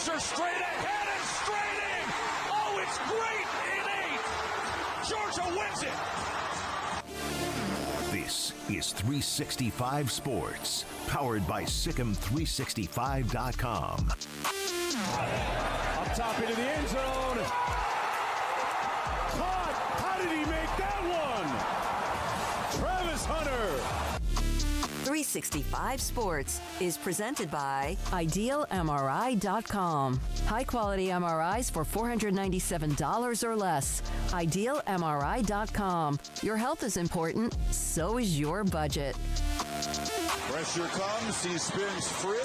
Mercer straight ahead and straight in. Oh, it's great in 8. Georgia wins it. This is 365 Sports, powered by SicEm365.com. Up top into the end zone. Caught. How did he make that one? Travis Hunter. 365 Sports is presented by IdealMRI.com. High-quality MRIs for $497 or less. IdealMRI.com. Your health is important, so is your budget. Pressure comes, he spins free,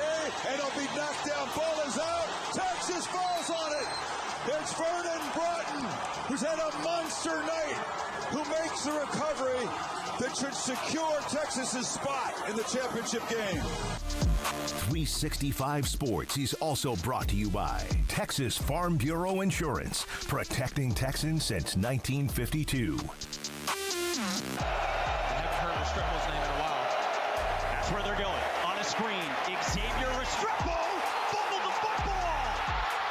and he'll be knocked down. Ball is out. Texas falls on it. It's Vernon Broughton, who's had a monster night, who makes the recovery that should secure Texas's spot in the championship game. 365 Sports is also brought to you by Texas Farm Bureau Insurance, protecting Texans since 1952. I haven't heard Restrepo's name in a while. That's where they're going. On a screen, Xavier Restrepo fumbled the football.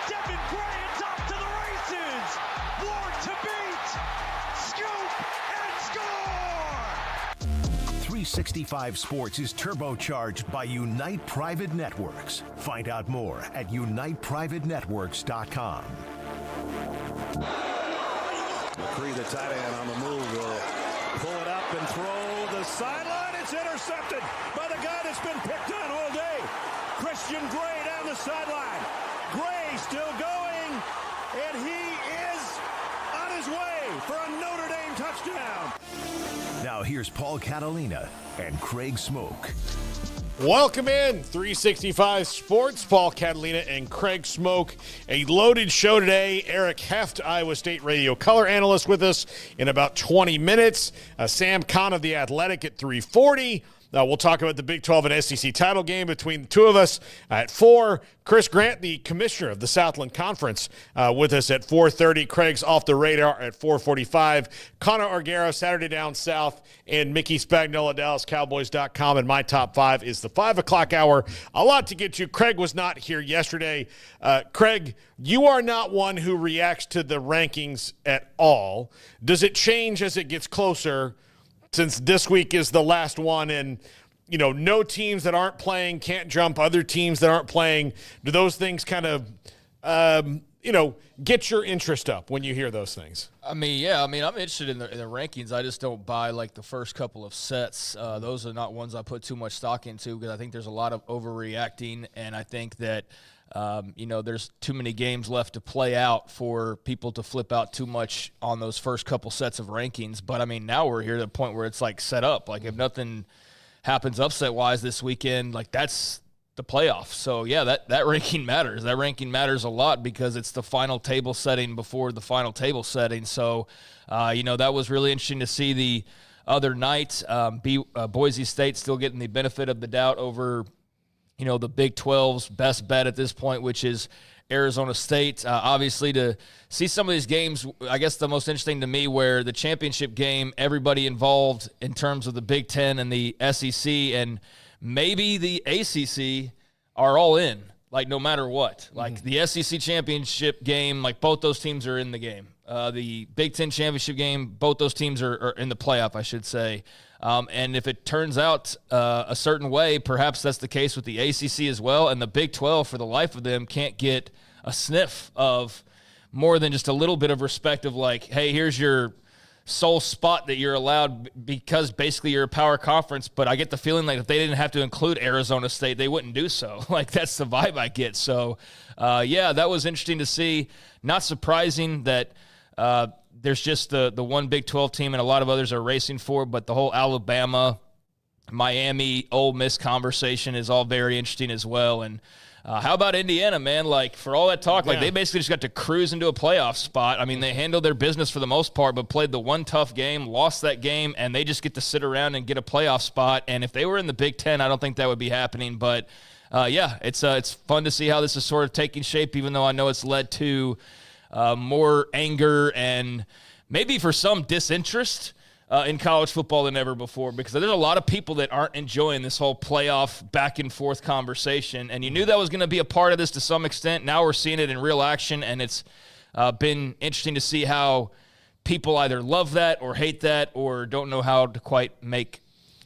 Devin Gray atop to the races. Ward to beat. Scoop and score. 365 Sports is turbocharged by Unite Private Networks. Find out more at uniteprivatenetworks.com. McCree, the tight end, on the move, will pull it up and throw the sideline. It's intercepted by the guy that's been picked on all day. Christian Gray down the sideline. Gray still going, and he is on his way for a Notre Dame touchdown. Now here's Paul Catalina and Craig Smoak. Welcome in 365 Sports. Paul Catalina and Craig Smoak. A loaded show today. Eric Heft, Iowa State radio color analyst, with us in about 20 minutes. Sam Kahn of The Athletic at 3:40. We'll talk about the Big 12 and SEC title game between the two of us at 4. Chris Grant, the commissioner of the Southland Conference, with us at 4:30. Craig's off the radar at 4:45. Connor Argero, Saturday Down South, and Mickey Spagnola, DallasCowboys.com. And my top 5 is the 5 o'clock hour. A lot to get to. Craig was not here yesterday. Craig, you are not one who reacts to the rankings at all. Does it change as it gets closer, since this week is the last one, and, you know, no teams that aren't playing can't jump other teams that aren't playing? Do those things kind of, get your interest up when you hear those things? I'm interested in the rankings. I just don't buy, like, the first couple of sets. Those are not ones I put too much stock into, because I think there's a lot of overreacting, and I think that there's too many games left to play out for people to flip out too much on those first couple sets of rankings. But, I mean, now we're here to the point where it's, like, set up. Like, if nothing happens upset-wise this weekend, like, that's the playoffs. So, yeah, that ranking matters. That ranking matters a lot, because it's the final table setting before the final table setting. So, that was really interesting to see the other night. Boise State still getting the benefit of the doubt over – the Big 12's best bet at this point, which is Arizona State. Obviously, to see some of these games, I guess the most interesting to me, where the championship game, everybody involved in terms of the Big Ten and the SEC and maybe the ACC are all in, like, no matter what. Like, the SEC championship game, like, both those teams are in the game. The Big Ten championship game, both those teams are in the playoff, I should say. And if it turns out a certain way, perhaps that's the case with the ACC as well. And the Big 12, for the life of them, can't get a sniff of more than just a little bit of respect of, like, hey, here's your sole spot that you're allowed, because basically you're a power conference. But I get the feeling like if they didn't have to include Arizona State, they wouldn't do so. Like, that's the vibe I get. So, that was interesting to see. Not surprising that there's just the one Big 12 team and a lot of others are racing for, but the whole Alabama, Miami, Ole Miss conversation is all very interesting as well. And how about Indiana, man? Like, for all that talk, like, they basically just got to cruise into a playoff spot. I mean, they handled their business for the most part, but played the one tough game, lost that game, and they just get to sit around and get a playoff spot. And if they were in the Big Ten, I don't think that would be happening. But, it's fun to see how this is sort of taking shape, even though I know it's led to more anger and maybe for some disinterest in college football than ever before, because there's a lot of people that aren't enjoying this whole playoff back and forth conversation. And you knew that was going to be a part of this to some extent. Now we're seeing it in real action, and it's been interesting to see how people either love that or hate that or don't know how to quite make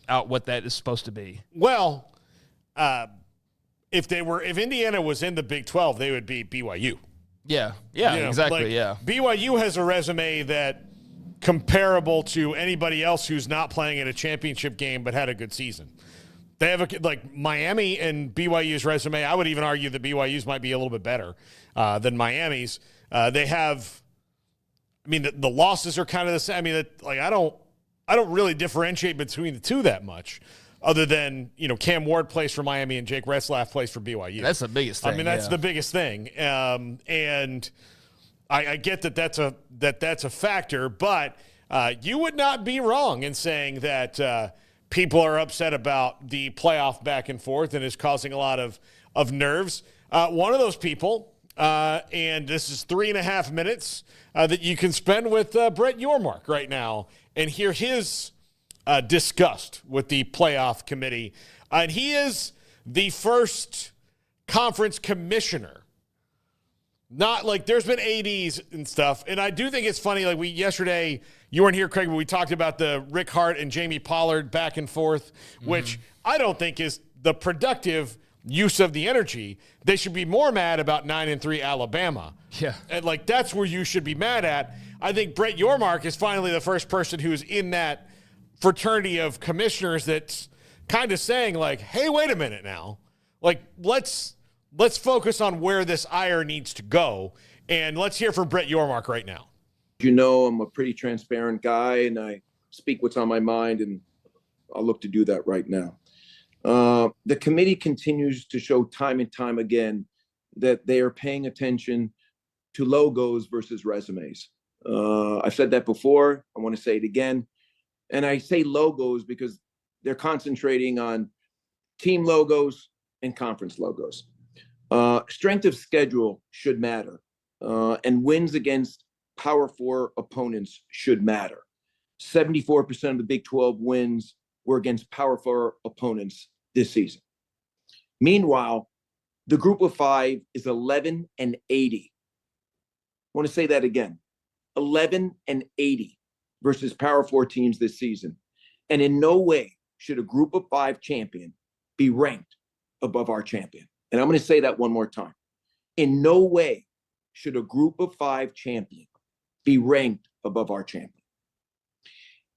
out what that is supposed to be. Well, if Indiana was in the Big 12, they would be BYU. Yeah, exactly. BYU has a resume that comparable to anybody else who's not playing in a championship game but had a good season. They have Miami and BYU's resume. I would even argue that BYU's might be a little bit better than Miami's. They have, the losses are kind of the same. I don't really differentiate between the two that much, other than Cam Ward plays for Miami and Jake Retzlaff plays for BYU. That's the biggest thing. That's the biggest thing. And I get that's a factor, but you would not be wrong in saying that people are upset about the playoff back and forth and is causing a lot of nerves. One of those people, and this is 3.5 minutes that you can spend with Brett Yormark right now and hear his disgust with the playoff committee. And he is the first conference commissioner. Not there's been ADs and stuff. And I do think it's funny. Yesterday, you weren't here, Craig, but we talked about the Rick Hart and Jamie Pollard back and forth, which I don't think is the productive use of the energy. They should be more mad about 9-3 Alabama. Yeah. And that's where you should be mad at. I think Brett Yormark is finally the first person who's in that fraternity of commissioners that's kind of saying hey, wait a minute now. Let's focus on where this ire needs to go. And let's hear from Brett Yormark right now. I'm a pretty transparent guy, and I speak what's on my mind, and I'll look to do that right now. The committee continues to show time and time again that they are paying attention to logos versus resumes. I've said that before. I want to say it again. And I say logos because they're concentrating on team logos and conference logos. Strength of schedule should matter, and wins against Power 4 opponents should matter. 74% of the Big 12 wins were against Power 4 opponents this season. Meanwhile, the group of 5 is 11-80. I want to say that again. 11-80 versus Power 4 teams this season. And in no way should a group of 5 champion be ranked above our champion. And I'm going to say that one more time. In no way should a group of 5 champion be ranked above our champion.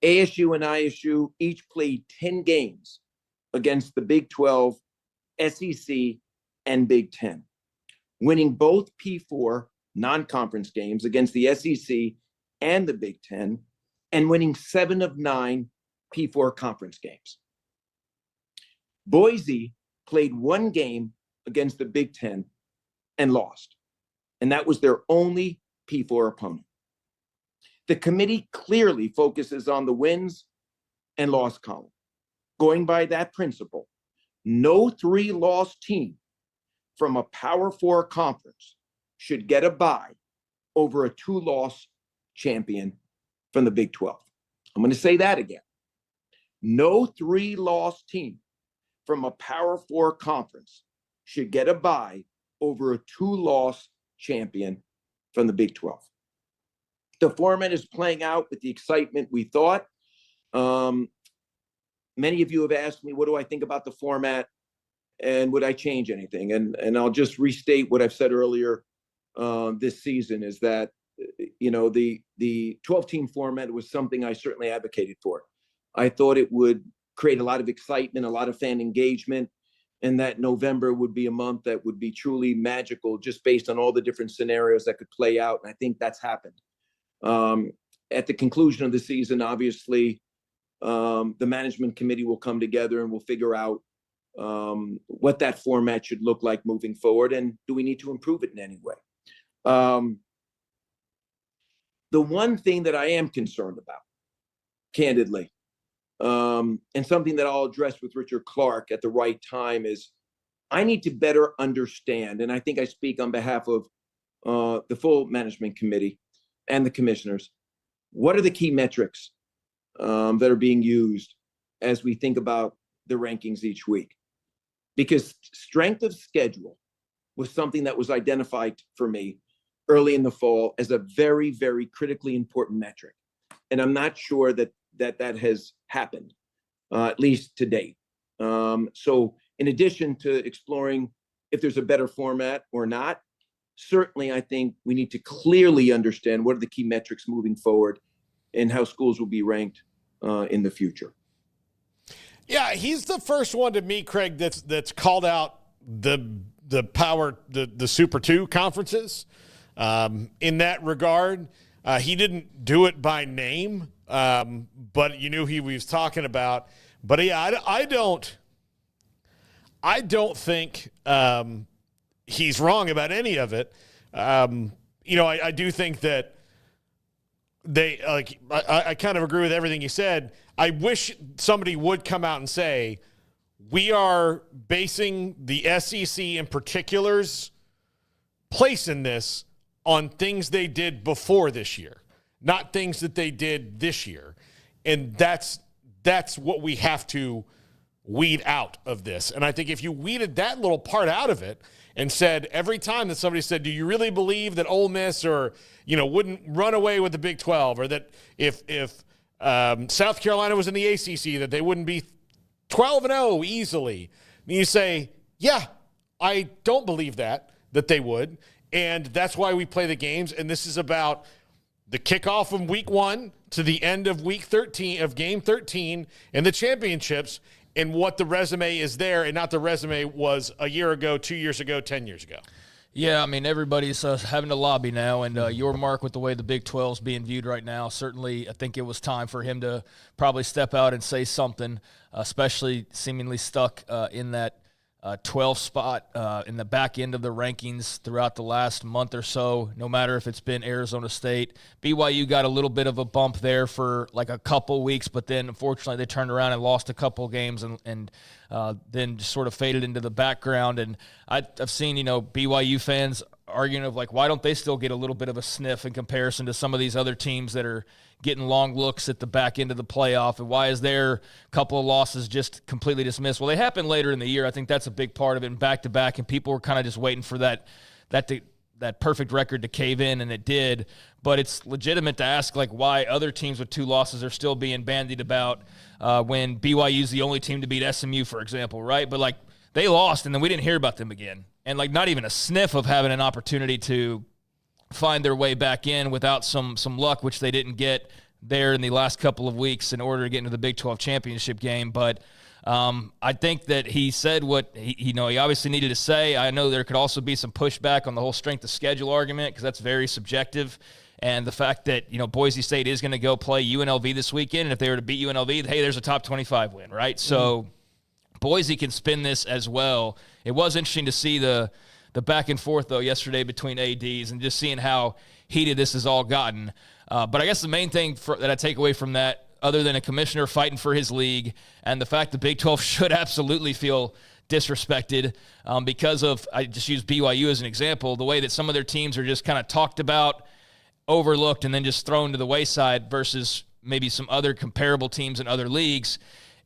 ASU and ISU each played 10 games against the Big 12, SEC, and Big 10, winning both P4 non-conference games against the SEC and the Big 10, and winning 7 of 9 P4 conference games. Boise played 1 game against the Big 10 and lost, and that was their only P4 opponent. The committee clearly focuses on the wins and loss column. Going by that principle, no 3-loss team from a Power 4 conference should get a bye over a 2-loss champion from the Big 12. I'm going to say that again. No 3-loss team from a Power 4 conference should get a bye over a 2-loss champion from the Big 12. The format is playing out with the excitement we thought. Many of you have asked me, what do I think about the format and would I change anything? And I'll just restate what I've said earlier this season is that, the 12-team format was something I certainly advocated for. I thought it would create a lot of excitement, a lot of fan engagement, and that November would be a month that would be truly magical just based on all the different scenarios that could play out. And I think that's happened. At the conclusion of the season, obviously, the management committee will come together and we'll figure out what that format should look like moving forward. And do we need to improve it in any way? The one thing that I am concerned about, candidly, and something that I'll address with Richard Clark at the right time is I need to better understand, and I think I speak on behalf of the full management committee and the commissioners, what are the key metrics that are being used as we think about the rankings each week. Because strength of schedule was something that was identified for me early in the fall as a very, very critically important metric. And I'm not sure that has happened, at least to date. So in addition to exploring if there's a better format or not, certainly I think we need to clearly understand what are the key metrics moving forward and how schools will be ranked in the future. Yeah, he's the first one to me, Craig, that's called out the Super 2 conferences in that regard. He didn't do it by name, but you knew he was talking about. But yeah, I don't think he's wrong about any of it. I do think that I kind of agree with everything he said. I wish somebody would come out and say, we are basing the SEC in particular's place in this on things they did before this year, not things that they did this year. And that's what we have to weed out of this. And I think if you weeded that little part out of it and said every time that somebody said, do you really believe that Ole Miss wouldn't run away with the Big 12, or that if South Carolina was in the ACC, that they wouldn't be 12-0 easily. And you say, yeah, I don't believe that they would. And that's why we play the games. And this is about the kickoff of week 1 to the end of week 13 of game 13 and the championships, and what the resume is there, and not the resume was a year ago, 2 years ago, 10 years ago. Yeah, I mean, everybody's having to lobby now, and Yormark, with the way the Big 12 is being viewed right now, certainly I think it was time for him to probably step out and say something, especially seemingly stuck in that 12 spot in the back end of the rankings throughout the last month or so, no matter if it's been Arizona State. BYU got a little bit of a bump there for like a couple weeks, but then unfortunately they turned around and lost a couple games and then just sort of faded into the background. And I've seen, BYU fans arguing of like, why don't they still get a little bit of a sniff in comparison to some of these other teams that are getting long looks at the back end of the playoff, and why is their couple of losses just completely dismissed? Well, they happen later in the year. I think that's a big part of it, and back-to-back, and people were kind of just waiting for that perfect record to cave in, and it did. But it's legitimate to ask, like, why other teams with 2 losses are still being bandied about when BYU's the only team to beat SMU, for example, right? But, like, they lost, and then we didn't hear about them again. And, like, not even a sniff of having an opportunity to find their way back in without some luck, which they didn't get there in the last couple of weeks in order to get into the Big 12 championship game. But I think that he said what he obviously needed to say. I know there could also be some pushback on the whole strength of schedule argument, because that's very subjective. And the fact that, Boise State is going to go play UNLV this weekend, and if they were to beat UNLV, hey, there's a top 25 win, right? So Boise can spin this as well. It was interesting to see the back and forth, though, yesterday between ADs, and just seeing how heated this has all gotten. But I guess the main thing that I take away from that, other than a commissioner fighting for his league, and the fact the Big 12 should absolutely feel disrespected because of, I just use BYU as an example, the way that some of their teams are just kind of talked about, overlooked, and then just thrown to the wayside versus maybe some other comparable teams in other leagues,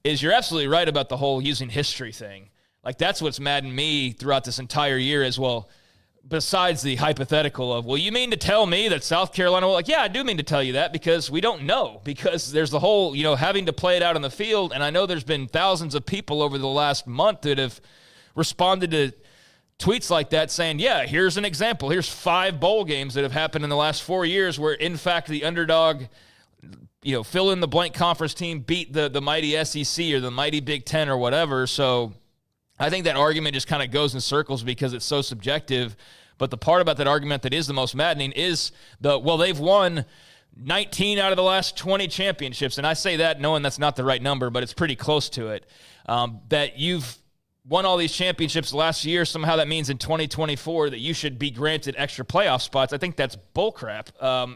is you're absolutely right about the whole using history thing. Like, that's what's maddened me throughout this entire year as well, besides the hypothetical of, well, you mean to tell me that South Carolina will, like, yeah, I do mean to tell you that, because we don't know, because there's the whole, having to play it out on the field. And I know there's been thousands of people over the last month that have responded to tweets like that saying, yeah, here's an example. Here's 5 bowl games that have happened in the last 4 years where, in fact, the underdog, fill in the blank conference team beat the mighty SEC or the mighty Big Ten or whatever. So I think that argument just kind of goes in circles because it's so subjective. But the part about that argument that is the most maddening is they've won 19 out of the last 20 championships. And I say that knowing that's not the right number, but it's pretty close to it. That you've won all these championships last year, somehow that means in 2024 that you should be granted extra playoff spots. I think that's bullcrap.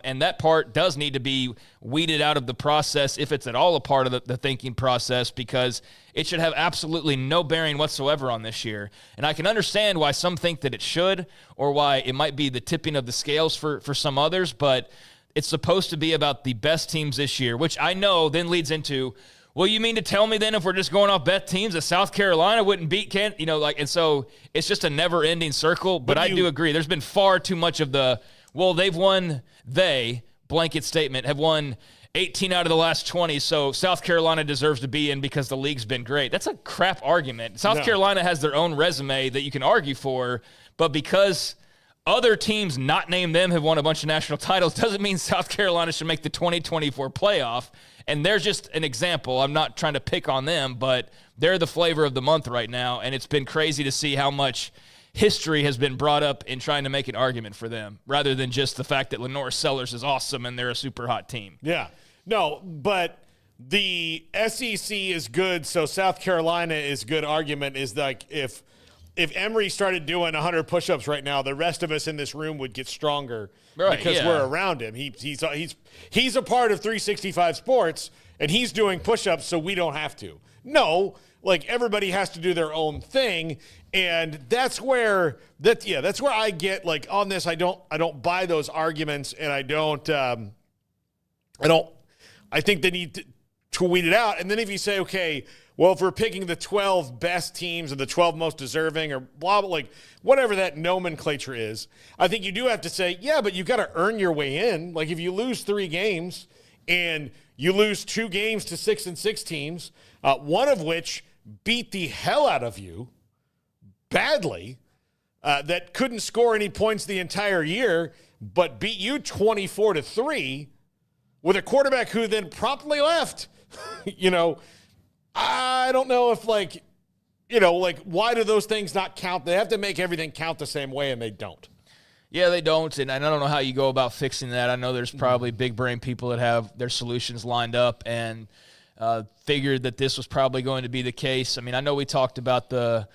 And that part does need to be weeded out of the process, if it's at all a part of the thinking process, because it should have absolutely no bearing whatsoever on this year. And I can understand why some think that it should, or why it might be the tipping of the scales for some others, but it's supposed to be about the best teams this year, which I know then leads into, well, you mean to tell me then if we're just going off best teams that South Carolina wouldn't beat Kent? And so it's just a never-ending circle. But I do agree. There's been far too much of blanket statement, have won 18 out of the last 20, so South Carolina deserves to be in because the league's been great. That's a crap argument. South Carolina has their own resume that you can argue for, but because other teams not named them have won a bunch of national titles doesn't mean South Carolina should make the 2024 playoff. And there's just an example. I'm not trying to pick on them, but they're the flavor of the month right now, and it's been crazy to see how much history has been brought up in trying to make an argument for them rather than just the fact that Lenore Sellers is awesome and they're a super hot team. Yeah. No, but the SEC is good, so South Carolina is good argument is like if Emory started doing 100 push-ups right now, the rest of us in this room would get stronger because we're around him. He's a part of 365 Sports, and he's doing push-ups, so we don't have to. No, like everybody has to do their own thing, and that's where I get like on this. I don't buy those arguments, and I think they need to tweet it out. And then if you say, okay, well, if we're picking the 12 best teams or the 12 most deserving or blah, blah, like whatever that nomenclature is, I think you do have to say, yeah, but you got to earn your way in. Like if you lose 3 games and you lose 2 games to 6-6 teams, one of which beat the hell out of you badly, that couldn't score any points the entire year, but beat you 24-3 with a quarterback who then promptly left, I don't know if why do those things not count? They have to make everything count the same way, and they don't. Yeah, they don't, and I don't know how you go about fixing that. I know there's probably big brain people that have their solutions lined up and figured that this was probably going to be the case. I mean, I know we talked about the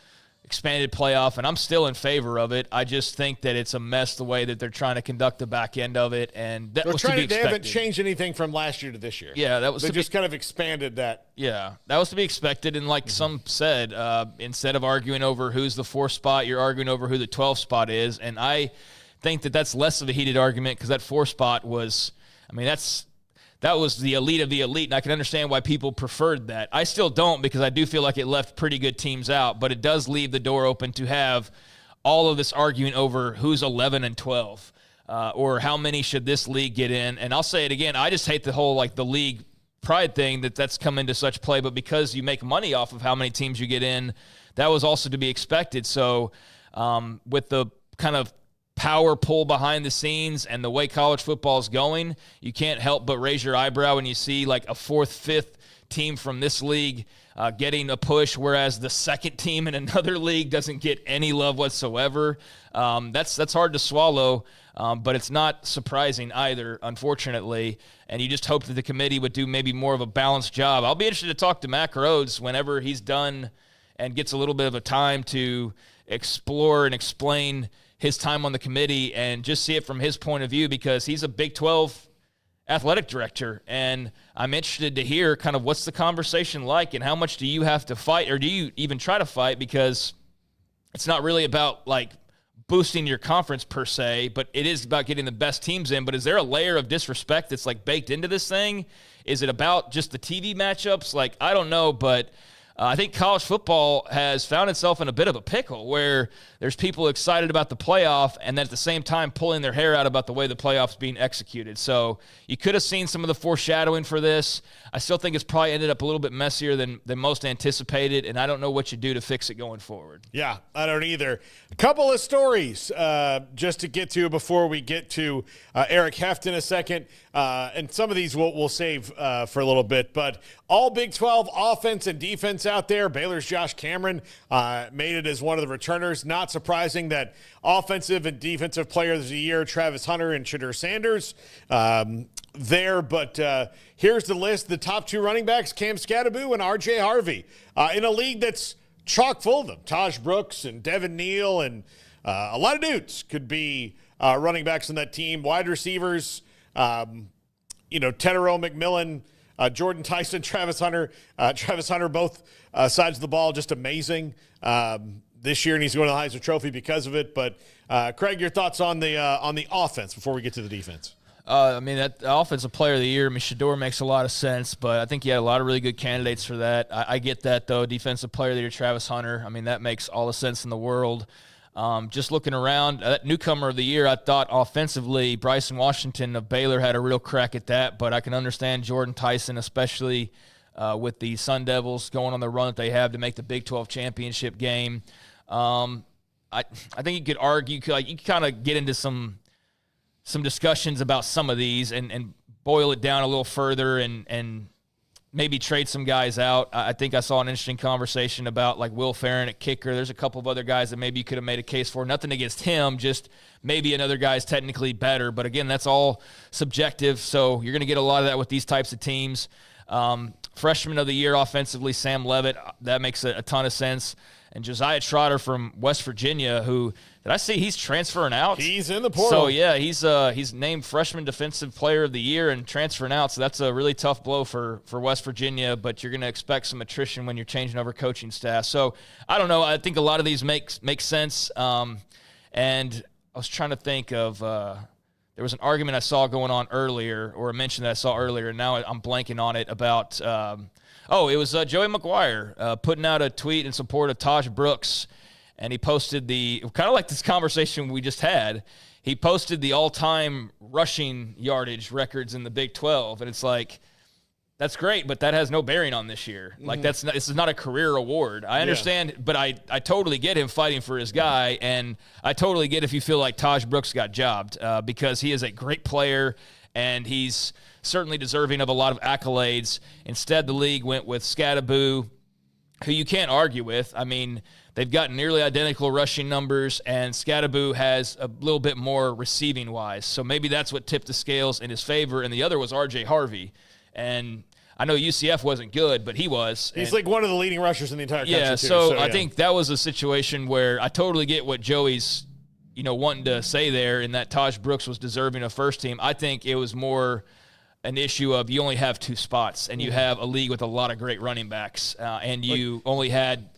expanded playoff, and I'm still in favor of it. I just think that it's a mess the way that they're trying to conduct the back end of it, and that was to be expected. They haven't changed anything from last year to this year. Yeah, they just kind of expanded that. Yeah, that was to be expected, and like some said, instead of arguing over who's the 4th spot, you're arguing over who the 12th spot is, and I think that that's less of a heated argument because that 4th spot was, that was the elite of the elite, and I can understand why people preferred that. I still don't because I do feel like it left pretty good teams out, but it does leave the door open to have all of this arguing over who's 11 and 12 or how many should this league get in. And I'll say it again, I just hate the whole the league pride thing that's come into such play, but because you make money off of how many teams you get in, that was also to be expected. So with the kind of power pull behind the scenes and the way college football is going, you can't help but raise your eyebrow when you see like a 4th, 5th team from this league getting a push, whereas the 2nd team in another league doesn't get any love whatsoever. That's hard to swallow, but it's not surprising either, unfortunately. And you just hope that the committee would do maybe more of a balanced job. I'll be interested to talk to Mack Rhodes whenever he's done and gets a little bit of a time to explore and explain his time on the committee and just see it from his point of view because he's a Big 12 athletic director. And I'm interested to hear kind of what's the conversation like and how much do you have to fight or do you even try to fight because it's not really about like boosting your conference per se, but it is about getting the best teams in. But is there a layer of disrespect that's like baked into this thing? Is it about just the TV matchups? Like, I don't know, but I think college football has found itself in a bit of a pickle where there's people excited about the playoff and then at the same time pulling their hair out about the way the playoff's being executed. So you could have seen some of the foreshadowing for this. I still think it's probably ended up a little bit messier than most anticipated, and I don't know what you do to fix it going forward. Yeah, I don't either. A couple of stories just to get to before we get to Eric Heft in a second, and some of these we'll save for a little bit, but all Big 12 offense and defense out there. Baylor's Josh Cameron made it as one of the returners. Not surprising that offensive and defensive players of the year, Travis Hunter and Shadur Sanders there. But here's the list. The top 2 running backs, Cam Skattebo and R.J. Harvey, in a league that's chock full of them. Taj Brooks and Devin Neal and a lot of dudes could be running backs on that team. Wide receivers, Tedero McMillan, Jordan Tyson, Travis Hunter, both sides of the ball, just amazing this year, and he's going to the Heisman Trophy because of it. But Craig, your thoughts on the offense before we get to the defense? I mean, that offensive player of the year, I mean, Shador makes a lot of sense, but I think you had a lot of really good candidates for that. I get that, though. Defensive player of the year, Travis Hunter. I mean, that makes all the sense in the world. Just looking around, that newcomer of the year, I thought offensively, Bryson Washington of Baylor had a real crack at that, but I can understand Jordan Tyson, especially with the Sun Devils going on the run that they have to make the Big 12 championship game. I think you could argue, you kind of get into some discussions about some of these and boil it down a little further and maybe trade some guys out. I think I saw an interesting conversation about like Will Ferrin at kicker. There's a couple of other guys that maybe you could have made a case for. Nothing against him, just maybe another guy's technically better. But again, that's all subjective, so you're going to get a lot of that with these types of teams. Freshman of the year offensively, Sam Levitt. That makes a ton of sense. And Josiah Trotter from West Virginia, who did I see he's transferring out? He's in the portal. So yeah, he's named freshman defensive player of the year and transferring out. So that's a really tough blow for West Virginia. But you're going to expect some attrition when you're changing over coaching staff. So I don't know. I think a lot of these make sense. And I was trying to think of there was an argument I saw going on earlier, or a mention that I saw earlier, and now I'm blanking on it about. It was Joey McGuire putting out a tweet in support of Taj Brooks, and he posted kind of like this conversation we just had, he posted the all-time rushing yardage records in the Big 12, and it's like, that's great, but that has no bearing on this year. Mm-hmm. Like, this is not a career award. I understand, but I totally get him fighting for his guy, and I totally get if you feel like Taj Brooks got jobbed because he is a great player, and he's certainly deserving of a lot of accolades. Instead, the league went with Scadaboo, who you can't argue with. I mean, they've got nearly identical rushing numbers, and Scadaboo has a little bit more receiving-wise. So maybe that's what tipped the scales in his favor, and the other was R.J. Harvey. And I know UCF wasn't good, but he was. He's like one of the leading rushers in the entire country, yeah, too. So I think that was a situation where I totally get what Joey's wanting to say there, and that Taj Brooks was deserving of first team. I think it was more an issue of you only have two spots, and you have a league with a lot of great running backs, and you only had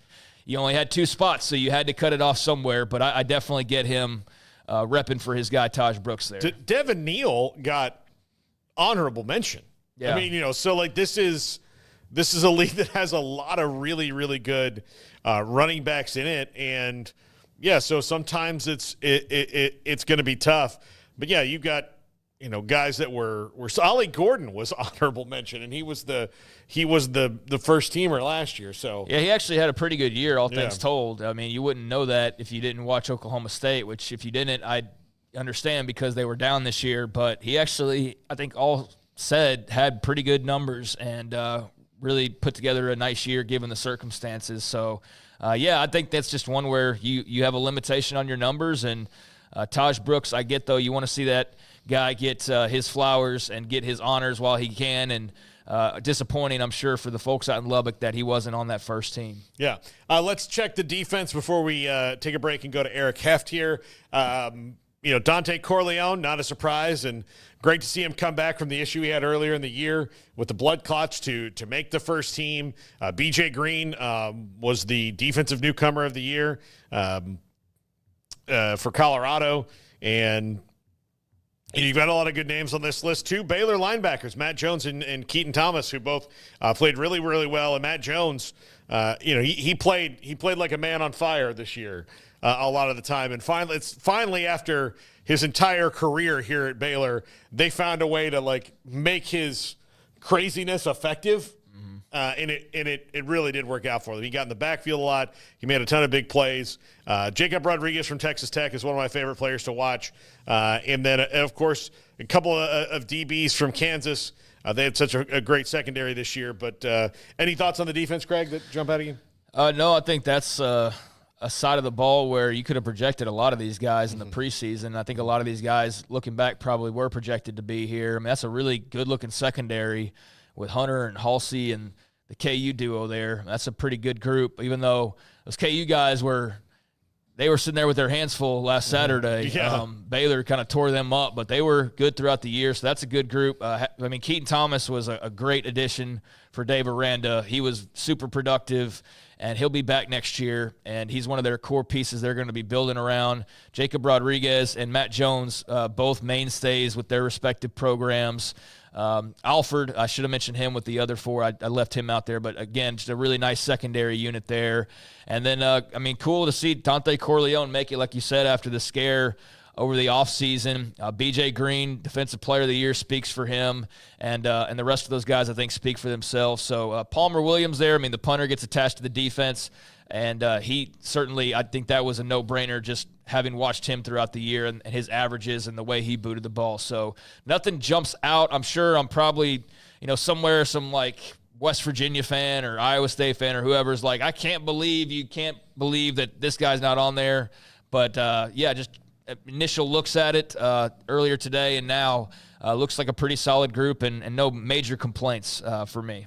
two spots, so you had to cut it off somewhere. But I definitely get him repping for his guy Taj Brooks there. Devin Neal got honorable mention. Yeah. I mean, so like this is a league that has a lot of really, really good running backs in it, and yeah, so sometimes it's going to be tough. But yeah, you've got guys that were Ollie Gordon was honorable mention, and he was the first teamer last year. So yeah, he actually had a pretty good year, all things told. I mean, you wouldn't know that if you didn't watch Oklahoma State, which if you didn't, I'd understand because they were down this year. But he actually, I think all said, had pretty good numbers and really put together a nice year given the circumstances. So I think that's just one where you have a limitation on your numbers. And Taj Brooks, I get, though, you want to see that guy get his flowers and get his honors while he can. And disappointing, I'm sure, for the folks out in Lubbock that he wasn't on that first team. Yeah. Let's check the defense before we take a break and go to Eric Heft here. Dante Corleone, not a surprise, and great to see him come back from the issue he had earlier in the year with the blood clots to make the first team. B.J. Green was the defensive newcomer of the year for Colorado, and you've got a lot of good names on this list. Two Baylor linebackers, Matt Jones and Keaton Thomas, who both played really, really well. And Matt Jones, he played like a man on fire this year. A lot of the time. And finally, after his entire career here at Baylor, they found a way to make his craziness effective. Mm-hmm. And it really did work out for them. He got in the backfield a lot. He made a ton of big plays. Jacob Rodriguez from Texas Tech is one of my favorite players to watch. And then, of course, a couple of DBs from Kansas. They had such a great secondary this year. But any thoughts on the defense, Craig, that jump out at you? No, I think that's a side of the ball where you could have projected a lot of these guys in the preseason. I think a lot of these guys, looking back, probably were projected to be here. I mean, that's a really good-looking secondary with Hunter and Halsey and the KU duo there. That's a pretty good group, even though those KU guys were they were sitting there with their hands full last Saturday. Yeah. Baylor kind of tore them up, but they were good throughout the year, so that's a good group. Keaton Thomas was a great addition for Dave Aranda. He was super productive, and he'll be back next year, and he's one of their core pieces they're going to be building around. Jacob Rodriguez and Matt Jones, both mainstays with their respective programs. Alford, I should have mentioned him with the other four. I left him out there, but again, just a really nice secondary unit there. And then, cool to see Dante Corleone make it, like you said, after the scare over the offseason. BJ Green, Defensive Player of the Year, speaks for him, and the rest of those guys, I think, speak for themselves. So Palmer Williams there, the punter gets attached to the defense, and he certainly, I think that was a no-brainer, just having watched him throughout the year and his averages and the way he booted the ball. So nothing jumps out. I'm sure I'm probably, somewhere some West Virginia fan or Iowa State fan or whoever's like, I can't believe that this guy's not on there. But just initial looks at it earlier today and now looks like a pretty solid group and no major complaints for me.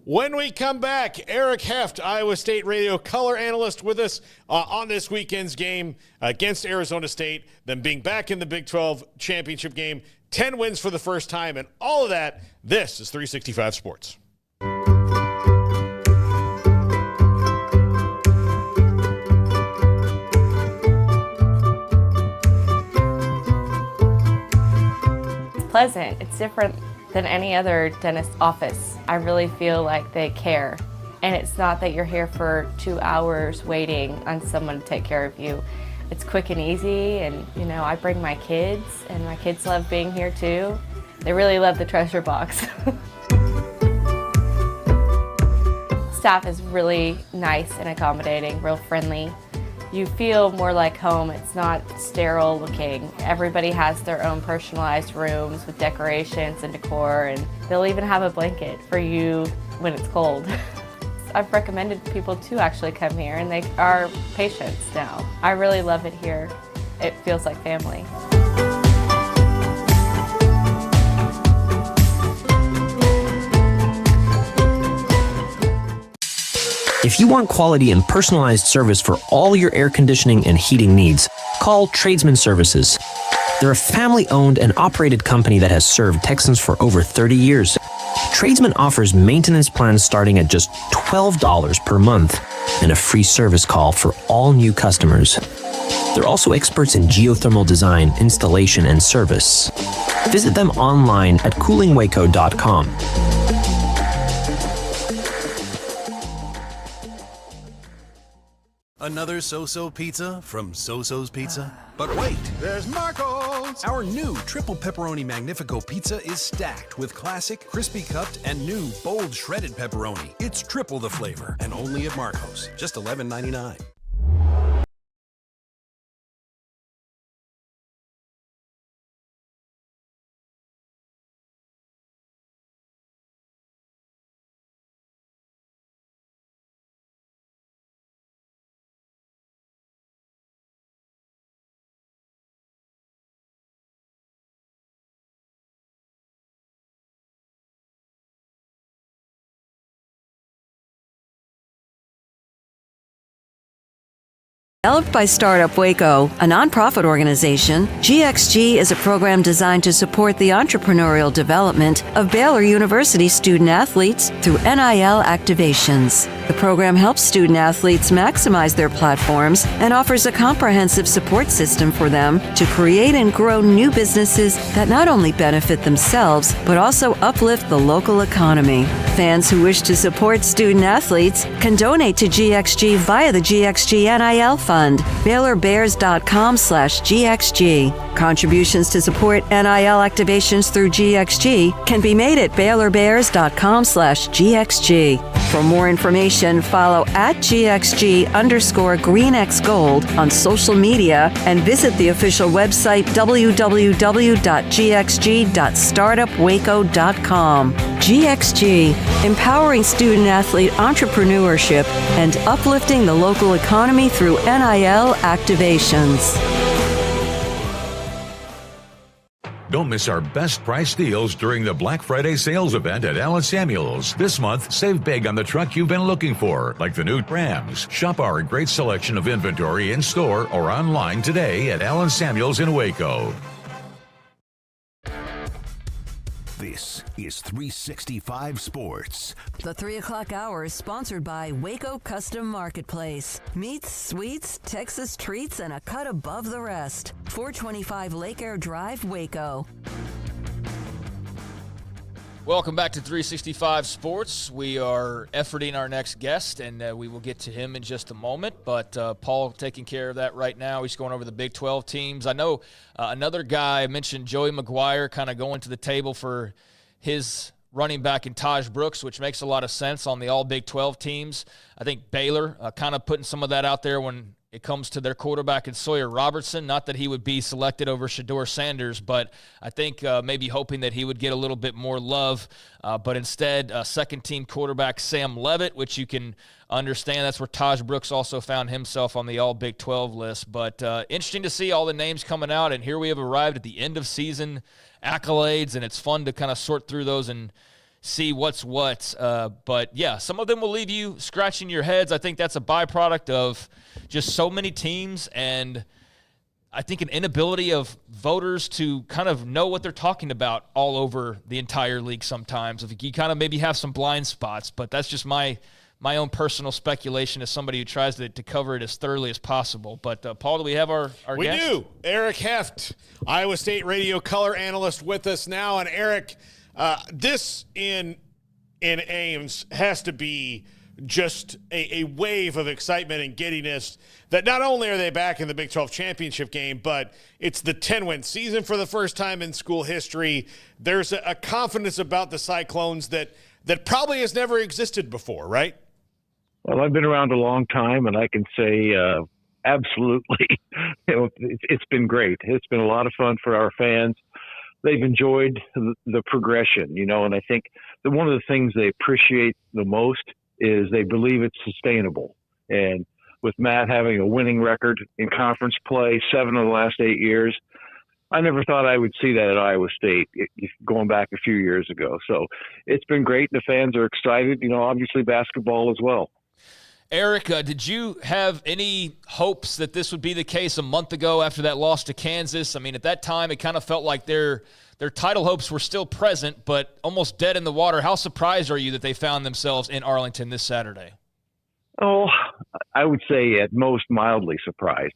When we come back, Eric Heft, Iowa State radio color analyst, with us on this weekend's game against Arizona State, them being back in the Big 12 championship game, 10 wins for the first time, and all of that. This is 365 Sports. It's pleasant. It's different than any other dentist office. I really feel like they care. And it's not that you're here for 2 hours waiting on someone to take care of you. It's quick and easy, and I bring my kids, and my kids love being here too. They really love the treasure box. Staff is really nice and accommodating, real friendly. You feel more like home. It's not sterile looking. Everybody has their own personalized rooms with decorations and decor, and they'll even have a blanket for you when it's cold. I've recommended people to actually come here, and they are patients now. I really love it here. It feels like family. If you want quality and personalized service for all your air conditioning and heating needs, call Tradesman Services. They're a family-owned and operated company that has served Texans for over 30 years. Tradesman offers maintenance plans starting at just $12 per month and a free service call for all new customers. They're also experts in geothermal design, installation, and service. Visit them online at coolingwaco.com. Another So-So Pizza from So-So's Pizza? But wait, there's Marco's! Our new triple pepperoni Magnifico pizza is stacked with classic, crispy cupped, and new bold shredded pepperoni. It's triple the flavor, and only at Marco's. Just $11.99. Developed by Startup Waco, a nonprofit organization, GXG is a program designed to support the entrepreneurial development of Baylor University student athletes through NIL activations. The program helps student athletes maximize their platforms and offers a comprehensive support system for them to create and grow new businesses that not only benefit themselves, but also uplift the local economy. Fans who wish to support student athletes can donate to GXG via the GXG NIL Fund. BaylorBears.com/GXG. Contributions to support NIL activations through GXG can be made at BaylorBears.com/GXG. For more information, follow at GXG_GreenXGold on social media and visit the official website www.gxg.startupwaco.com. GXG, empowering student athlete entrepreneurship and uplifting the local economy through NIL activations. Don't Don't miss our best price deals during the Black Friday sales event at Allen Samuels. This month, save big on the truck you've been looking for, like the new Rams. Shop our great selection of inventory in store or online today at Allen Samuels in Waco. This is 365 Sports. The 3 o'clock hour is sponsored by Waco Custom Marketplace. Meats, sweets, Texas treats, and a cut above the rest. 425 Lake Air Drive, Waco. Welcome back to 365 Sports. We are efforting our next guest, and we will get to him in just a moment. But Paul taking care of that right now. He's going over the Big 12 teams. I know another guy, I mentioned Joey McGuire, kind of going to the table for his running back in Taj Brooks, which makes a lot of sense on the all Big 12 teams. I think Baylor kind of putting some of that out there when it comes to their quarterback in Sawyer Robertson. Not that he would be selected over Shedeur Sanders, but I think maybe hoping that he would get a little bit more love. But instead, second-team quarterback Sam Levitt, which you can understand. That's where Taj Brooks also found himself on the all Big 12 list. But interesting to see all the names coming out, and here we have arrived at the end of season accolades, and it's fun to kind of sort through those and see what's what. But, yeah, some of them will leave you scratching your heads. I think that's a byproduct of just so many teams and I think an inability of voters to kind of know what they're talking about all over the entire league sometimes. If you kind of maybe have some blind spots, but that's just my own personal speculation as somebody who tries to cover it as thoroughly as possible. But, Paul, do we have our guest? We do. Eric Heft, Iowa State radio color analyst with us now. And, Eric, this in Ames has to be just a wave of excitement and giddiness that not only are they back in the Big 12 championship game, but it's the 10-win season for the first time in school history. There's a confidence about the Cyclones that probably has never existed before, right? Well, I've been around a long time, and I can say absolutely. It's been great. It's been a lot of fun for our fans. They've enjoyed the progression, and I think that one of the things they appreciate the most is they believe it's sustainable. And with Matt having a winning record in conference play, 7 of the last 8 years, I never thought I would see that at Iowa State going back a few years ago. So it's been great. The fans are excited, obviously basketball as well. Eric, did you have any hopes that this would be the case a month ago after that loss to Kansas? I mean, at that time, it kind of felt like their title hopes were still present, but almost dead in the water. How surprised are you that they found themselves in Arlington this Saturday? Oh, I would say at most mildly surprised.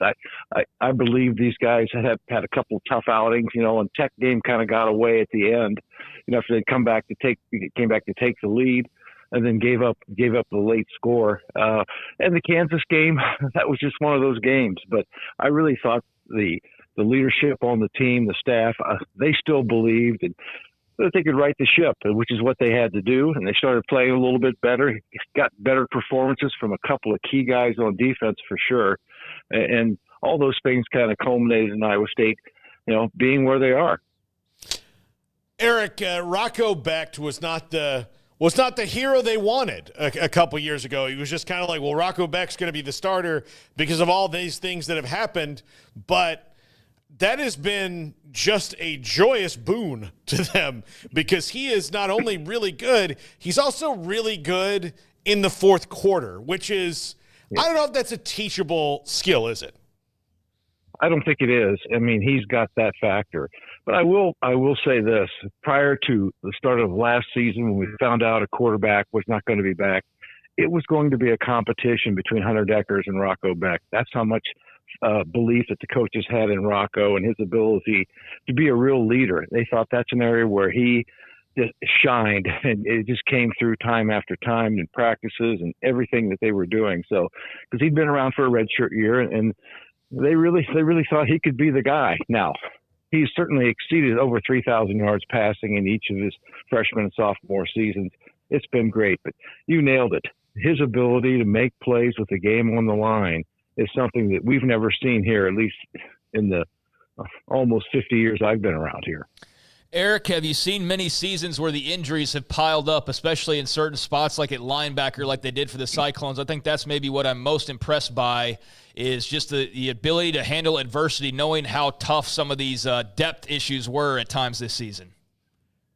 I believe these guys had a couple of tough outings, and Tech game kind of got away at the end, after they came back to take the lead. And then gave up the late score. And the Kansas game, that was just one of those games. But I really thought the leadership on the team, the staff, they still believed that they could right the ship, which is what they had to do. And they started playing a little bit better. Got better performances from a couple of key guys on defense for sure. And all those things kind of culminated in Iowa State, being where they are. Eric, Rocco Becht was not the hero they wanted a couple years ago. He was just kind of like, well, Rocco Becht's going to be the starter because of all these things that have happened. But that has been just a joyous boon to them because he is not only really good, he's also really good in the fourth quarter, which is, I don't know if that's a teachable skill, is it? I don't think it is. I mean, he's got that factor. But I will say this. Prior to the start of last season, when we found out a quarterback was not going to be back, it was going to be a competition between Hunter Dekkers and Rocco Becht. That's how much belief that the coaches had in Rocco and his ability to be a real leader. They thought that's an area where he just shined, and it just came through time after time in practices and everything that they were doing. So, because he'd been around for a redshirt year, and they really thought he could be the guy. Now, he's certainly exceeded over 3,000 yards passing in each of his freshman and sophomore seasons. It's been great, but you nailed it. His ability to make plays with the game on the line is something that we've never seen here, at least in the almost 50 years I've been around here. Eric, have you seen many seasons where the injuries have piled up, especially in certain spots like at linebacker like they did for the Cyclones? I think that's maybe what I'm most impressed by is just the ability to handle adversity, knowing how tough some of these depth issues were at times this season.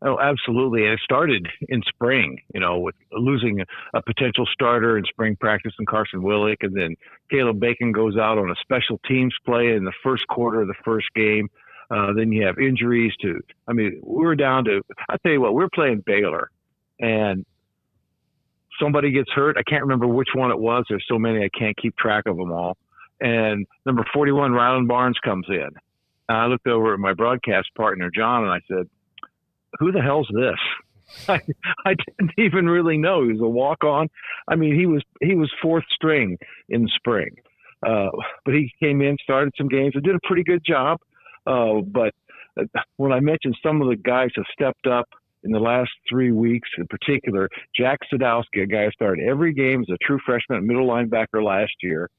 Oh, absolutely. And it started in spring, with losing a potential starter in spring practice in Carson Willick. And then Caleb Bacon goes out on a special teams play in the first quarter of the first game. Then you have injuries we're down to, I tell you what, we're playing Baylor and somebody gets hurt. I can't remember which one it was. There's so many, I can't keep track of them all. And number 41, Ryland Barnes comes in. I looked over at my broadcast partner, John, and I said, who the hell's this? I didn't even really know. He was a walk-on. He was fourth string in the spring. But he came in, started some games, and did a pretty good job. But when I mentioned some of the guys have stepped up in the last 3 weeks, in particular, Jack Sadowski, a guy who started every game as a true freshman at middle linebacker last year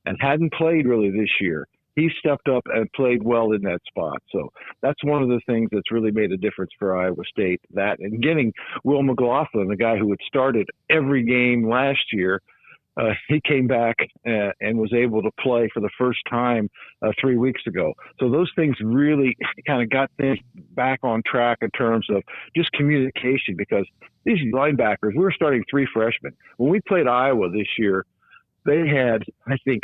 and hadn't played really this year. He stepped up and played well in that spot. So that's one of the things that's really made a difference for Iowa State. That and getting Will McLaughlin, the guy who had started every game last year, he came back and was able to play for the first time 3 weeks ago. So those things really kind of got things back on track in terms of just communication, because these linebackers, we were starting 3 freshmen. When we played Iowa this year, they had, I think,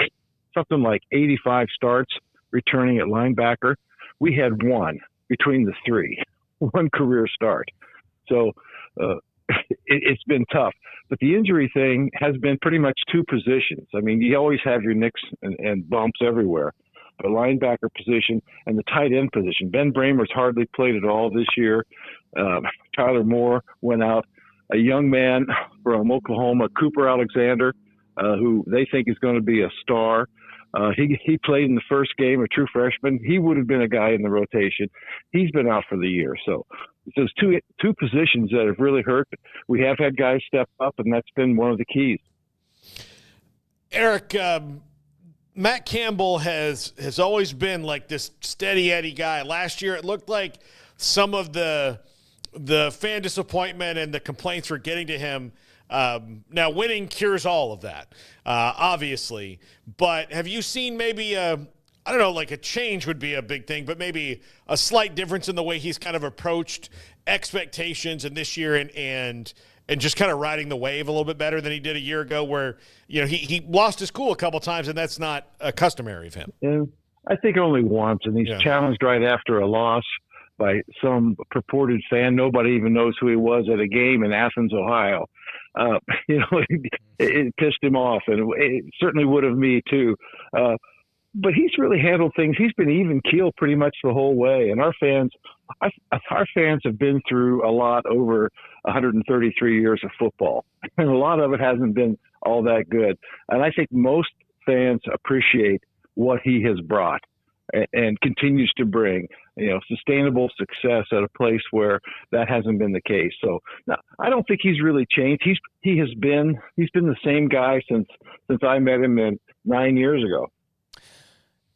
something like 85 starts returning at linebacker. We had 1 between the 3, 1 career start. So it's been tough. But the injury thing has been pretty much 2 positions. You always have your nicks and bumps everywhere. The linebacker position and the tight end position. Ben Bramer's hardly played at all this year. Tyler Moore went out. A young man from Oklahoma, Cooper Alexander, who they think is going to be a star. He played in the first game, a true freshman. He would have been a guy in the rotation. He's been out for the year. So there's two positions that have really hurt. We have had guys step up, and that's been one of the keys. Eric, Matt Campbell has always been like this steady Eddie guy. Last year, it looked like some of the fan disappointment and the complaints were getting to him. Now, winning cures all of that, obviously. But have you seen maybe like a change would be a big thing, but maybe a slight difference in the way he's kind of approached expectations in this year and just kind of riding the wave a little bit better than he did a year ago, where he lost his cool a couple times, and that's not customary of him. Yeah, I think only once, and he's challenged right after a loss by some purported fan. Nobody even knows who he was at a game in Athens, Ohio. It pissed him off, and it certainly would have me too. But he's really handled things. He's been even keel pretty much the whole way. And our fans have been through a lot over 133 years of football, and a lot of it hasn't been all that good. And I think most fans appreciate what he has brought and continues to bring, sustainable success at a place where that hasn't been the case. So no, I don't think he's really changed. He's been the same guy since I met him 9 years ago.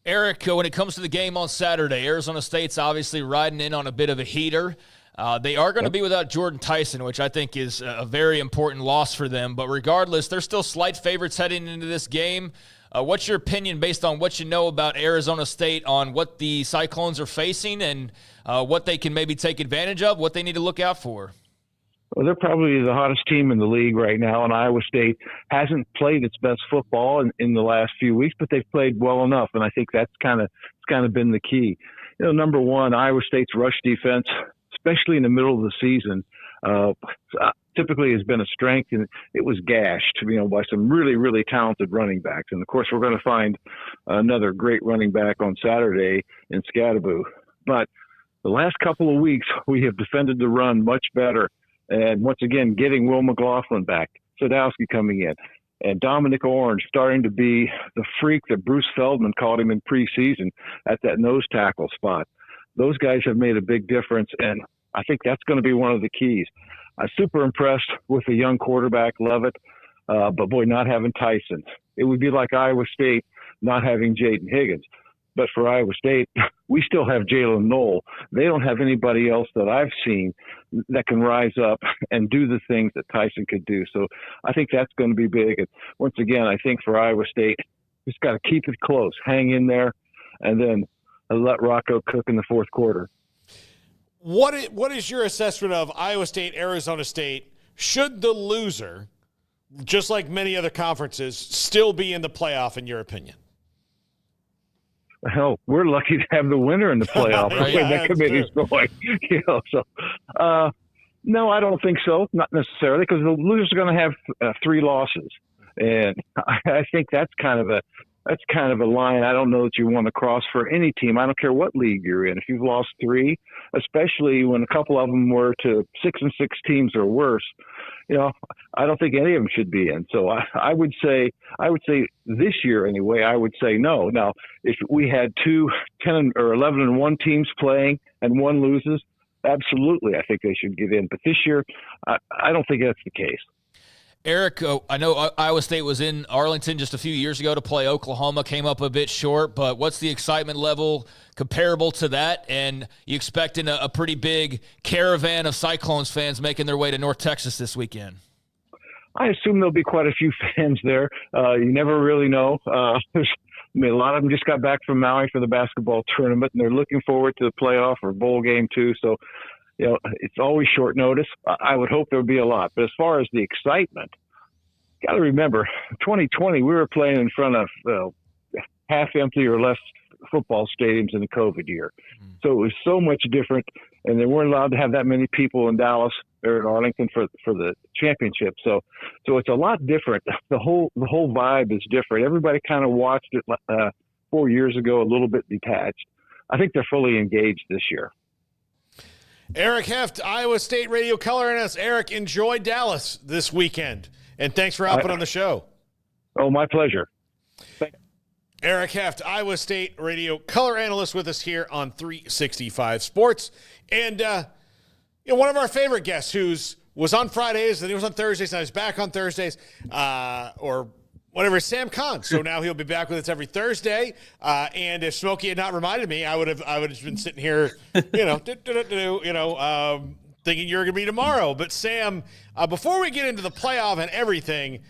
Eric, when it comes to the game on Saturday, Arizona State's obviously riding in on a bit of a heater. They are going to be without Jordan Tyson, which I think is a very important loss for them. But regardless, they're still slight favorites heading into this game. What's your opinion based on what you know about Arizona State on what the Cyclones are facing and what they can maybe take advantage of, what they need to look out for? Well, they're probably the hottest team in the league right now, and Iowa State hasn't played its best football in the last few weeks, but they've played well enough, and I think that's kind of been the key. Number one, Iowa State's rush defense, especially in the middle of the season, typically has been a strength, and it was gashed, by some really, really talented running backs. And of course, we're going to find another great running back on Saturday in Scadaboo. But the last couple of weeks, we have defended the run much better. And once again, getting Will McLaughlin back, Sadowski coming in, and Dominic Orange starting to be the freak that Bruce Feldman called him in preseason at that nose tackle spot. Those guys have made a big difference, and I think that's going to be one of the keys. I'm super impressed with the young quarterback, Levitt, but boy, not having Tyson. It would be like Iowa State not having Jaden Higgins. But for Iowa State, we still have Jalen Knoll. They don't have anybody else that I've seen that can rise up and do the things that Tyson could do. So I think that's going to be big. And once again, I think for Iowa State, just got to keep it close, hang in there, and then let Rocco cook in the fourth quarter. What is your assessment of Iowa State, Arizona State? Should the loser, just like many other conferences, still be in the playoff, in your opinion? Hell, we're lucky to have the winner in the playoff. The way that committee's going. No, I don't think so. Not necessarily, because the losers are going to have 3 losses, and I think that's kind of a line I don't know that you want to cross for any team. I don't care what league you're in. If you've lost 3, especially when a couple of them were to 6-6 teams or worse, I don't think any of them should be in. So I would say this year anyway, I would say no. Now, if we had 2 10 or 11-1 teams playing and one loses, absolutely, I think they should get in. But this year, I don't think that's the case. Eric, I know Iowa State was in Arlington just a few years ago to play Oklahoma, came up a bit short, but what's the excitement level comparable to that? And you expecting a pretty big caravan of Cyclones fans making their way to North Texas this weekend? I assume there'll be quite a few fans there. You never really know. A lot of them just got back from Maui for the basketball tournament, and they're looking forward to the playoff or bowl game too. So, it's always short notice. I would hope there would be a lot. But as far as the excitement, got to remember, 2020, we were playing in front of half empty or less football stadiums in the COVID year. So it was so much different, and they weren't allowed to have that many people in Dallas or in Arlington for the championship. So it's a lot different. The whole vibe is different. Everybody kind of watched it 4 years ago, a little bit detached. I think they're fully engaged this year. Eric Heft, Iowa State radio color analyst. Eric, enjoy Dallas this weekend, and thanks for hopping on the show. Oh, my pleasure. Eric Heft, Iowa State radio color analyst, with us here on 365 Sports. And one of our favorite guests was on Fridays, and he was on Thursdays, and he's back on Thursdays, or whatever, Sam Kahn. So now he'll be back with us every Thursday. And if Smokey had not reminded me, I would have been sitting here, thinking you're going to be tomorrow. But Sam, before we get into the playoff and everything,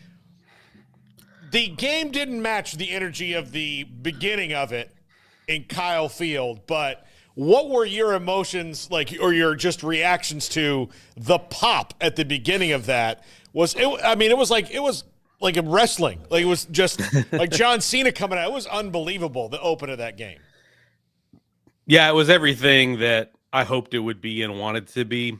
the game didn't match the energy of the beginning of it in Kyle Field. But what were your emotions like, or your just reactions to the pop at the beginning of that? It was like in wrestling. Like, it was just like John Cena coming out. It was unbelievable, the open of that game. Yeah, it was everything that I hoped it would be and wanted to be.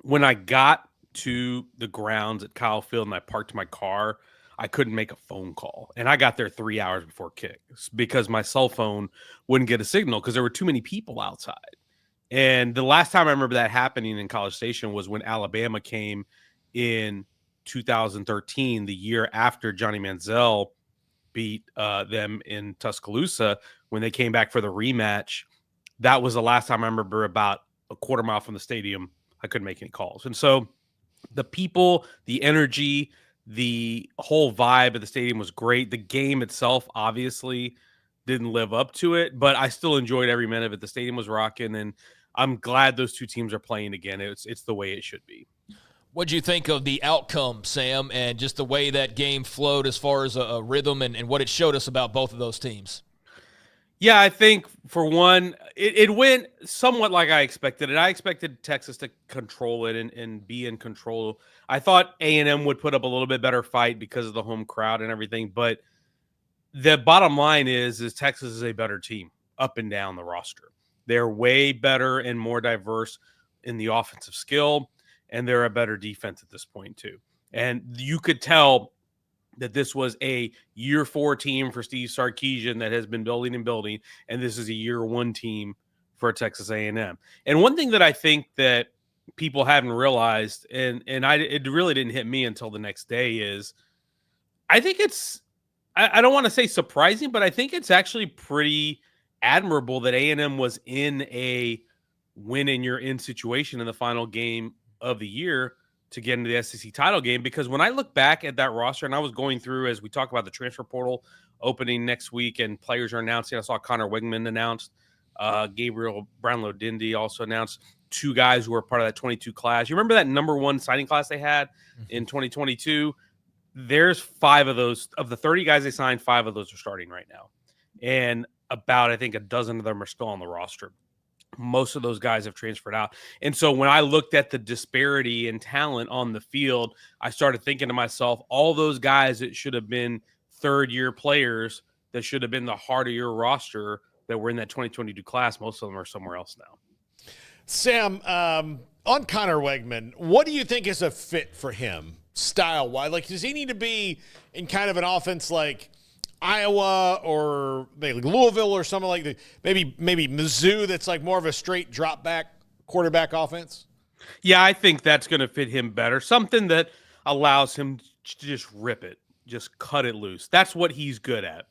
When I got to the grounds at Kyle Field and I parked my car, I couldn't make a phone call. And I got there 3 hours before kick because my cell phone wouldn't get a signal because there were too many people outside. And the last time I remember that happening in College Station was when Alabama came in 2013, the year after Johnny Manziel beat them in Tuscaloosa when they came back for the rematch. That was the last time I remember, about a quarter mile from the stadium, I couldn't make any calls. And so the people, the energy, the whole vibe of the stadium was great. The game itself obviously didn't live up to it, but I still enjoyed every minute of it. The stadium was rocking, and I'm glad those two teams are playing again. It's the way it should be. What'd you think of the outcome, Sam, and just the way that game flowed as far as a rhythm and what it showed us about both of those teams? Yeah, I think, for one, it went somewhat like I expected it. I expected Texas to control it and be in control. I thought A&M would put up a little bit better fight because of the home crowd and everything, but the bottom line is Texas is a better team up and down the roster. They're way better and more diverse in the offensive skill, and they're a better defense at this point too. And you could tell that this was a year 4 team for Steve Sarkisian that has been building and building, and this is a year 1 team for Texas A&M. And one thing that I think that people haven't realized, and it really didn't hit me until the next day, is I think it's, I don't want to say surprising, but I think it's actually pretty admirable that A&M was in a win-in-you're-in situation in the final game of the year to get into the SEC title game, because when I look back at that roster, and I was going through as we talk about the transfer portal opening next week and players are announcing, I saw Connor Wegman announced, Gabriel Brownlow-Dindy also announced, 2 guys who were part of that 22 class. You remember that number 1 signing class they had in 2022? There's 5 of those. Of the 30 guys they signed, 5 of those are starting right now. And about, I think, a dozen of them are still on the roster. Most of those guys have transferred out. And so when I looked at the disparity in talent on the field, I started thinking to myself, all those guys that should have been third-year players, that should have been the heart of your roster, that were in that 2022 class, most of them are somewhere else now. Sam, on Connor Wegman, what do you think is a fit for him style-wise? Like, does he need to be in kind of an offense like Iowa or maybe Louisville or something like that? Maybe Mizzou, that's like more of a straight drop back quarterback offense? Yeah, I think that's going to fit him better. Something that allows him to just rip it, just cut it loose. That's what he's good at.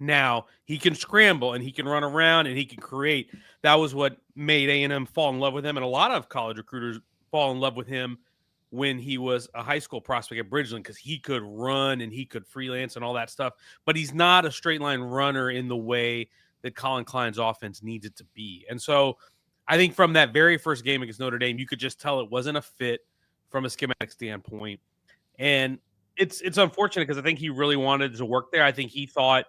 Now, he can scramble and he can run around and he can create. That was what made A&M fall in love with him, and a lot of college recruiters fall in love with him when he was a high school prospect at Bridgeland, because he could run and he could freelance and all that stuff. But he's not a straight line runner in the way that Colin Klein's offense needs it to be. And so I think from that very first game against Notre Dame, you could just tell it wasn't a fit from a schematic standpoint. And it's unfortunate, because I think he really wanted to work there. I think he thought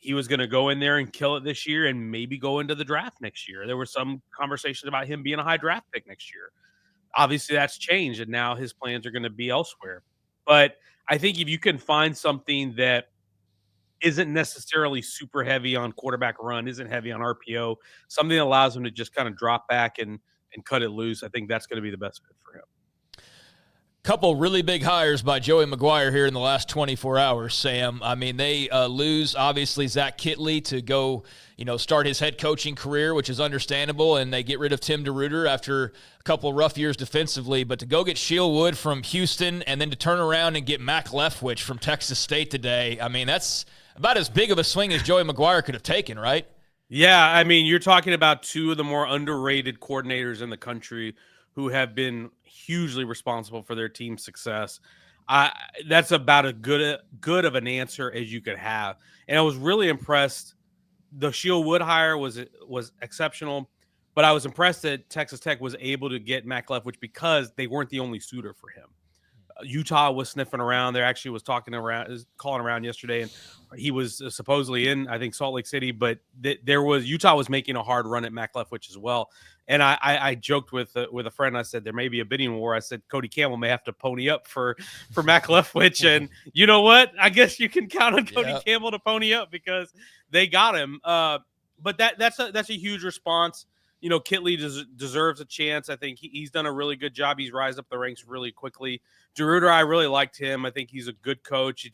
he was going to go in there and kill it this year and maybe go into the draft next year. There were some conversations about him being a high draft pick next year. Obviously, that's changed, and now his plans are going to be elsewhere. But I think if you can find something that isn't necessarily super heavy on quarterback run, isn't heavy on RPO, something that allows him to just kind of drop back and cut it loose, I think that's going to be the best fit for him. Couple really big hires by Joey McGuire here in the last 24 hours, Sam. I mean, they lose, obviously, Zach Kitley to go, start his head coaching career, which is understandable, and they get rid of Tim DeRuyter after a couple rough years defensively. But to go get Sheil Wood from Houston and then to turn around and get Mac Leftwich from Texas State today, I mean, that's about as big of a swing as Joey McGuire could have taken, right? Yeah, I mean, you're talking about 2 of the more underrated coordinators in the country who have been hugely responsible for their team's success. That's about as good of an answer as you could have. And I was really impressed. The Sheil Wood hire was exceptional, but I was impressed that Texas Tech was able to get Mac Leftwich because they weren't the only suitor for him. Utah was sniffing around. There actually was calling around yesterday, and he was supposedly in, I think, Salt Lake City. But Utah was making a hard run at Mac Leftwich as well. And I joked with a friend. I said there may be a bidding war. I said Cody Campbell may have to pony up for Mac Leftwich, and you know what? I guess you can count on Cody Campbell to pony up because they got him. But that's a huge response. Kitley deserves a chance. I think he's done a really good job. He's rised up the ranks really quickly. DeRuyter, I really liked him. I think he's a good coach.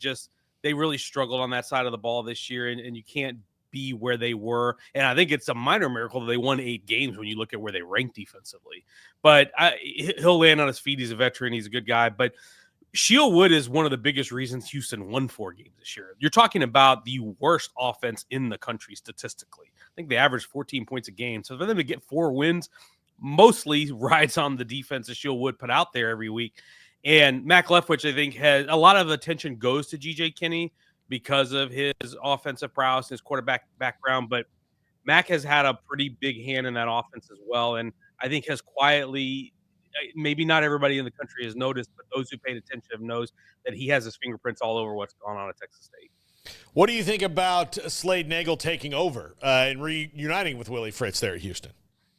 They really struggled on that side of the ball this year, and you can't be where they were. And I think it's a minor miracle that they won 8 games when you look at where they ranked defensively. But he'll land on his feet. He's a veteran. He's a good guy. But Sheil Wood is one of the biggest reasons Houston won 4 games this year. You're talking about the worst offense in the country statistically. I think they averaged 14 points a game. So for them to get 4 wins mostly rides on the defense that Sheil Wood put out there every week. And Mac Leftwich, I think, has a lot of attention goes to G.J. Kinney because of his offensive prowess and his quarterback background. But Mac has had a pretty big hand in that offense as well. And I think has quietly, maybe not everybody in the country has noticed, but those who paid attention knows that he has his fingerprints all over what's gone on at Texas State. What do you think about Slade Nagel taking over and reuniting with Willie Fritz there at Houston?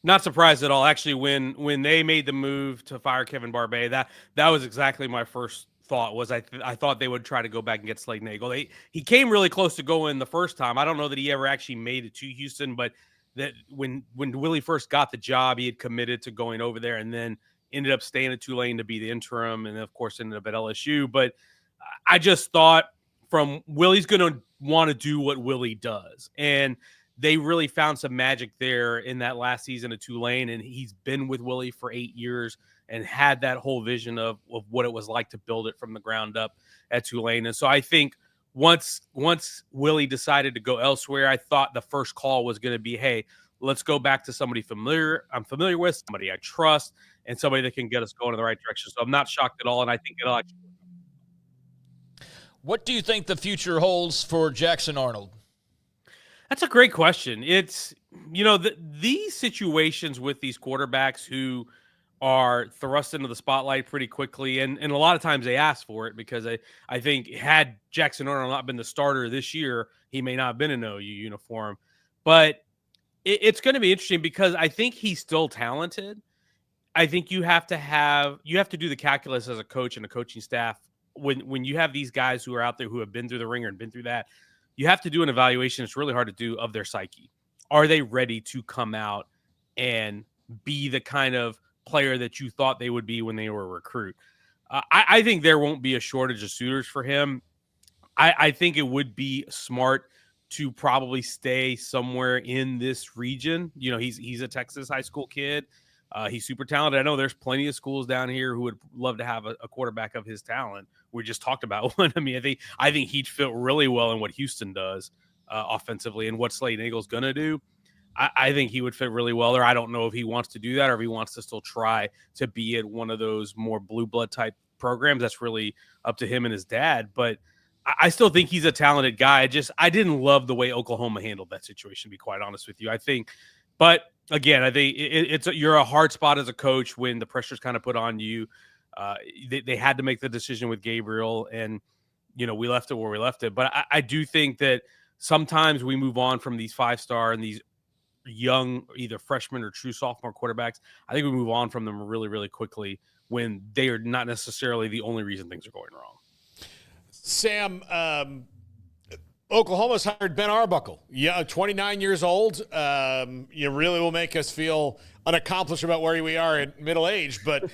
Not surprised at all. Actually, when they made the move to fire Kevin Barbay, that was exactly my first thought. Was I thought they would try to go back and get Slade Nagel. He came really close to going the first time. I don't know that he ever actually made it to Houston, but that when Willie first got the job, he had committed to going over there and then ended up staying at Tulane to be the interim, and of course ended up at LSU. But I just thought from Willie's going to want to do what Willie does, and they really found some magic there in that last season at Tulane, and he's been with Willie for 8 years and had that whole vision of what it was like to build it from the ground up at Tulane. And so I think once Willie decided to go elsewhere, I thought the first call was going to be, hey, let's go back to somebody I'm familiar with, somebody I trust, and somebody that can get us going in the right direction. So I'm not shocked at all, and I think it'll actually. What do you think the future holds for Jackson Arnold? That's a great question. It's, these situations with these quarterbacks who are thrust into the spotlight pretty quickly, and a lot of times they ask for it, because I think had Jackson Arnold not been the starter this year, he may not have been in an OU uniform. But it's going to be interesting because I think he's still talented. I think you have to do the calculus as a coach and a coaching staff when you have these guys who are out there who have been through the ringer and been through that. You have to do an evaluation. It's really hard to do of their psyche. Are they ready to come out and be the kind of player that you thought they would be when they were a recruit? I think there won't be a shortage of suitors for him. I think it would be smart to probably stay somewhere in this region. He's a Texas high school kid. He's super talented. I know there's plenty of schools down here who would love to have a quarterback of his talent. We just talked about one. I mean, I think he'd fit really well in what Houston does offensively and what Slade Eagle's going to do. I think he would fit really well there. I don't know if he wants to do that or if he wants to still try to be at one of those more blue blood type programs. That's really up to him and his dad. But I still think he's a talented guy. I didn't love the way Oklahoma handled that situation, to be quite honest with you. But again, I think you're a hard spot as a coach when the pressure's kind of put on you. They had to make the decision with Gabriel, and we left it where we left it. But I do think that sometimes we move on from these 5-star and these young, either freshman or true sophomore quarterbacks. I think we move on from them really, really quickly when they are not necessarily the only reason things are going wrong. Sam, Oklahoma's hired Ben Arbuckle. 29 years old. You really will make us feel unaccomplished about where we are in middle age. But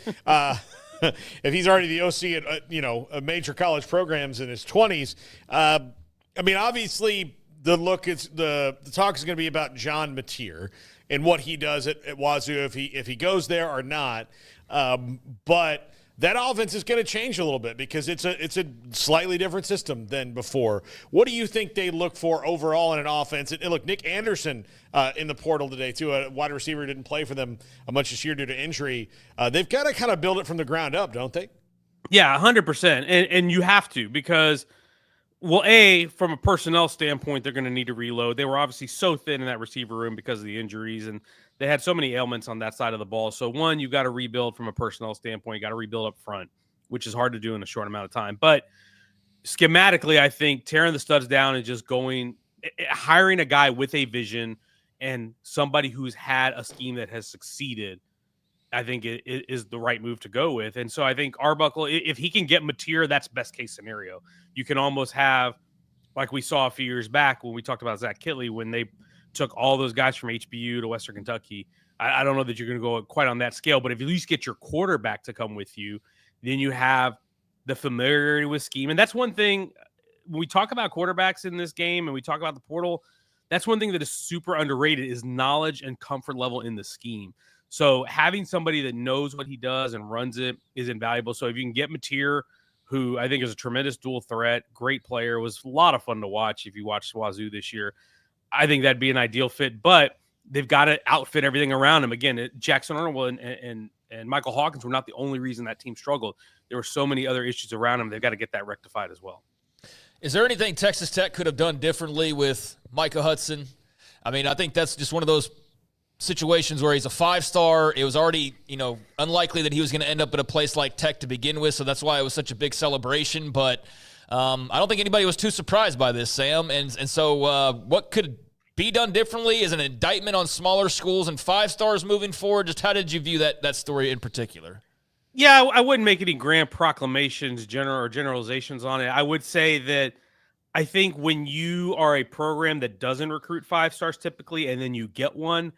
if he's already the OC at major college programs in his 20s, obviously the talk is going to be about John Mateer and what he does at Wazoo if he goes there or not. But that offense is going to change a little bit because it's a slightly different system than before. What do you think they look for overall in an offense? And look, Nick Anderson in the portal today, too, a wide receiver, didn't play for them much this year due to injury. They've got to kind of build it from the ground up, don't they? Yeah, 100%. And you have to because, from a personnel standpoint, they're going to need to reload. They were obviously so thin in that receiver room because of the injuries, and they had so many ailments on that side of the ball. So, one, you've got to rebuild from a personnel standpoint. You got to rebuild up front, which is hard to do in a short amount of time. But schematically, I think tearing the studs down and just hiring a guy with a vision and somebody who's had a scheme that has succeeded, I think it is the right move to go with. And so I think Arbuckle, if he can get Mateer, that's best case scenario. You can almost have, like we saw a few years back when we talked about Zach Kitley, when they took all those guys from HBU to Western Kentucky. I don't know that you're going to go quite on that scale, but if you at least get your quarterback to come with you, then you have the familiarity with scheme. And that's one thing when we talk about quarterbacks in this game and we talk about the portal, that's one thing that is super underrated is knowledge and comfort level in the scheme. So having somebody that knows what he does and runs it is invaluable. So if you can get Mateer, who I think is a tremendous dual threat, great player, was a lot of fun to watch if you watched Wazoo this year, I think that'd be an ideal fit. But they've got to outfit everything around him. Again, Jackson Arnold and Michael Hawkins were not the only reason that team struggled. There were so many other issues around him. They've got to get that rectified as well. Is there anything Texas Tech could have done differently with Micah Hudson? I mean, I think that's just one of those situations where he's a 5-star. It was already, unlikely that he was going to end up at a place like Tech to begin with, so that's why it was such a big celebration. But I don't think anybody was too surprised by this, Sam. And so what could be done differently is an indictment on smaller schools and 5-stars moving forward. Just how did you view that story in particular? Yeah, I wouldn't make any grand proclamations, generalizations on it. I would say that I think when you are a program that doesn't recruit 5-stars typically, and then you get one,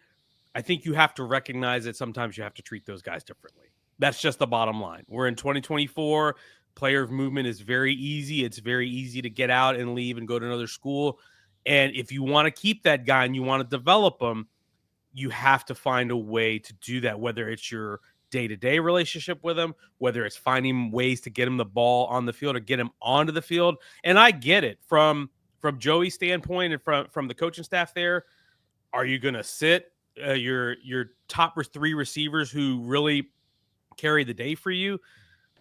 I think you have to recognize that sometimes you have to treat those guys differently. That's just the bottom line. We're in 2024. Player movement is very easy. It's very easy to get out and leave and go to another school. And if you want to keep that guy and you want to develop him, you have to find a way to do that, whether it's your day-to-day relationship with him, whether it's finding ways to get him the ball on the field or get him onto the field. And I get it from Joey's standpoint and from the coaching staff there. Are you going to sit your top 3 receivers who really carry the day for you?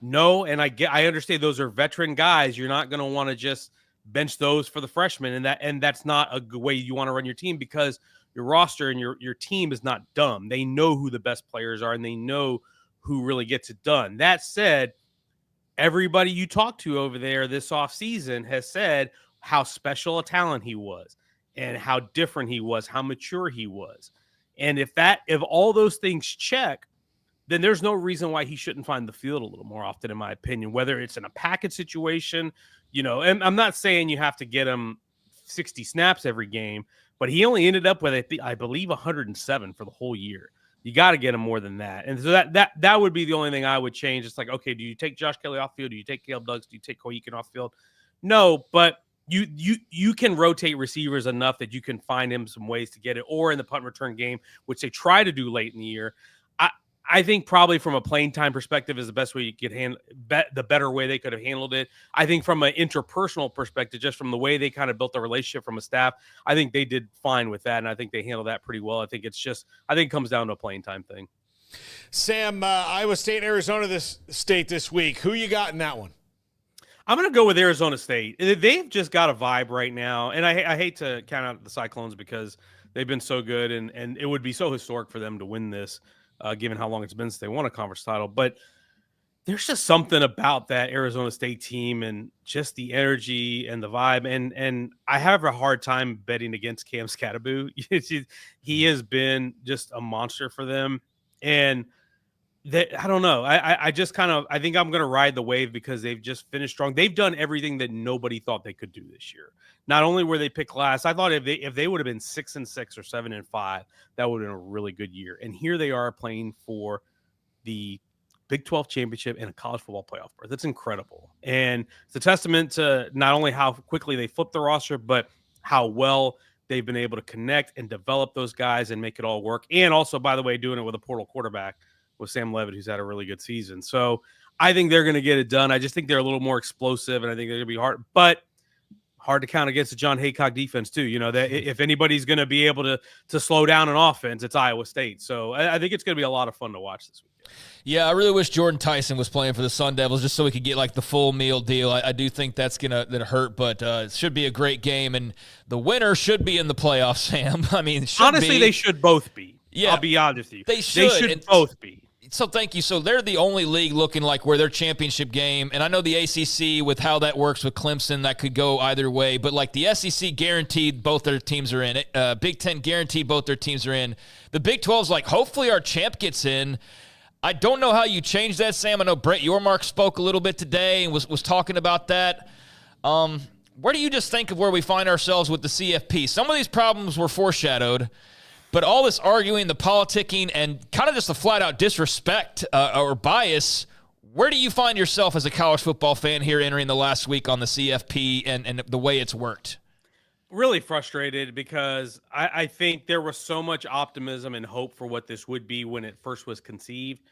No, and I understand those are veteran guys. You're not going to want to just bench those for the freshmen, and that's not a good way you want to run your team, because your roster and your team is not dumb. They know who the best players are, and they know who really gets it done. That said, everybody you talk to over there this offseason has said how special a talent he was and how different he was, how mature he was. And if all those things check, then there's no reason why he shouldn't find the field a little more often, in my opinion, whether it's in a package situation, and I'm not saying you have to get him 60 snaps every game, but he only ended up with, I believe, 107 for the whole year. You got to get him more than that. And so that would be the only thing I would change. It's like, okay, do you take Josh Kelly off the field? Do you take Caleb Douglas? Do you take Koyikin off the field? No, but you can rotate receivers enough that you can find him some ways to get it, or in the punt return game, which they try to do late in the year. I think probably from a playing time perspective is the best way you could handle the better way they could have handled it. I think from an interpersonal perspective, just from the way they kind of built the relationship from a staff, I think they did fine with that, and I think they handled that pretty well. I think it comes down to a playing time thing. Sam, Iowa State, Arizona this week. Who you got in that one? I'm going to go with Arizona State. They've just got a vibe right now, and I hate to count out the Cyclones because they've been so good, and it would be so historic for them to win this. Given how long it's been since they won a conference title. But there's just something about that Arizona State team and just the energy and the vibe. And I have a hard time betting against Cam Skattebo. He has been just a monster for them. And I don't know. I just I think I'm going to ride the wave because they've just finished strong. They've done everything that nobody thought they could do this year. Not only were they picked last, I thought if they would have been 6-6 or 7-5, that would have been a really good year. And here they are playing for the Big 12 championship and a college football playoff berth. That's incredible. And it's a testament to not only how quickly they flipped the roster, but how well they've been able to connect and develop those guys and make it all work. And also, by the way, doing it with a portal quarterback with Sam Levitt, who's had a really good season. So I think they're going to get it done. I just think they're a little more explosive, and I think they're going to be hard to count against the John Haycock defense too. That if anybody's going to be able to slow down an offense, it's Iowa State. So I think it's going to be a lot of fun to watch this weekend. Yeah, I really wish Jordan Tyson was playing for the Sun Devils just so we could get like the full meal deal. I do think that's gonna hurt, but it should be a great game, and the winner should be in the playoffs, Sam. I mean, honestly, they should both be. Yeah, I'll be honest with you. They should both be. So thank you. So they're the only league looking like where their championship game, and I know the ACC with how that works with Clemson, that could go either way, but like the SEC guaranteed both their teams are in it. Big Ten guaranteed both their teams are in. The Big 12's like, hopefully our champ gets in. I don't know how you change that, Sam. I know Brett Yormark spoke a little bit today and was talking about that. Where do you just think of where we find ourselves with the CFP? Some of these problems were foreshadowed, but all this arguing, the politicking, and kind of just the flat-out disrespect or bias, where do you find yourself as a college football fan here entering the last week on the CFP and the way it's worked? Really frustrated because I think there was so much optimism and hope for what this would be when it first was conceived.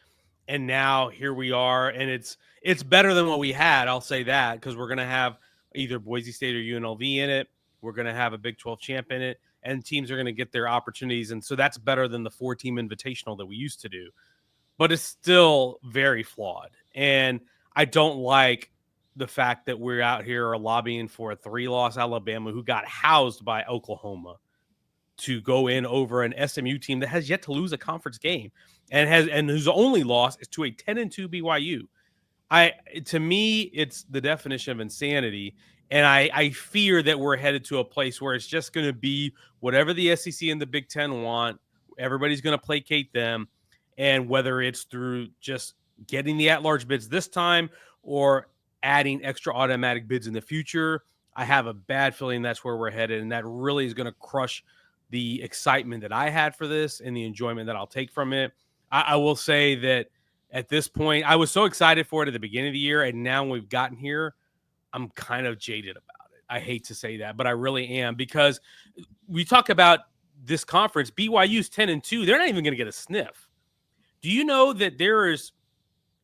And now here we are, and it's better than what we had, I'll say that, because we're going to have either Boise State or UNLV in it. We're going to have a Big 12 champ in it. And teams are going to get their opportunities. And so that's better than the 4-team invitational that we used to do. But it's still very flawed. And I don't like the fact that we're out here lobbying for a 3-loss Alabama who got housed by Oklahoma to go in over an SMU team that has yet to lose a conference game and whose only loss is to a 10-2 BYU. To me, it's the definition of insanity. And I fear that we're headed to a place where it's just going to be whatever the SEC and the Big Ten want. Everybody's going to placate them. And whether it's through just getting the at-large bids this time or adding extra automatic bids in the future, I have a bad feeling that's where we're headed. And that really is going to crush the excitement that I had for this and the enjoyment that I'll take from it. I will say that at this point, I was so excited for it at the beginning of the year. And now we've gotten here, I'm kind of jaded about it. I hate to say that, but I really am, because we talk about this conference, BYU's 10-2. They're not even going to get a sniff. Do you know that there is,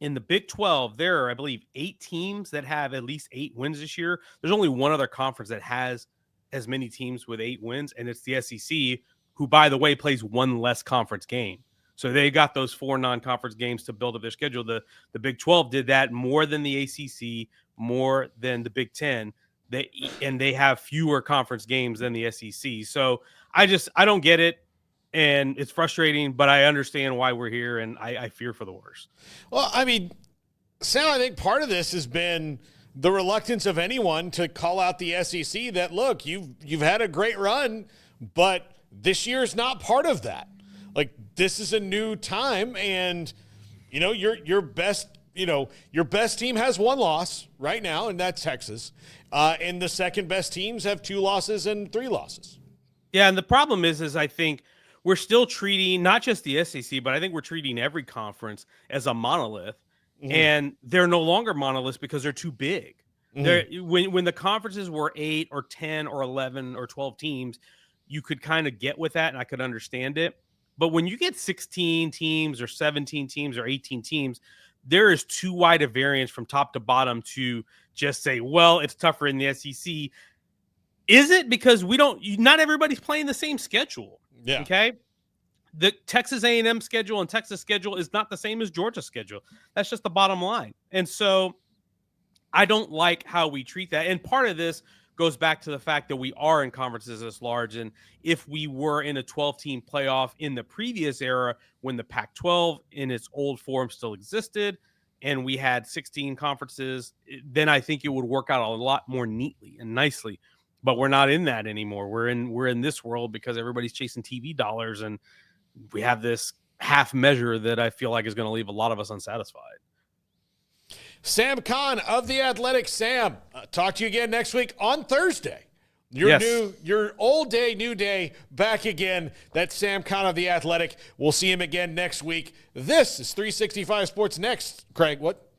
in the Big 12, there are, I believe, 8 teams that have at least 8 wins this year? There's only one other conference that has as many teams with 8 wins, and it's the SEC, who, by the way, plays one less conference game. So they got those 4 non-conference games to build up their schedule. The Big 12 did that more than the ACC, more than the Big 10. They have fewer conference games than the SEC. So I don't get it, and it's frustrating, but I understand why we're here, and I fear for the worst. Well, I mean, Sam, I think part of this has been the reluctance of anyone to call out the SEC that, look, you've had a great run, but this year's not part of that. Like, this is a new time, and your best team has 1 loss right now, and that's Texas. And the second best teams have 2 losses and 3 losses. Yeah, and the problem is I think we're still treating not just the SEC, but I think we're treating every conference as a monolith. Mm-hmm. And they're no longer monoliths because they're too big. Mm-hmm. When the conferences were 8 or 10 or 11 or 12 teams, you could kind of get with that, and I could understand it. But when you get 16 teams or 17 teams or 18 teams, there is too wide a variance from top to bottom to just say, well, it's tougher in the SEC. Is it? Because not everybody's playing the same schedule. Yeah. Okay. The Texas A&M schedule and Texas schedule is not the same as Georgia's schedule. That's just the bottom line. And so I don't like how we treat that. And part of this goes back to the fact that we are in conferences this large. And if we were in a 12-team playoff in the previous era, when the Pac-12 in its old form still existed, and we had 16 conferences, then I think it would work out a lot more neatly and nicely. But we're not in that anymore. We're in this world because everybody's chasing TV dollars, and we have this half measure that I feel like is going to leave a lot of us unsatisfied. Sam Kahn of The Athletic. Sam, talk to you again next week on Thursday. Your old day, new day, back again. That's Sam Kahn of The Athletic. We'll see him again next week. This is 365 Sports. Next, Craig, what?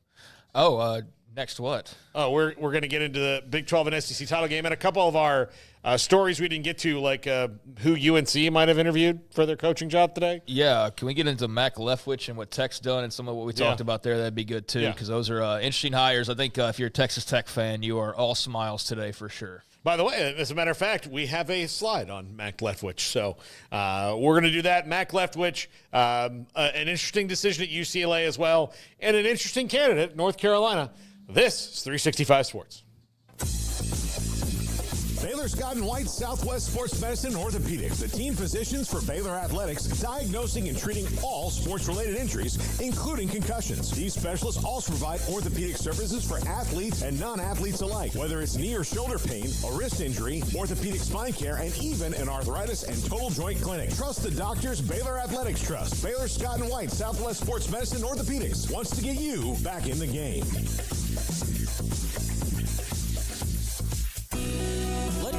Next what? Oh, we're going to get into the Big 12 and SEC title game and a couple of our stories we didn't get to, like who UNC might have interviewed for their coaching job today. Yeah, can we get into Mac Leftwich and what Tech's done and some of what we talked about there? That'd be good, too, because those are interesting hires. I think if you're a Texas Tech fan, you are all smiles today for sure. By the way, as a matter of fact, we have a slide on Mac Leftwich. So we're going to do that. Mac Leftwich, an interesting decision at UCLA as well, and an interesting candidate, North Carolina. This is 365 Sports. Baylor Scott & White Southwest Sports Medicine and Orthopedics, the team physicians for Baylor Athletics, diagnosing and treating all sports-related injuries, including concussions. These specialists also provide orthopedic services for athletes and non-athletes alike, whether it's knee or shoulder pain, a wrist injury, orthopedic spine care, and even an arthritis and total joint clinic. Trust the doctors Baylor Athletics trust. Baylor Scott & White Southwest Sports Medicine and Orthopedics wants to get you back in the game.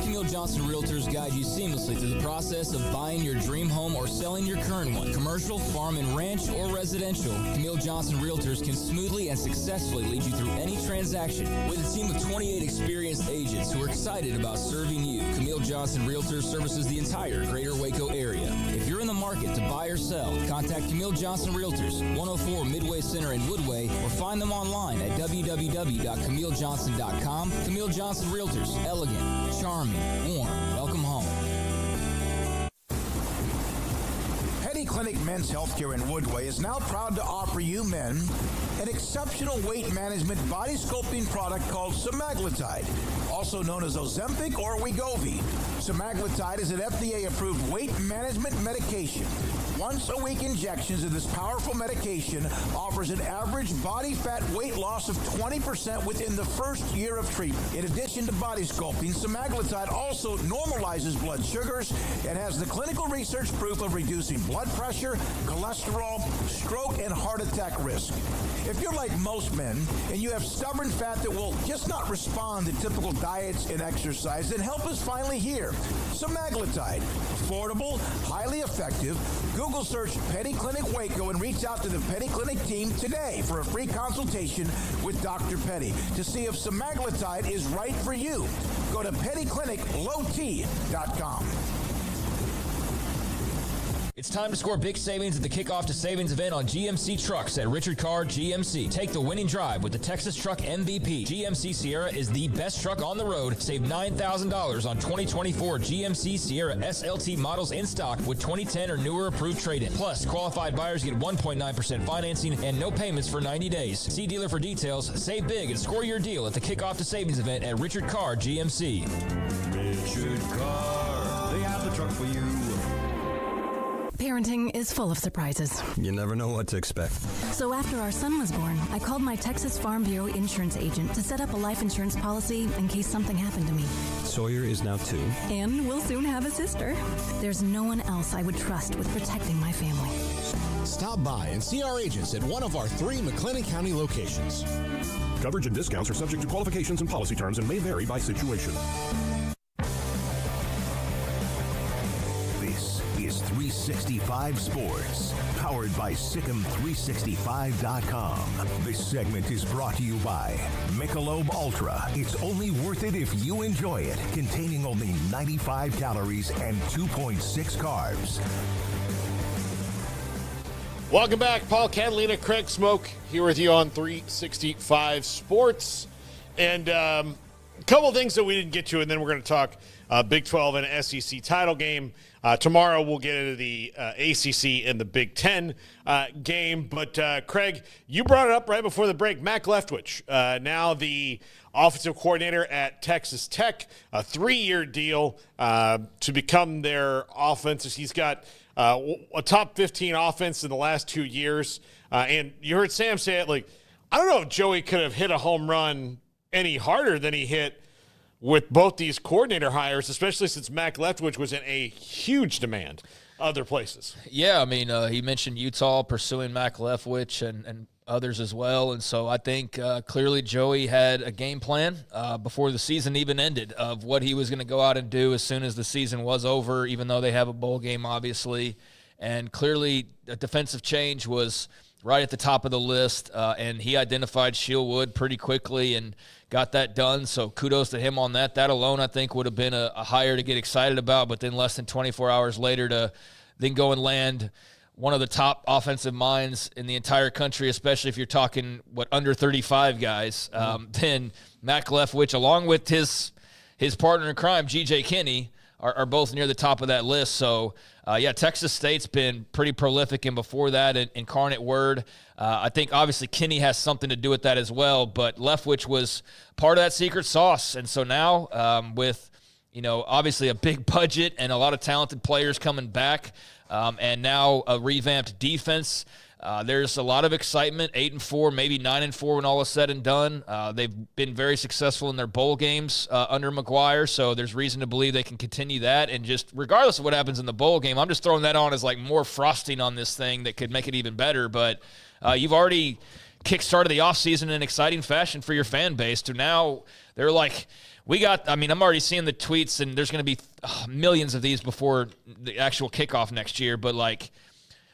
Camille Johnson Realtors guide you seamlessly through the process of buying your dream home or selling your current one. Commercial, farm and ranch, or residential, Camille Johnson Realtors can smoothly and successfully lead you through any transaction. With a team of 28 experienced agents who are excited about serving you, Camille Johnson Realtors services the entire greater Waco area. If you're in the market to buy or sell, contact Camille Johnson Realtors, 104 Midway Center in Woodway, or find them online at www.camillejohnson.com. Camille Johnson Realtors, elegant, charming, warm. Welcome home. Petty Clinic Men's Healthcare in Woodway is now proud to offer you men an exceptional weight management body sculpting product called semaglutide, also known as Ozempic or Wegovy. Semaglutide is an FDA-approved weight management medication. Once-a-week injections of this powerful medication offers an average body fat weight loss of 20% within the first year of treatment. In addition to body sculpting, semaglutide also normalizes blood sugars and has the clinical research proof of reducing blood pressure, cholesterol, stroke, and heart attack risk. If you're like most men and you have stubborn fat that will just not respond to typical diets and exercise, then help is finally here. Semaglutide, affordable, highly effective. Google search Petty Clinic Waco and reach out to the Petty Clinic team today for a free consultation with Dr. Petty to see if semaglutide is right for you. Go to pettycliniclowt.com. It's time to score big savings at the Kickoff to Savings event on GMC trucks at Richard Carr GMC. Take the winning drive with the Texas Truck MVP. GMC Sierra is the best truck on the road. Save $9,000 on 2024 GMC Sierra SLT models in stock with 2010 or newer approved trade-in. Plus, qualified buyers get 1.9% financing and no payments for 90 days. See dealer for details. Save big and score your deal at the Kickoff to Savings event at Richard Carr GMC. Richard Carr, they have the truck for you. Parenting is full of surprises. You never know what to expect. So after our son was born, I called my Texas Farm Bureau insurance agent to set up a life insurance policy in case something happened to me. Sawyer is now 2. And we'll soon have a sister. There's no one else I would trust with protecting my family. Stop by and see our agents at one of our 3 McLennan County locations. Coverage and discounts are subject to qualifications and policy terms and may vary by situation. This is 365 Sports, powered by Sikkim365.com. This segment is brought to you by Michelob Ultra. It's only worth it if you enjoy it. Containing only 95 calories and 2.6 carbs. Welcome back. Paul Catalina, Craig Smoak here with you on 365 Sports. And a couple of things that we didn't get to, and then we're going to talk Big 12 and SEC title game. Tomorrow we'll get into the ACC and the Big 10 game. But, Craig, you brought it up right before the break. Mac Leftwich, now the offensive coordinator at Texas Tech, a 3-year deal to become their offense. He's got a top 15 offense in the last 2 years. And you heard Sam say it, like, I don't know if Joey could have hit a home run any harder than he hit with both these coordinator hires, especially since Mac Leftwich was in a huge demand other places. Yeah, I mean, he mentioned Utah pursuing Mac Leftwich and others as well. And so I think clearly Joey had a game plan before the season even ended of what he was going to go out and do as soon as the season was over, even though they have a bowl game, obviously. And clearly a defensive change was right at the top of the list, and he identified Shieldwood pretty quickly and got that done. So kudos to him on that. That alone, I think, would have been a hire to get excited about, but then less than 24 hours later to then go and land one of the top offensive minds in the entire country, especially if you're talking, under 35 guys. Then Mac Leftwich, along with his partner in crime, G.J. Kinney, are both near the top of that list. So, Texas State's been pretty prolific, and before that, Incarnate Word. I think, obviously, Kinney has something to do with that as well, but Leftwich was part of that secret sauce. And so now with, obviously a big budget and a lot of talented players coming back, and now a revamped defense, there's a lot of excitement. 8-4, maybe 9-4 when all is said and done. They've been very successful in their bowl games under McGuire, so there's reason to believe they can continue that. And just regardless of what happens in the bowl game, I'm just throwing that on as like more frosting on this thing that could make it even better. But you've already kickstarted the offseason in an exciting fashion for your fan base. To now they're like, I'm already seeing the tweets, and there's going to be millions of these before the actual kickoff next year. But like,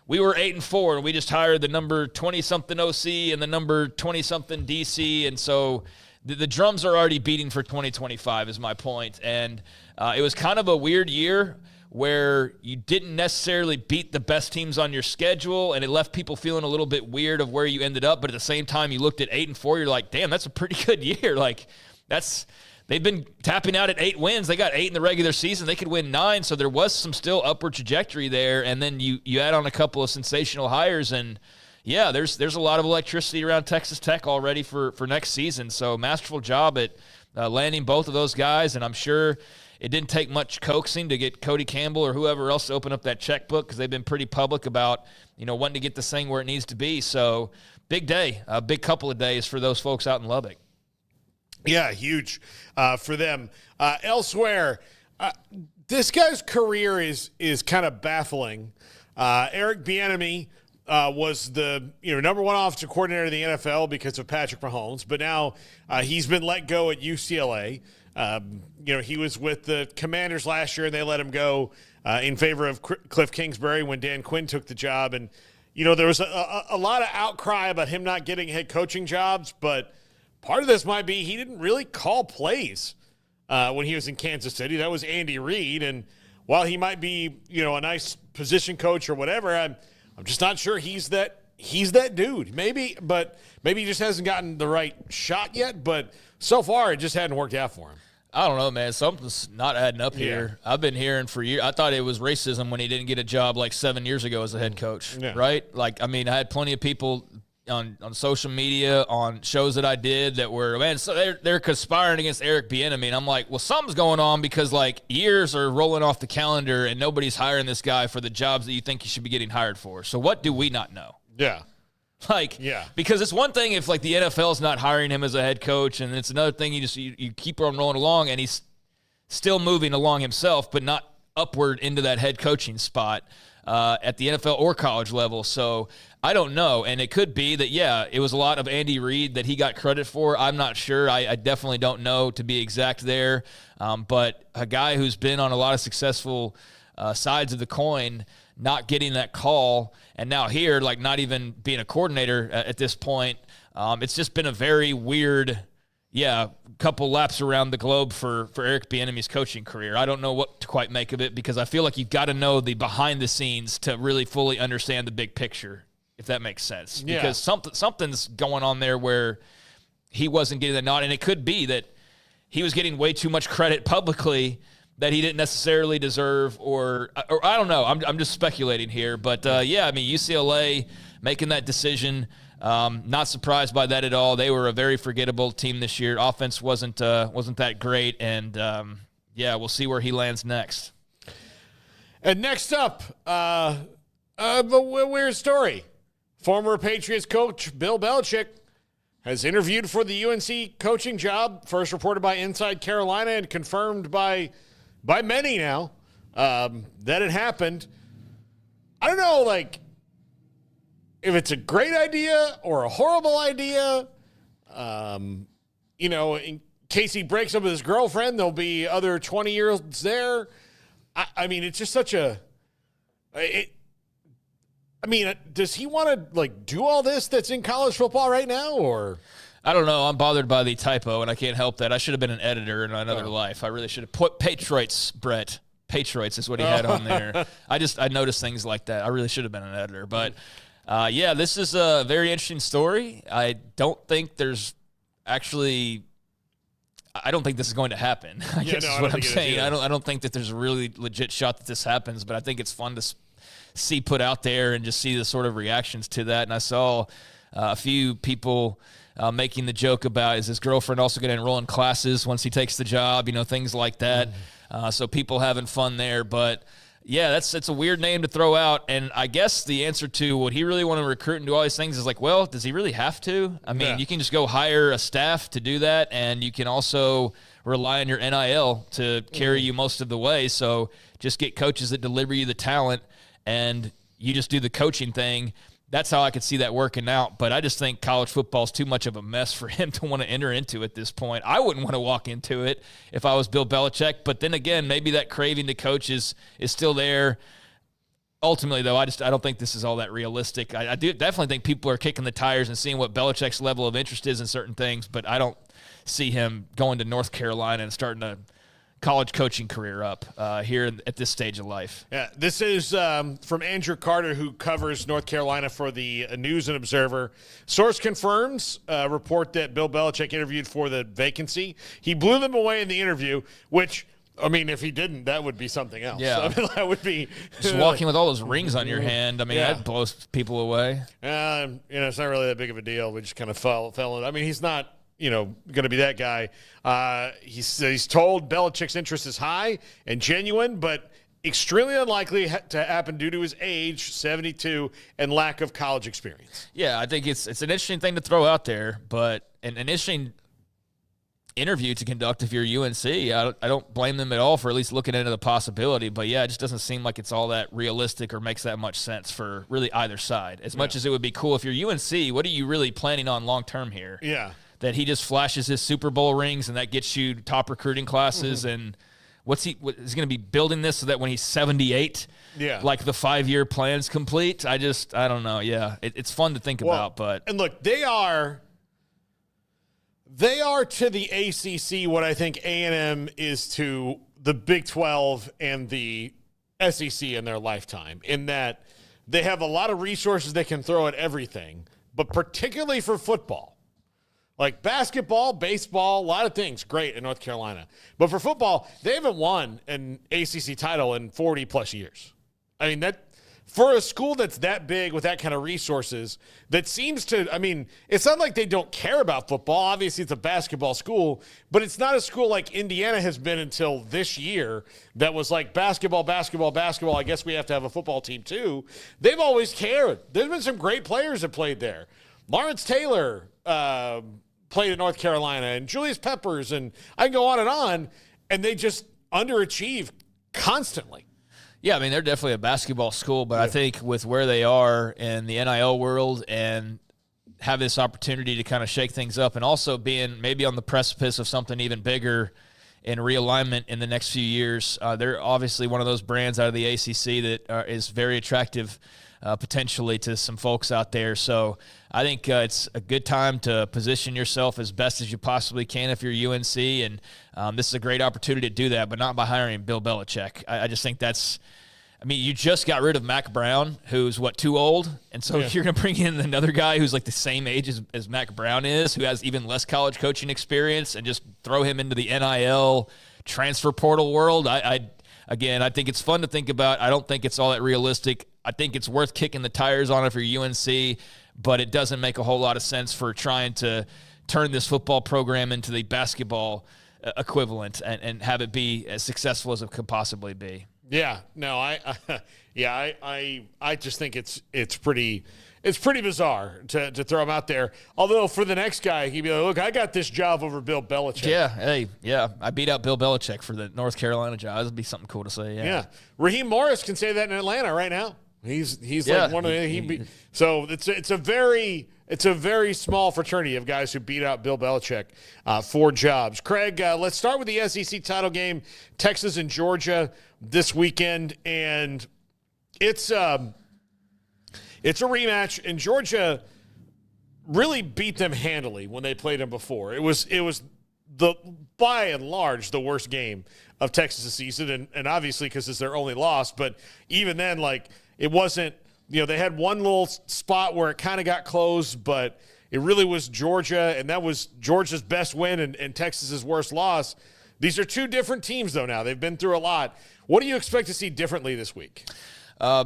we were 8-4, and we just hired the number 20-something OC and the number 20-something DC, and so the drums are already beating for 2025 is my point. And it was kind of a weird year where you didn't necessarily beat the best teams on your schedule, and it left people feeling a little bit weird of where you ended up. But at the same time, you looked at 8-4, you're like, damn, that's a pretty good year. Like, they've been tapping out at 8 wins. They got 8 in the regular season. They could win 9, so there was some still upward trajectory there. And then you add on a couple of sensational hires, and yeah, there's a lot of electricity around Texas Tech already for next season. So masterful job at landing both of those guys, and I'm sure it didn't take much coaxing to get Cody Campbell or whoever else to open up that checkbook, because they've been pretty public about wanting to get this thing where it needs to be. So big day, a big couple of days for those folks out in Lubbock. Yeah, huge for them. Elsewhere, this guy's career is kind of baffling. Eric Bieniemy was the number 1 offensive coordinator in the NFL because of Patrick Mahomes, but now he's been let go at UCLA. He was with the Commanders last year, and they let him go in favor of Cliff Kingsbury when Dan Quinn took the job. And there was a lot of outcry about him not getting head coaching jobs, but part of this might be he didn't really call plays when he was in Kansas City. That was Andy Reid. And while he might be, a nice position coach or whatever, I'm just not sure he's that dude. Maybe he just hasn't gotten the right shot yet. But so far, it just hadn't worked out for him. I don't know, man. Something's not adding up here. I've been hearing for years. I thought it was racism when he didn't get a job like 7 years ago as a head coach, right? Like, I mean, I had plenty of people on social media, on shows that I did that were, man, so they're conspiring against Eric Bieniemy. And I'm like, well, something's going on because, like, years are rolling off the calendar and nobody's hiring this guy for the jobs that you think he should be getting hired for. So what do we not know? Yeah. Because it's one thing if, like, the NFL's not hiring him as a head coach, and it's another thing you keep on rolling along, and he's still moving along himself, but not upward into that head coaching spot at the NFL or college level. So I don't know, and it could be that, it was a lot of Andy Reid that he got credit for. I'm not sure. I definitely don't know to be exact there. But a guy who's been on a lot of successful sides of the coin not getting that call, and now here, like, not even being a coordinator at this point, it's just been a very weird, couple laps around the globe for Eric Bieniemy's coaching career. I don't know what to quite make of it because I feel like you've got to know the behind the scenes to really fully understand the big picture, if that makes sense. Yeah. Because something's going on there where he wasn't getting the nod, and it could be that he was getting way too much credit publicly that he didn't necessarily deserve, or I don't know. I'm just speculating here, but I mean, UCLA making that decision, not surprised by that at all. They were a very forgettable team this year. Offense wasn't that great, and we'll see where he lands next. And next up, a weird story. Former Patriots coach Bill Belichick has interviewed for the UNC coaching job, first reported by Inside Carolina and confirmed by many now that it happened. I don't know, like, if it's a great idea or a horrible idea. In case he breaks up with his girlfriend, there'll be other 20-year-olds there. I mean, it's just such a does he want to, like, do all this that's in college football right now, or? I don't know. I'm bothered by the typo, and I can't help that. I should have been an editor in another life. I really should have put Patriots, Brett. Patriots is what he had on there. I noticed things like that. I really should have been an editor. But, this is a very interesting story. I don't think this is going to happen. I guess is what I'm saying. I don't think that there's a really legit shot that this happens, but I think it's fun to see put out there and just see the sort of reactions to that. And I saw a few people making the joke about, is his girlfriend also going to enroll in classes once he takes the job, things like that. So people having fun there. But, it's a weird name to throw out. And I guess the answer to would he really want to recruit and do all these things is like, well, does he really have to? I mean, you can just go hire a staff to do that, and you can also rely on your NIL to carry you most of the way. So just get coaches that deliver you the talent, and you just do the coaching thing. That's how I could see that working out. But I just think college football is too much of a mess for him to want to enter into at this point. I wouldn't want to walk into it if I was Bill Belichick. But then again, maybe that craving to coach is still there. Ultimately, though, I don't think this is all that realistic. I do definitely think people are kicking the tires and seeing what Belichick's level of interest is in certain things. But I don't see him going to North Carolina and starting a college coaching career up here at this stage of life. Yeah, this is from Andrew Carter, who covers North Carolina for the News and Observer. Source confirms report that Bill Belichick interviewed for the vacancy. He blew them away in the interview, which, I mean, if he didn't, that would be something else. Yeah. I mean, that would be just walking with all those rings on your hand. I mean, that blows people away. It's not really that big of a deal. We just kind of fell in. I mean, he's not going to be that guy. He's told Belichick's interest is high and genuine, but extremely unlikely to happen due to his age, 72, and lack of college experience. Yeah, I think it's an interesting thing to throw out there, but an interesting interview to conduct if you're UNC. I don't blame them at all for at least looking into the possibility, but it just doesn't seem like it's all that realistic or makes that much sense for really either side. As much as it would be cool if you're UNC, what are you really planning on long-term here? Yeah. That he just flashes his Super Bowl rings and that gets you top recruiting classes. And is he going to be building this so that when he's 78, like the 5-year plan's complete? I don't know. Yeah, it's fun to think about, but and look, they are to the ACC what I think A&M is to the Big 12 and the SEC in their lifetime, in that they have a lot of resources they can throw at everything, but particularly for football. Like basketball, baseball, a lot of things, great in North Carolina. But for football, they haven't won an ACC title in 40-plus years. I mean, that for a school that's that big with that kind of resources, that seems to, I mean, it's not like they don't care about football. Obviously, it's a basketball school, but it's not a school like Indiana has been until this year that was like basketball. I guess we have to have a football team too. They've always cared. There's been some great players that played there. Lawrence Taylor played in North Carolina, and Julius Peppers, and I can go on, and they just underachieve constantly. Yeah, I mean, they're definitely a basketball school, but I think with where they are in the NIL world and have this opportunity to kind of shake things up, and also being maybe on the precipice of something even bigger in realignment in the next few years, they're obviously one of those brands out of the ACC that is very attractive potentially to some folks out there. So I think it's a good time to position yourself as best as you possibly can if you're UNC, and this is a great opportunity to do that, but not by hiring Bill Belichick. I just think that's – I mean, you just got rid of Mac Brown, who's, too old? And so you're going to bring in another guy who's like the same age as Mac Brown is, who has even less college coaching experience, and just throw him into the NIL transfer portal world. I think it's fun to think about. I don't think it's all that realistic. I think it's worth kicking the tires on it for UNC, but it doesn't make a whole lot of sense for trying to turn this football program into the basketball equivalent and have it be as successful as it could possibly be. Yeah, no, I just think it's pretty bizarre to throw him out there. Although for the next guy, he'd be like, look, I got this job over Bill Belichick. Yeah, I beat out Bill Belichick for the North Carolina job. That'd be something cool to say. Yeah. Raheem Morris can say that in Atlanta right now. He's like one of the so it's a very small fraternity of guys who beat out Bill Belichick for jobs. Craig, let's start with the SEC title game, Texas and Georgia this weekend, and it's a rematch, and Georgia really beat them handily when they played them before. It was by and large the worst game of Texas' season, and obviously because it's their only loss, but even then, it wasn't, they had one little spot where it kind of got close, but it really was Georgia, and that was Georgia's best win and Texas's worst loss. These are two different teams, though, now. They've been through a lot. What do you expect to see differently this week? I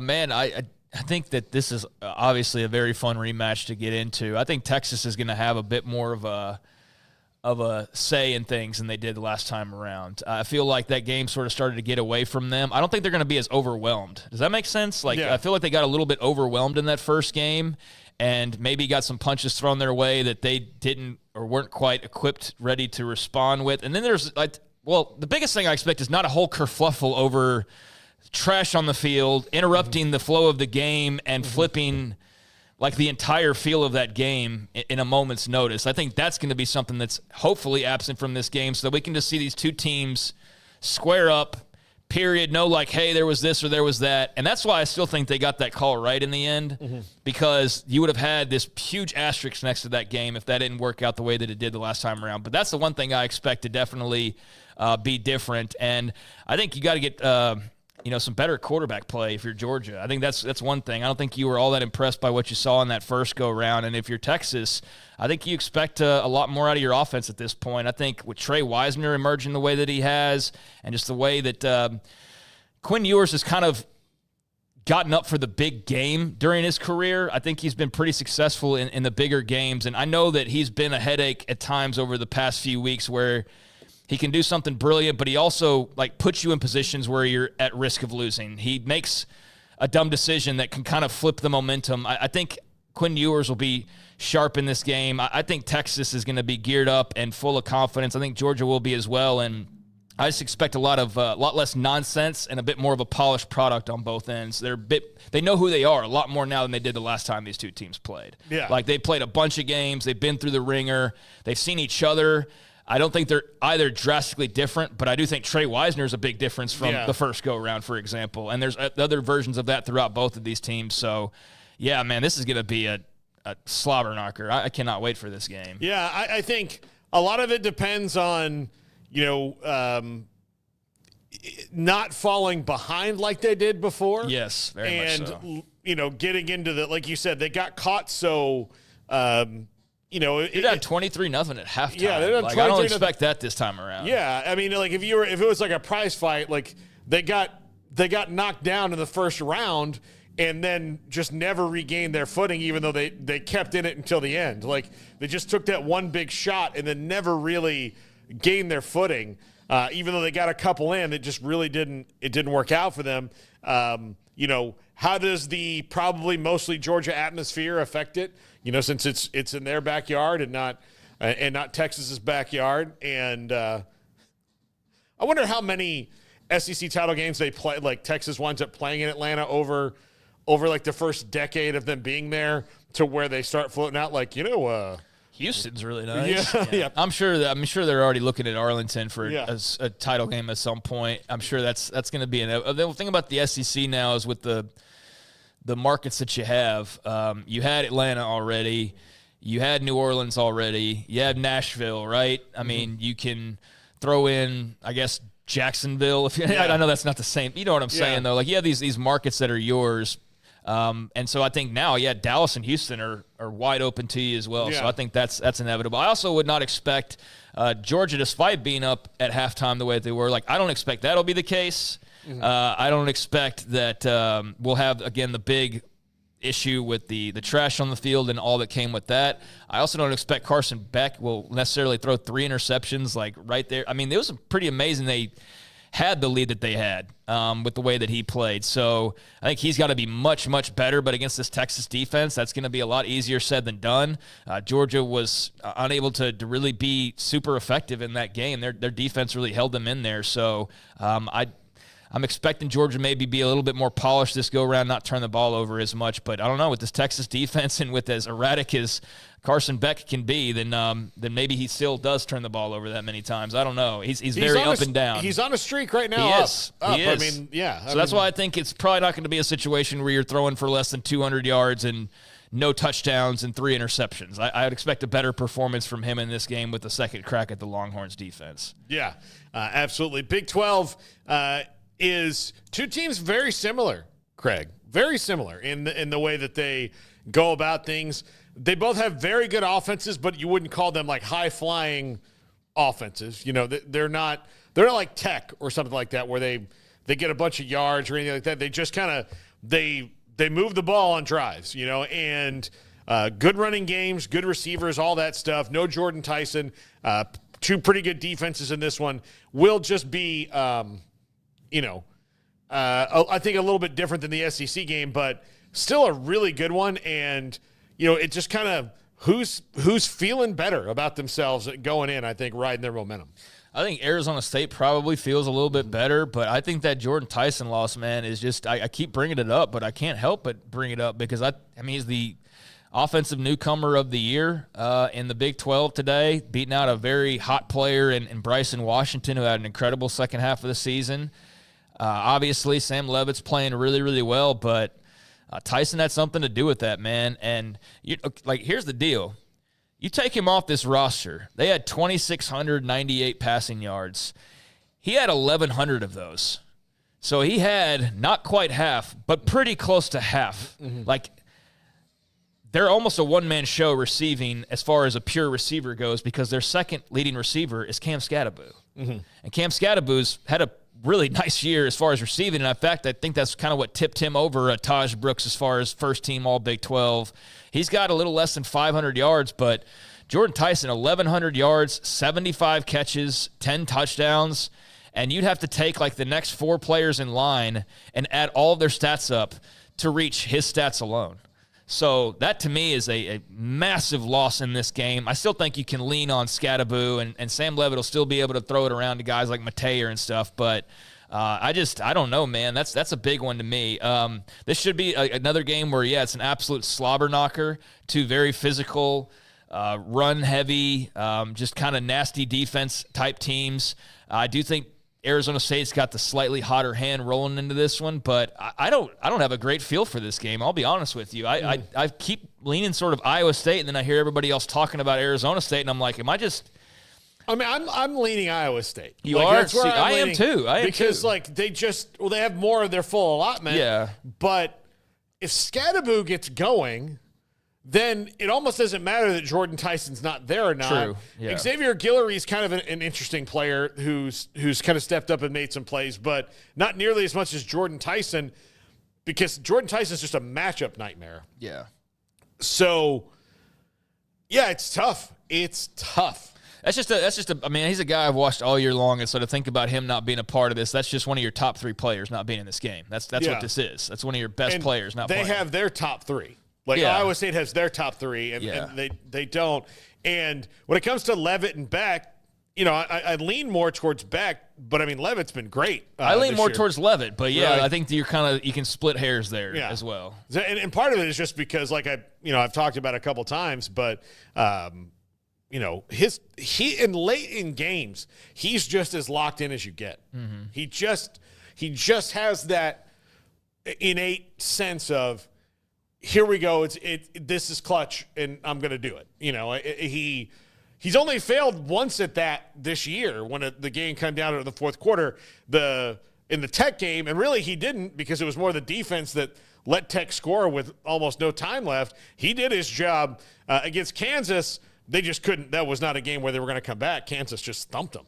think that this is obviously a very fun rematch to get into. I think Texas is going to have a bit more of a say in things than they did the last time around. I feel like that game sort of started to get away from them. I don't think they're going to be as overwhelmed. Does that make sense? I feel like they got a little bit overwhelmed in that first game and maybe got some punches thrown their way that they didn't or weren't quite equipped, ready to respond with. And then there's the biggest thing I expect is not a whole kerfluffle over trash on the field, interrupting the flow of the game and flipping the entire feel of that game in a moment's notice. I think that's going to be something that's hopefully absent from this game so that we can just see these two teams square up, period. No, hey, there was this or there was that. And that's why I still think they got that call right in the end, because you would have had this huge asterisk next to that game if that didn't work out the way that it did the last time around. But that's the one thing I expect to definitely be different. And I think you got to get some better quarterback play if you're Georgia. I think that's one thing. I don't think you were all that impressed by what you saw in that first go-round. And if you're Texas, I think you expect a lot more out of your offense at this point. I think with Trey Wisner emerging the way that he has and just the way that Quinn Ewers has kind of gotten up for the big game during his career, I think he's been pretty successful in the bigger games. And I know that he's been a headache at times over the past few weeks where he can do something brilliant, but he also puts you in positions where you're at risk of losing. He makes a dumb decision that can kind of flip the momentum. I think Quinn Ewers will be sharp in this game. I think Texas is going to be geared up and full of confidence. I think Georgia will be as well, and I just expect a lot less nonsense and a bit more of a polished product on both ends. They know who they are a lot more now than they did the last time these two teams played. Yeah. They played a bunch of games. They've been through the ringer. They've seen each other. I don't think they're either drastically different, but I do think Trey Wisner is a big difference from the first go-around, for example. And there's other versions of that throughout both of these teams. So, yeah, man, this is going to be a slobber knocker. I cannot wait for this game. Yeah, I think a lot of it depends on, not falling behind like they did before. Yes, very much so. And, you know, getting into the, like you said, they got caught so, you know. You're down 23-0 at halftime. Yeah, they're down 23-0. I don't expect that this time around. Yeah, I mean, like if it was like a prize fight, like they got knocked down in the first round and then just never regained their footing, even though they kept in it until the end. Like they just took that one big shot and then never really gained their footing. Even though they got a couple in, it just really didn't work out for them. You know, how does the probably mostly Georgia atmosphere affect it? You know, since it's in their backyard and not Texas's backyard. And I wonder how many SEC title games they play, like Texas winds up playing in Atlanta over like the first decade of them being there to where they start floating out. Like, you know, Houston's really nice. Yeah. I'm sure they're already looking at Arlington for a title game at some point. I'm sure that's going to be the thing about the SEC now is with the markets that you have. You had Atlanta already, you had New Orleans already, you have Nashville, right? I mean, you can throw in, I guess, Jacksonville. I know that's not the same. You know what I'm saying though? Like you have these markets that are yours. And so I think now, Dallas and Houston are wide open to you as well. So I think that's inevitable. I also would not expect Georgia, despite being up at halftime the way they were, like I don't expect that'll be the case. I don't expect that we'll have, again, the big issue with the trash on the field and all that came with that. I also don't expect Carson Beck will necessarily throw 3 interceptions like right there. I mean, it was pretty amazing they had the lead that they had with the way that he played. So I think he's got to be much, much better. But against this Texas defense, that's going to be a lot easier said than done. Georgia was unable to really be super effective in that game. Their defense really held them in there. So I'm expecting Georgia maybe be a little bit more polished this go-around, not turn the ball over as much. But I don't know, with this Texas defense and with as erratic as Carson Beck can be, then maybe he still does turn the ball over that many times. I don't know. He's very up and down. He's on a streak right now. He is. He is. I mean, yeah. So that's why I think it's probably not going to be a situation where you're throwing for less than 200 yards and no touchdowns and 3 interceptions. I would expect a better performance from him in this game with the second crack at the Longhorns defense. Yeah, absolutely. Big 12 is two teams very similar, Craig. Very similar in the way that they go about things. They both have very good offenses, but you wouldn't call them like high-flying offenses. You know, they're not like Tech or something like that where they get a bunch of yards or anything like that. They just kind of they move the ball on drives, you know, and good running games, good receivers, all that stuff. No Jordan Tyson. 2 pretty good defenses in this one. Will just be you know, I think a little bit different than the SEC game, but still a really good one. And, you know, it just kind of who's feeling better about themselves going in, I think, riding their momentum. I think Arizona State probably feels a little bit better, but I think that Jordan Tyson loss, man, is just I keep bringing it up, but I can't help but bring it up because, I mean, he's the offensive newcomer of the year in the Big 12 today, beating out a very hot player in Bryson Washington, who had an incredible second half of the season. Obviously, Sam Leavitt's playing really, really well, but Tyson had something to do with that, man. And here's the deal. You take him off this roster, they had 2,698 passing yards. He had 1,100 of those. So he had not quite half, but pretty close to half. Mm-hmm. Like, they're almost a one-man show receiving as far as a pure receiver goes because their second leading receiver is Cam Scatterbo. Mm-hmm. And Cam Scatterbo's had a really nice year as far as receiving. And in fact, I think that's kind of what tipped him over Taj Brooks as far as first team all Big 12. He's got a little less than 500 yards, but Jordan Tyson, 1,100 yards, 75 catches, 10 touchdowns. And you'd have to take like the next 4 players in line and add all of their stats up to reach his stats alone. So that, to me, is a massive loss in this game. I still think you can lean on Scatterbo, and Sam Leavitt will still be able to throw it around to guys like Meyer and stuff. But I don't know, man. That's a big one to me. This should be another game where, it's an absolute slobber knocker. 2 very physical, run-heavy, just kind of nasty defense-type teams. I do think Arizona State's got the slightly hotter hand rolling into this one, but I don't have a great feel for this game. I'll be honest with you. I keep leaning sort of Iowa State, and then I hear everybody else talking about Arizona State, and I'm like, am I just I mean, I'm leaning Iowa State. You like, are? That's where I am too. Because like they have more of their full allotment. Yeah. But if Scadaboo gets going, then it almost doesn't matter that Jordan Tyson's not there or not. True. Yeah. Xavier Guillory's kind of an interesting player who's kind of stepped up and made some plays, but not nearly as much as Jordan Tyson, because Jordan Tyson's just a matchup nightmare. Yeah. So, yeah, it's tough. It's tough. That's just I mean, he's a guy I've watched all year long, and so to think about him not being a part of this, that's just one of your top 3 players not being in this game. That's what this is. That's one of your best players not playing. They have their top 3. Like Iowa State has their top 3, and they don't. And when it comes to Levitt and Beck, you know, I lean more towards Beck, but I mean Levitt's been great. I lean more towards Levitt, but Right. I think you can split hairs there as well. And part of it is just because, like I've talked about a couple times, but you know, he in late in games, he's just as locked in as you get. Mm-hmm. He just has that innate sense of, here we go. This is clutch, and I'm going to do it. You know, he's only failed once at that this year when the game came down to the fourth quarter, in the Tech game, and really he didn't, because it was more the defense that let Tech score with almost no time left. He did his job against Kansas. They just couldn't. That was not a game where they were going to come back. Kansas just thumped them.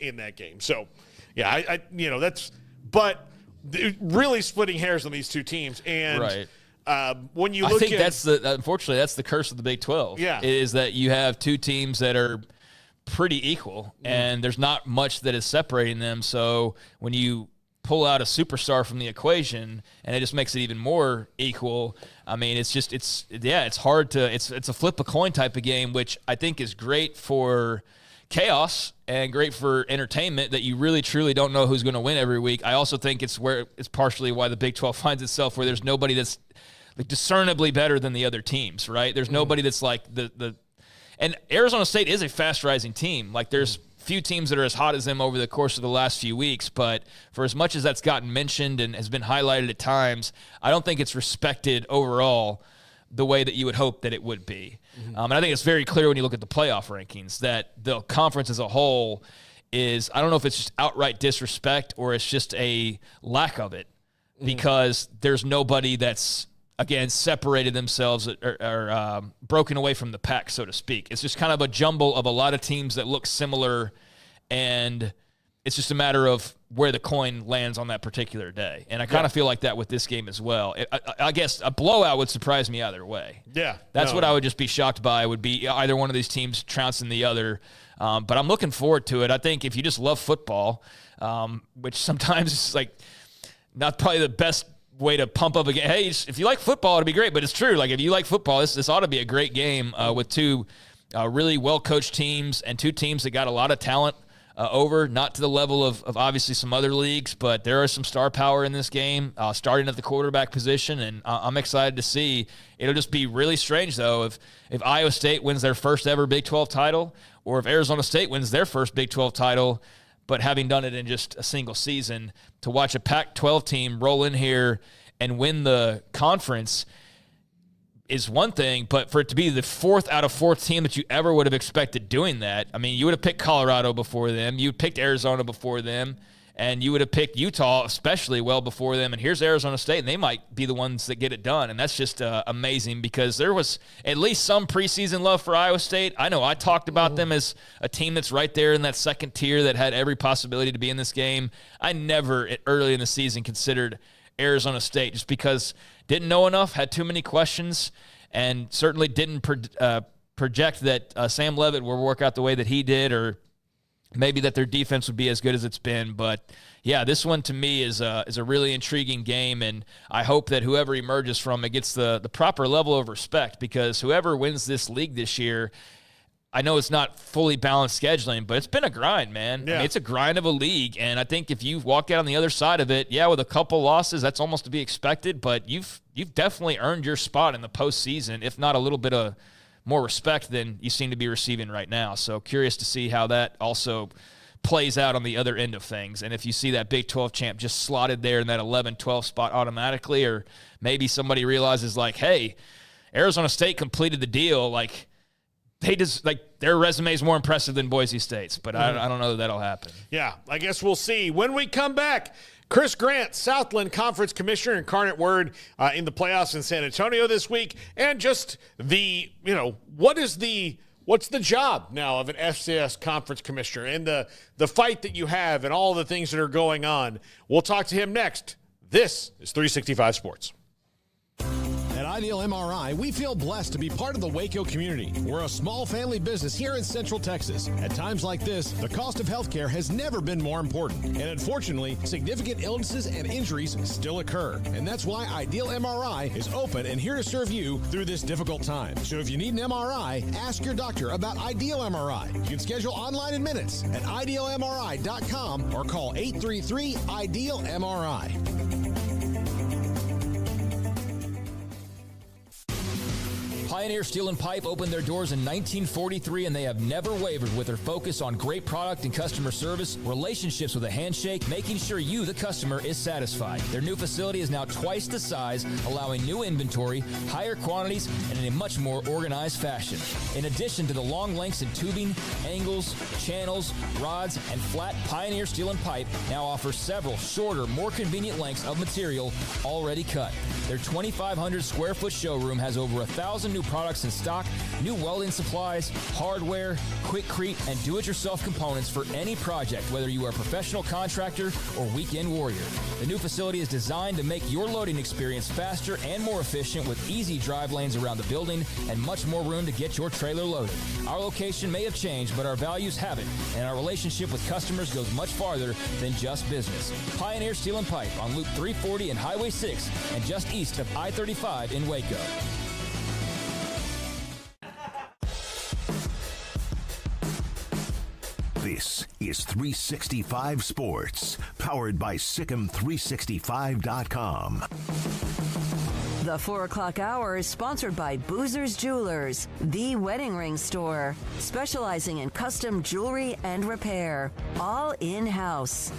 In that game. So, yeah, but really splitting hairs on these two teams, and right. When you look, I think unfortunately that's the curse of the Big 12. Yeah, is that you have two teams that are pretty equal, and there's not much that is separating them. So when you pull out a superstar from the equation, and it just makes it even more equal. I mean, it's hard to. It's a flip a coin type of game, which I think is great for chaos and great for entertainment, that you really truly don't know who's going to win every week. I also think it's partially why the Big 12 finds itself where there's nobody that's like discernibly better than the other teams, right? There's nobody that's like and Arizona State is a fast rising team. Like there's few teams that are as hot as them over the course of the last few weeks, but for as much as that's gotten mentioned and has been highlighted at times, I don't think it's respected overall the way that you would hope that it would be. And I think it's very clear when you look at the playoff rankings that the conference as a whole is, I don't know if it's just outright disrespect or it's just a lack of it, because there's nobody that's, again, separated themselves or broken away from the pack, so to speak. It's just kind of a jumble of a lot of teams that look similar, and it's just a matter of where the coin lands on that particular day. And I kind of feel like that with this game as well. I guess a blowout would surprise me either way. Yeah. That's what I would just be shocked by, would be either one of these teams trouncing the other. But I'm looking forward to it. I think if you just love football, which sometimes is like not probably the best way to pump up again. Hey, if you like football, it'd be great. But it's true. Like if you like football, this ought to be a great game with two really well-coached teams and two teams that got a lot of talent over, not to the level of obviously some other leagues, but there is some star power in this game, starting at the quarterback position, and I'm excited to see. It'll just be really strange, though, if Iowa State wins their first ever Big 12 title, or if Arizona State wins their first Big 12 title, but having done it in just a single season, to watch a Pac-12 team roll in here and win the conference is one thing, but for it to be the fourth out of fourth team that you ever would have expected doing that, I mean, you would have picked Colorado before them, you picked Arizona before them, and you would have picked Utah especially well before them, and here's Arizona State, and they might be the ones that get it done, and that's just amazing, because there was at least some preseason love for Iowa State. I know I talked about them as a team that's right there in that second tier that had every possibility to be in this game. I never, early in the season, considered Arizona State, just because didn't know enough, had too many questions, and certainly didn't project that Sam Leavitt will work out the way that he did, or maybe that their defense would be as good as it's been. But yeah, this one to me is a really intriguing game, and I hope that whoever emerges from it gets the proper level of respect, because whoever wins this league this year, I know it's not fully balanced scheduling, but it's been a grind, man. Yeah. I mean, it's a grind of a league, and I think if you walk out on the other side of it, with a couple losses, that's almost to be expected, but you've definitely earned your spot in the postseason, if not a little bit of more respect than you seem to be receiving right now. So curious to see how that also plays out on the other end of things, and if you see that Big 12 champ just slotted there in that 11-12 spot automatically, or maybe somebody realizes like, hey, Arizona State completed the deal, like, they just, like, their resume is more impressive than Boise State's, but I don't know that that'll happen. Yeah, I guess we'll see. When we come back, Chris Grant, Southland Conference Commissioner, Incarnate Word in the playoffs in San Antonio this week, and just the, what's the job now of an FCS Conference Commissioner and the fight that you have and all the things that are going on. We'll talk to him next. This is 365 Sports. At Ideal MRI, we feel blessed to be part of the Waco community. We're a small family business here in Central Texas. At times like this, the cost of healthcare has never been more important. And unfortunately, significant illnesses and injuries still occur. And that's why Ideal MRI is open and here to serve you through this difficult time. So if you need an MRI, ask your doctor about Ideal MRI. You can schedule online in minutes at idealmri.com or call 833-IDEAL-MRI. Pioneer Steel and Pipe opened their doors in 1943, and they have never wavered with their focus on great product and customer service, relationships with a handshake, making sure you, the customer, is satisfied. Their new facility is now twice the size, allowing new inventory, higher quantities, and in a much more organized fashion. In addition to the long lengths in tubing, angles, channels, rods, and flat, Pioneer Steel and Pipe now offers several shorter, more convenient lengths of material already cut. Their 2,500 square foot showroom has over 1,000 new products in stock, new welding supplies, hardware, quickcrete, and do-it-yourself components for any project, whether you are a professional contractor or weekend warrior. The new facility is designed to make your loading experience faster and more efficient with easy drive lanes around the building and much more room to get your trailer loaded. Our location may have changed, but our values haven't, and our relationship with customers goes much farther than just business. Pioneer Steel and Pipe on Loop 340 and Highway 6 and just east of I-35 in Waco. This is 365 Sports, powered by Sikkim365.com. The 4 o'clock hour is sponsored by Boozer's Jewelers, the wedding ring store, specializing in custom jewelry and repair, all in-house.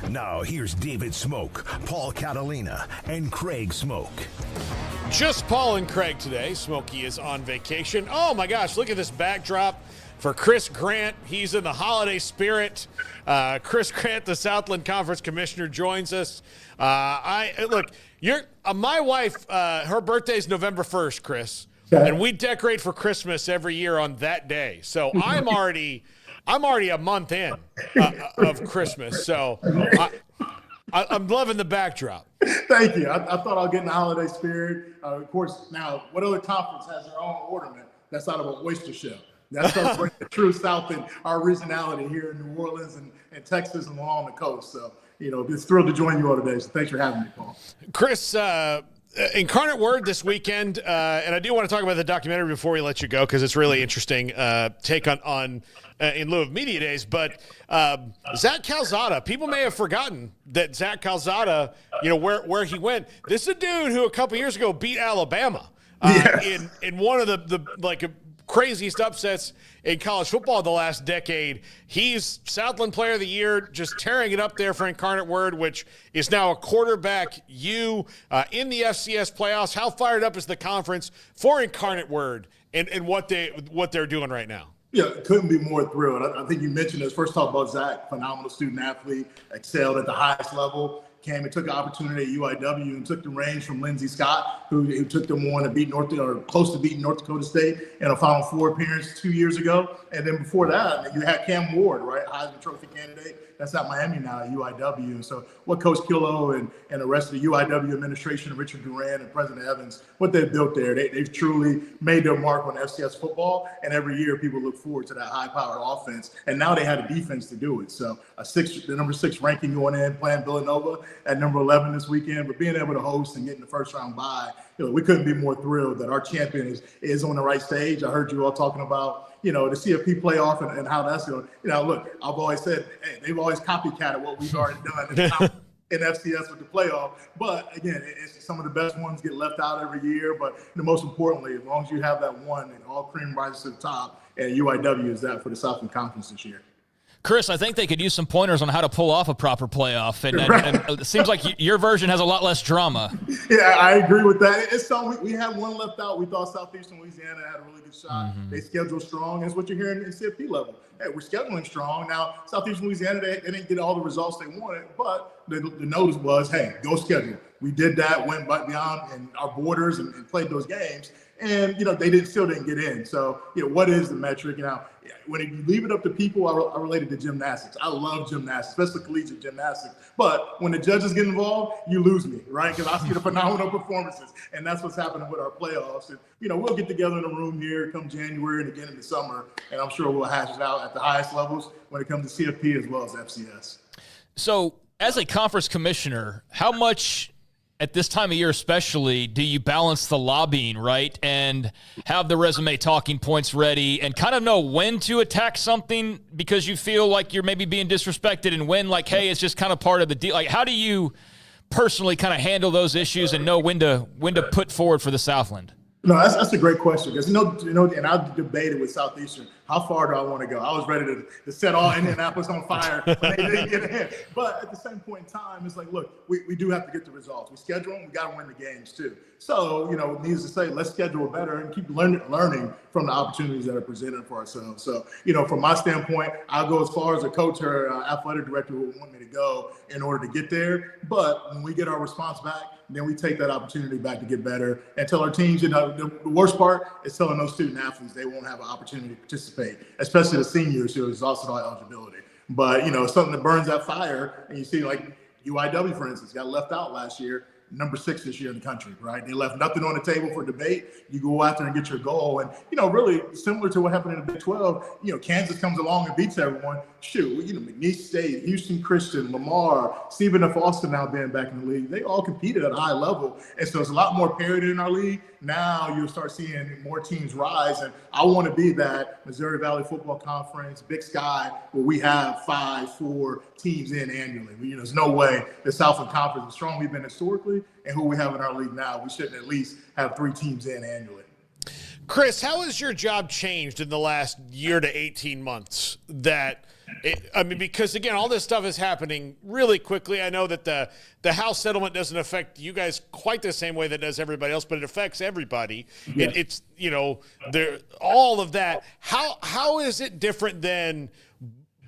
Now here's David Smoak, Paul Catalina, and Craig Smoak. Just Paul and Craig today. Smokey is on vacation. Oh my gosh, look at this backdrop for Chris Grant. He's in the holiday spirit. Chris Grant, the Southland Conference Commissioner, joins us. My wife, her birthday is November 1st, Chris, and we decorate for Christmas every year on that day. So I'm already a month in of Christmas. So I'm loving the backdrop. Thank you. I thought I'll get in the holiday spirit. Of course, now, what other conference has their own ornament that's out of an oyster shell? That's the true South and our regionality here in New Orleans and Texas and along the coast. So, just thrilled to join you all today. So thanks for having me, Paul. Chris, Incarnate Word this weekend, and I do want to talk about the documentary before we let you go because it's really interesting take on in lieu of media days. But Zach Calzada, people may have forgotten that Zach Calzada, where he went. This is a dude who a couple years ago beat Alabama in one of the craziest upsets in college football the last decade. He's Southland Player of the Year, just tearing it up there for Incarnate Word, which is now a quarterback in the FCS playoffs. How fired up is the conference for Incarnate Word and what they're doing right now? Yeah, couldn't be more thrilled. I think you mentioned this. First, talk about Zach, phenomenal student athlete, excelled at the highest level. Came and took an opportunity at UIW and took the reins from Lindsey Scott, who took them on and close to beating North Dakota State in a Final Four appearance 2 years ago. And then before that, you had Cam Ward, right, Heisman Trophy candidate. That's at Miami now at UIW. And so what Coach Killo and the rest of the UIW administration, Richard Duran and President Evans, what they've built there, they've truly made their mark on FCS football. And every year people look forward to that high-powered offense. And now they had a defense to do it. So the number 6 ranking going in, playing Villanova at number 11 this weekend, but being able to host and getting the first round bye, we couldn't be more thrilled that our champion is on the right stage. I heard you all talking about, the CFP playoff and how that's going. Look, I've always said, hey, they've always copycatted what we've already done in FCS with the playoff. But again, it's some of the best ones get left out every year. But most importantly, as long as you have that one and all cream rises to the top, and UIW is that for the Southland Conference this year. Chris, I think they could use some pointers on how to pull off a proper playoff, and it seems like your version has a lot less drama. Yeah, I agree with that. It's something we had one left out. We thought Southeastern Louisiana had a really good shot. They scheduled strong. That's what you're hearing in CFP level. Hey, we're scheduling strong. Now, Southeastern Louisiana, they didn't get all the results they wanted, but the notice was, hey, go schedule. We did that, went beyond and our borders and played those games. And, they still didn't get in. So, what is the metric? When you leave it up to people, I related to gymnastics. I love gymnastics, especially collegiate gymnastics. But when the judges get involved, you lose me, right? Because I see the phenomenal performances. And that's what's happening with our playoffs. And, we'll get together in a room here come January and again in the summer. And I'm sure we'll hash it out at the highest levels when it comes to CFP as well as FCS. So as a conference commissioner, how much at this time of year especially, do you balance the lobbying, right, and have the resume talking points ready and kind of know when to attack something because you feel like you're maybe being disrespected and when, like, hey, it's just kind of part of the deal? Like, how do you personally kind of handle those issues and know when to put forward for the Southland? No, that's a great question because, and I debated with Southeastern, how far do I want to go? I was ready to set all Indianapolis on fire when they didn't get in. But at the same point in time, it's like, look, we do have to get the results. We schedule them. We got to win the games too. So, needless to say, let's schedule better and keep learning from the opportunities that are presented for ourselves. So, from my standpoint, I'll go as far as a coach or athletic director would want me to go in order to get there. But when we get our response back, then we take that opportunity back to get better and tell our teams, the worst part is telling those student athletes they won't have an opportunity to participate, especially the seniors who are exhausted on eligibility. But, something that burns that fire, and you see like UIW, for instance, got left out last year, number 6 this year in the country, right? They left nothing on the table for debate. You go out there and get your goal. And, really similar to what happened in the Big 12, Kansas comes along and beats everyone. Shoot, McNeese State, Houston Christian, Lamar, Stephen F. Austin now being back in the league. They all competed at a high level. And so it's a lot more parity in our league. Now you'll start seeing more teams rise. And I want to be that Missouri Valley Football Conference, Big Sky, where we have 5-4 teams in annually. There's no way the Southland Conference, as strong we've been historically, and who we have in our league now, we shouldn't at least have 3 teams in annually. Chris, how has your job changed in the last year to 18 months? Because, again, all this stuff is happening really quickly. I know that the House settlement doesn't affect you guys quite the same way that does everybody else, but it affects everybody. Yeah. It's all of that. How is it different than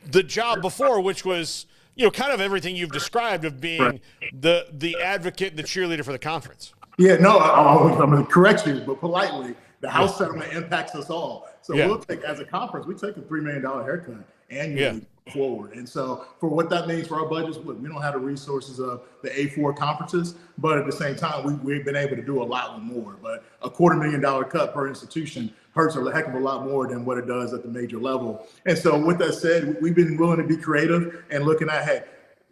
the job before, which was kind of everything you've described of being the advocate, the cheerleader for the conference? Yeah, no, I'm going to correct you, but politely, the House settlement impacts us all. So we'll take, as a conference, we take a $3 million haircut annually forward. And so for what that means for our budgets, look, we don't have the resources of the A4 conferences, but at the same time, we've been able to do a lot more. But a $250,000 cut per institution hurts a heck of a lot more than what it does at the major level. And so with that said, we've been willing to be creative and looking at, hey,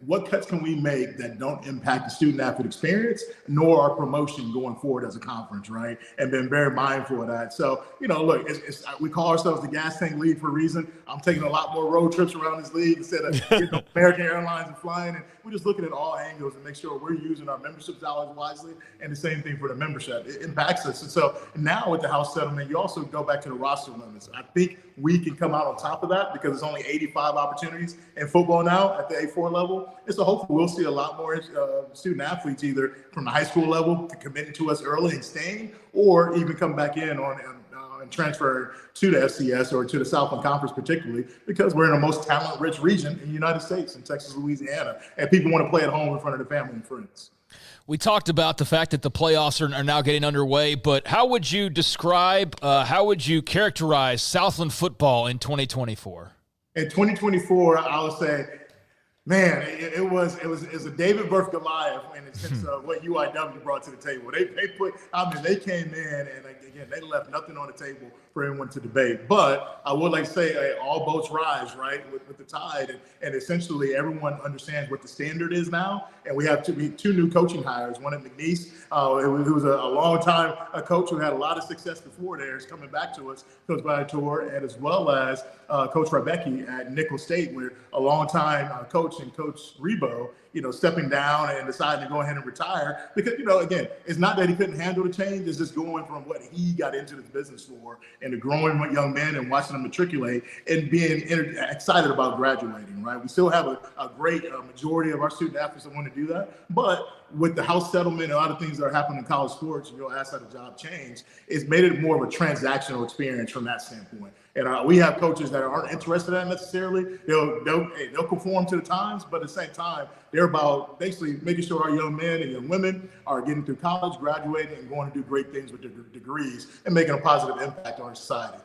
what cuts can we make that don't impact the student athlete experience nor our promotion going forward as a conference, right? And been very mindful of that. So, look, we call ourselves the gas tank league for a reason. I'm taking a lot more road trips around this league instead of American Airlines and flying. And we're just looking at all angles and make sure we're using our membership dollars wisely. And the same thing for the membership. It impacts us. And so now with the House settlement, you also go back to the roster limits. I think we can come out on top of that because there's only 85 opportunities in football now at the A4 level. And so hopefully we'll see a lot more student athletes either from the high school level committing to us early and staying, or even come back in and transfer to the FCS or to the Southland Conference particularly, because we're in the most talent-rich region in the United States, in Texas, Louisiana, and people want to play at home in front of their family and friends. We talked about the fact that the playoffs are now getting underway, but how would you describe, how would you characterize Southland football in 2024? In 2024, I would say, man, it was a David versus Goliath in the sense of what UIW brought to the table. They came in and again, they left nothing on the table for anyone to debate. But I would like to say all boats rise, right, with the tide. And essentially everyone understands what the standard is now. And we have two new coaching hires, one at McNeese, who was a long-time coach who had a lot of success before there, is coming back to us, Coach Viator, and as well as Coach Rebecki at Nicholls State, where a long-time coach and Coach Rebo, stepping down and deciding to go ahead and retire because, again, it's not that he couldn't handle the change. It's just going from what he got into this business for and the growing young men and watching them matriculate and being excited about graduating, right? We still have a great majority of our student athletes that want to do that, but with the house settlement and a lot of things that are happening in college sports, you'll ask how the job changed, it's made it more of a transactional experience from that standpoint. And we have coaches that aren't interested in that necessarily. They'll conform to the times, but at the same time, they're about basically making sure our young men and young women are getting through college, graduating, and going to do great things with their degrees and making a positive impact on our society.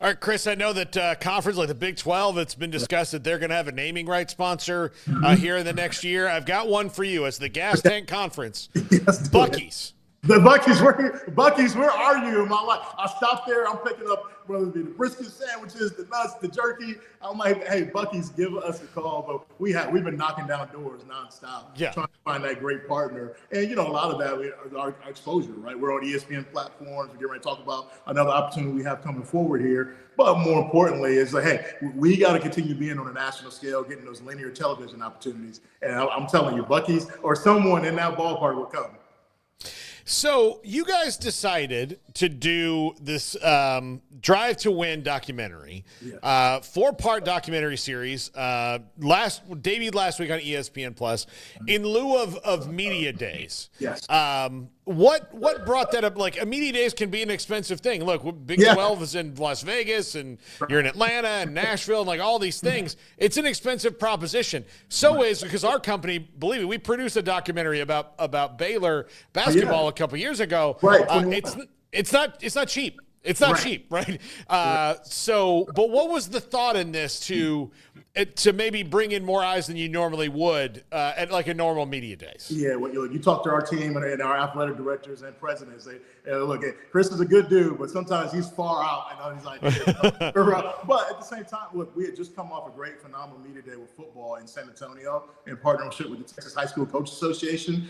All right, Chris, I know that conference like the Big 12, it's been discussed that they're going to have a naming rights sponsor here in the next year. I've got one for you. As the Gas Tank Conference, Buc-ee's. The Buc-ee's, where are you in my life? I stopped there. I'm picking up whether it be the brisket sandwiches, the nuts, the jerky. I'm like, hey, Buc-ee's, give us a call. But we've been knocking down doors nonstop, trying to find that great partner. And, a lot of that is our exposure, right? We're on ESPN platforms. We're getting ready to talk about another opportunity we have coming forward here. But more importantly, it's like, hey, we got to continue being on a national scale, getting those linear television opportunities. And I'm telling you, Buc-ee's or someone in that ballpark will come. So you guys decided to do this Drive to Win documentary, 4-part documentary series, debuted last week on ESPN Plus, in lieu of media days. Yes. What brought that up? Like, a media days can be an expensive thing. Look, Big 12 is in Las Vegas, and you're in Atlanta and Nashville, and like all these things. It's an expensive proposition. So is because our company, believe me, we produced a documentary about Baylor basketball a couple years ago. Right. It's not cheap. It's not cheap, right? But what was the thought in this to maybe bring in more eyes than you normally would at like a normal media days? Yeah, well, you talk to our team and our athletic directors and presidents. They look, Chris is a good dude, but sometimes he's far out. He's like, but at the same time, look, we had just come off a great, phenomenal media day with football in San Antonio in partnership with the Texas High School Coaches Association.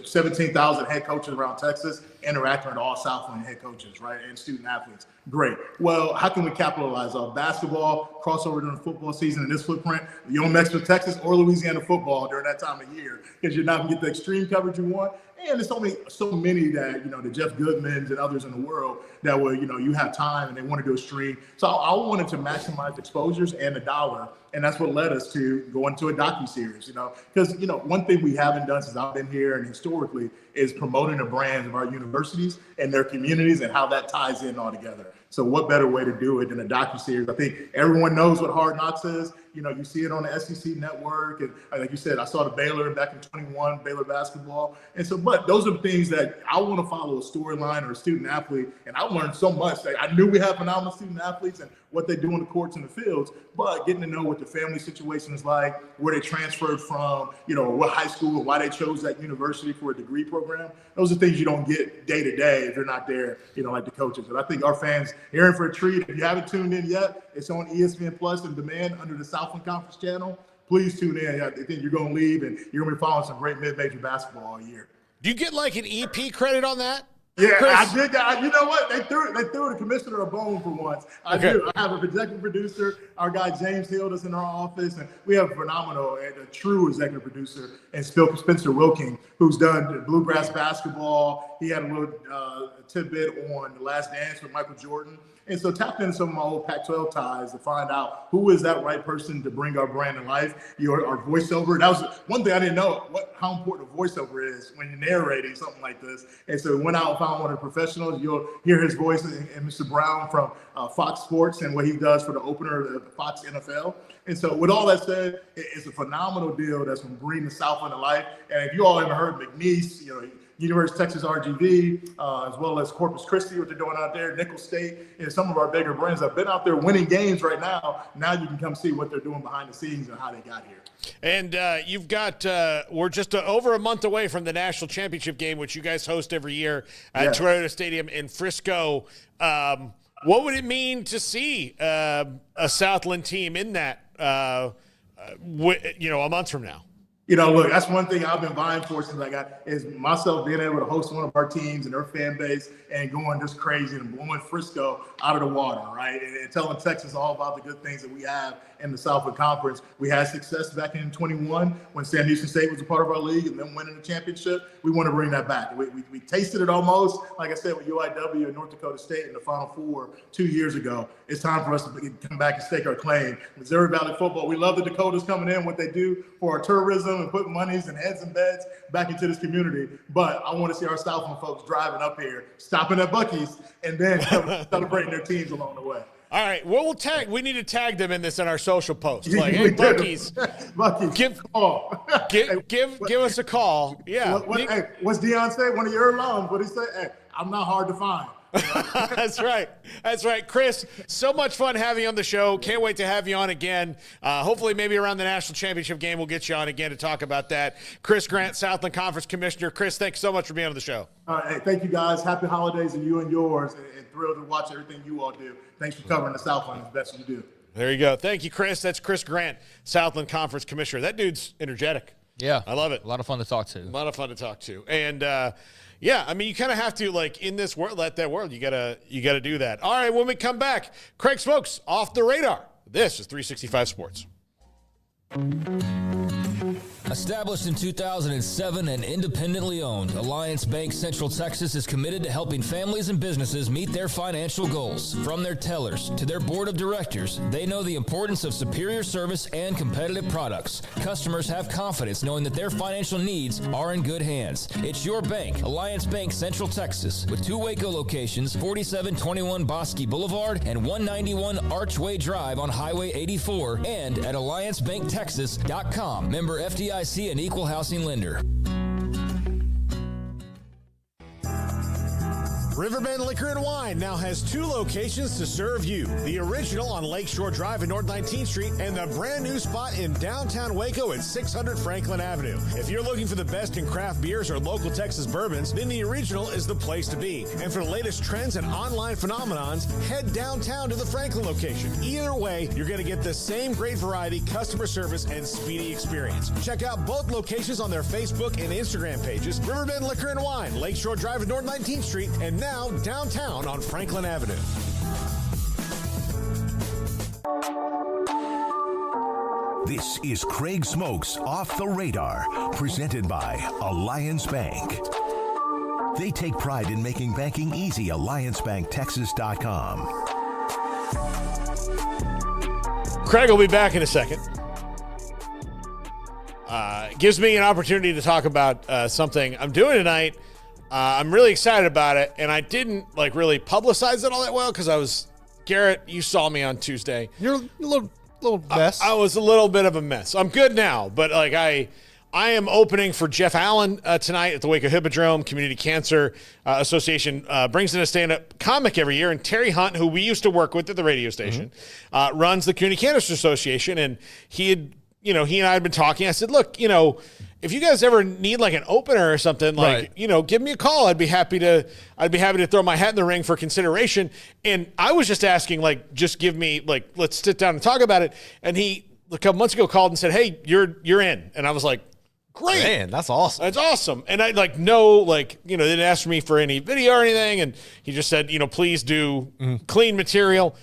17,000 head coaches around Texas interacting with all Southland head coaches, right, and student athletes. Great. Well, how can we capitalize on basketball, crossover during the football season in this footprint? You don't mix with Texas or Louisiana football during that time of year because you're not going to get the extreme coverage you want. And there's only so many that, the Jeff Goodmans and others in the world that will, you have time and they want to do a stream. So I wanted to maximize exposures and the dollar. And that's what led us to go into a docuseries, because, one thing we haven't done since I've been here and historically is promoting the brands of our universities and their communities and how that ties in all together. So what better way to do it than a docuseries? I think everyone knows what Hard Knocks is. You see it on the SEC network. And like you said, I saw the Baylor back in 21, Baylor basketball. And so, but those are the things that I want to follow a storyline or a student athlete. And I learned so much. I knew we have phenomenal student athletes and what they do in the courts and the fields, but getting to know what the family situation is like, where they transferred from, what high school and why they chose that university for a degree program. Those are things you don't get day to day if you're not there, like the coaches. And I think our fans are in for a treat. If you haven't tuned in yet, it's on ESPN Plus on demand under the Southland Conference channel. Please tune in. I think you're going to leave and you're going to be following some great mid-major basketball all year. Do you get like an EP credit on that? Yeah, Chris? I did that. You know what? They threw the commissioner a bone for once. I do. I have an executive producer. Our guy James Hill is in our office, and we have a phenomenal and a true executive producer, and Spencer Wilking, who's done bluegrass basketball. He had a little tidbit on The Last Dance with Michael Jordan. And so tapped into some of my old Pac-12 ties to find out who is that right person to bring our brand to life. Our voiceover. That was one thing I didn't know, how important a voiceover is when you're narrating something like this. And so we went out and found one of the professionals. You'll hear his voice and Mr. Brown from Fox Sports and what he does for the opener of the Fox NFL. And so with all that said, it's a phenomenal deal that's going to bring the Southland to life. And if you all haven't heard McNeese, University of Texas RGV, as well as Corpus Christi, what they're doing out there, Nicholls State, and some of our bigger brands have been out there winning games right now. Now you can come see what they're doing behind the scenes and how they got here. And you've got, we're just over a month away from the national championship game, which you guys host every year at Toyota Stadium in Frisco. What would it mean to see a Southland team in that, a month from now? Look, that's one thing I've been vying for since I got is myself being able to host one of our teams and their fan base and going just crazy and blowing Frisco out of the water, right? And telling Texas all about the good things that we have in the Southland Conference. We had success back in 21 when Sam Houston State was a part of our league and then winning the championship. We want to bring that back. We tasted it almost, like I said, with UIW and North Dakota State in the Final Four 2 years ago. It's time for us to come back and stake our claim. Missouri Valley football, we love the Dakotas coming in, what they do for our tourism and putting monies and heads and beds back into this community. But I want to see our Southland folks driving up here, stopping at Buc-ee's, and then celebrating their teams along the way. All right, well, we need to tag them in this in our social posts. Like, hey, Buc-ee's, give us a call. Yeah. Hey, what's Deion say? One of your alums, what he say? Hey, I'm not hard to find. That's right. Chris, so much fun having you on the show. Can't wait to have you on again. Hopefully maybe around the national championship game we'll get you on again to talk about that. Chris Grant, Southland Conference Commissioner. Chris, thanks so much for being on the show. All right, hey, thank you guys. Happy holidays to you and yours, and thrilled to watch everything you all do. Thanks for covering the Southland as best you do. There you go. Thank you, Chris. That's Chris Grant, Southland Conference Commissioner. That dude's energetic. Yeah. I love it. A lot of fun to talk to. And yeah, I mean, you kind of have to, like, in this world, that world, you gotta do that. All right, when we come back, Craig Smoak's Off the Radar. This is 365 Sports. Established in 2007 and independently owned, Alliance Bank Central Texas is committed to helping families and businesses meet their financial goals. From their tellers to their board of directors, they know the importance of superior service and competitive products. Customers have confidence knowing that their financial needs are in good hands. It's your bank, Alliance Bank Central Texas, with 2 Waco locations, 4721 Bosque Boulevard and 191 Archway Drive on Highway 84, and at AllianceBankTexas.com. Member FDIC and equal housing lender. Riverbend Liquor and Wine now has 2 locations to serve you. The original on Lakeshore Drive at North 19th Street and the brand new spot in downtown Waco at 600 Franklin Avenue. If you're looking for the best in craft beers or local Texas bourbons, then the original is the place to be. And for the latest trends and online phenomenons, head downtown to the Franklin location. Either way, you're going to get the same great variety, customer service, and speedy experience. Check out both locations on their Facebook and Instagram pages. Riverbend Liquor and Wine, Lakeshore Drive at North 19th Street, and now downtown on Franklin Avenue. This is Craig Smoak's Off the Radar, presented by Alliance Bank. They take pride in making banking easy. AllianceBankTexas.com. Craig will be back in a second. Gives me an opportunity to talk about something I'm doing tonight. I'm really excited about it, and I didn't really publicize it all that well because Garrett, you saw me on Tuesday. You're a little mess. I was a little bit of a mess. I'm good now, but I am opening for Jeff Allen tonight at the Waco Hippodrome. Community Cancer Association brings in a stand-up comic every year, and Terry Hunt, who we used to work with at the radio station, runs the Community Cancer Association, and he and I had been talking. I said, look, if you guys ever need an opener or something, give me a call. I'd be happy to throw my hat in the ring for consideration. And I was just asking, just give me, let's sit down and talk about it. And he, a couple months ago, called and said, hey, you're in. And I was like, great. Man, that's awesome. That's awesome. And I they didn't ask me for any video or anything. And he just said, please do clean material.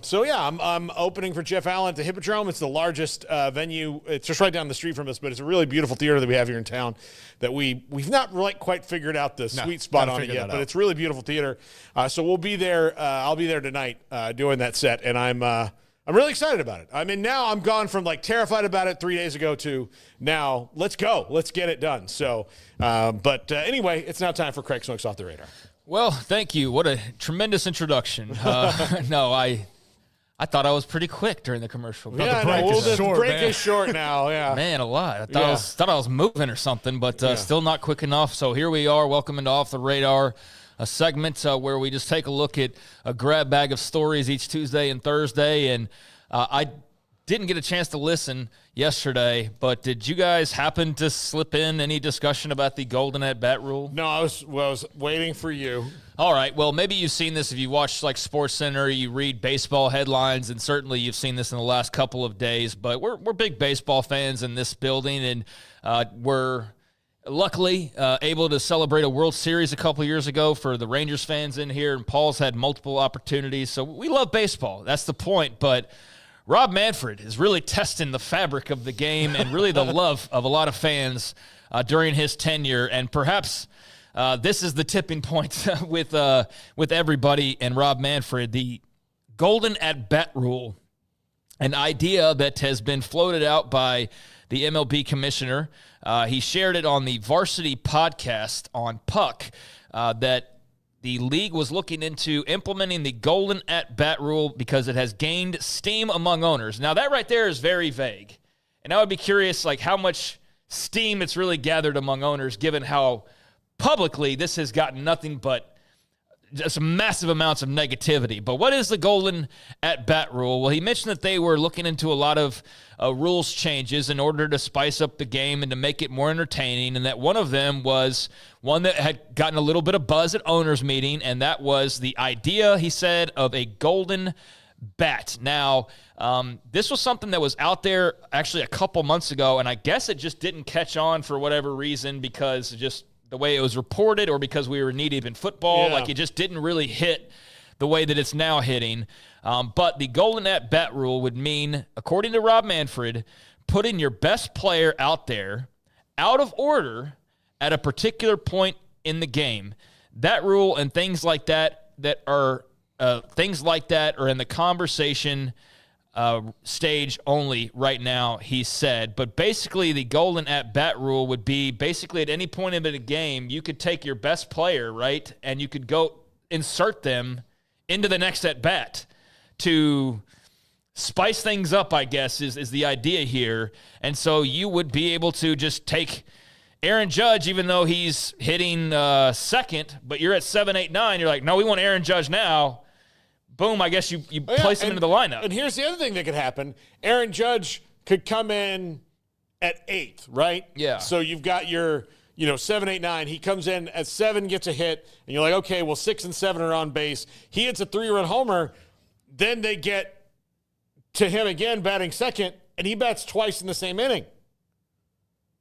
So yeah, I'm opening for Jeff Allen at the Hippodrome. It's the largest venue. It's just right down the street from us, but it's a really beautiful theater that we have here in town that we've not quite figured out the sweet spot on it yet, but it's a really beautiful theater. So we'll be there. I'll be there tonight doing that set, and I'm really excited about it. I mean, now I'm gone from terrified about it 3 days ago to now let's go. Let's get it done. So, but anyway, it's now time for Craig Smoak's Off the Radar. Well, thank you. What a tremendous introduction. No, I thought I was pretty quick during the commercial. The break is short now. Yeah, man, a lot. I thought I was moving or something, but still not quick enough. So here we are. Welcome into Off the Radar, a segment where we just take a look at a grab bag of stories each Tuesday and Thursday. And I didn't get a chance to listen yesterday, but did you guys happen to slip in any discussion about the golden at-bat rule? No, I was waiting for you. All right. Well, maybe you've seen this if you watch like SportsCenter, you read baseball headlines, and certainly you've seen this in the last couple of days. But we're big baseball fans in this building, and we're luckily able to celebrate a World Series a couple years ago for the Rangers fans in here, and Paul's had multiple opportunities. So we love baseball. That's the point. But Rob Manfred is really testing the fabric of the game and really the love of a lot of fans during his tenure. And perhaps this is the tipping point with everybody and Rob Manfred, the golden at-bat rule, an idea that has been floated out by the MLB commissioner. He shared it on the Varsity podcast on Puck that the league was looking into implementing the golden at-bat rule because it has gained steam among owners. Now, that right there is very vague. And I would be curious, like, how much steam it's really gathered among owners, given how publicly this has gotten nothing but just massive amounts of negativity. But what is the golden at-bat rule? Well, he mentioned that they were looking into a lot of rules changes in order to spice up the game and to make it more entertaining, and that one of them was one that had gotten a little bit of buzz at owners' meeting, and that was the idea, he said, of a golden bat. Now, this was something that was out there actually a couple months ago, and I guess it just didn't catch on for whatever reason because just the way it was reported or because we were knee-deep in football. Yeah. Like, it just didn't really hit the way that it's now hitting. But the golden at-bat rule would mean, according to Rob Manfred, putting your best player out there out of order at a particular point in the game. That rule and things like that are in the conversation stage only right now, he said. But basically, the golden at-bat rule would be basically at any point in the game, you could take your best player, right, and you could go insert them into the next at-bat to spice things up, I guess, is the idea here. And so you would be able to just take Aaron Judge, even though he's hitting second, but you're at 7, 8, 9. You're like, no, we want Aaron Judge now. Boom, I guess you place him into the lineup. And here's the other thing that could happen. Aaron Judge could come in at 8th, right? Yeah. So you've got your, 7, 8, 9. He comes in at 7, gets a hit, and you're like, okay, well, 6 and 7 are on base. He hits a 3-run homer. Then they get to him again batting second, and he bats twice in the same inning.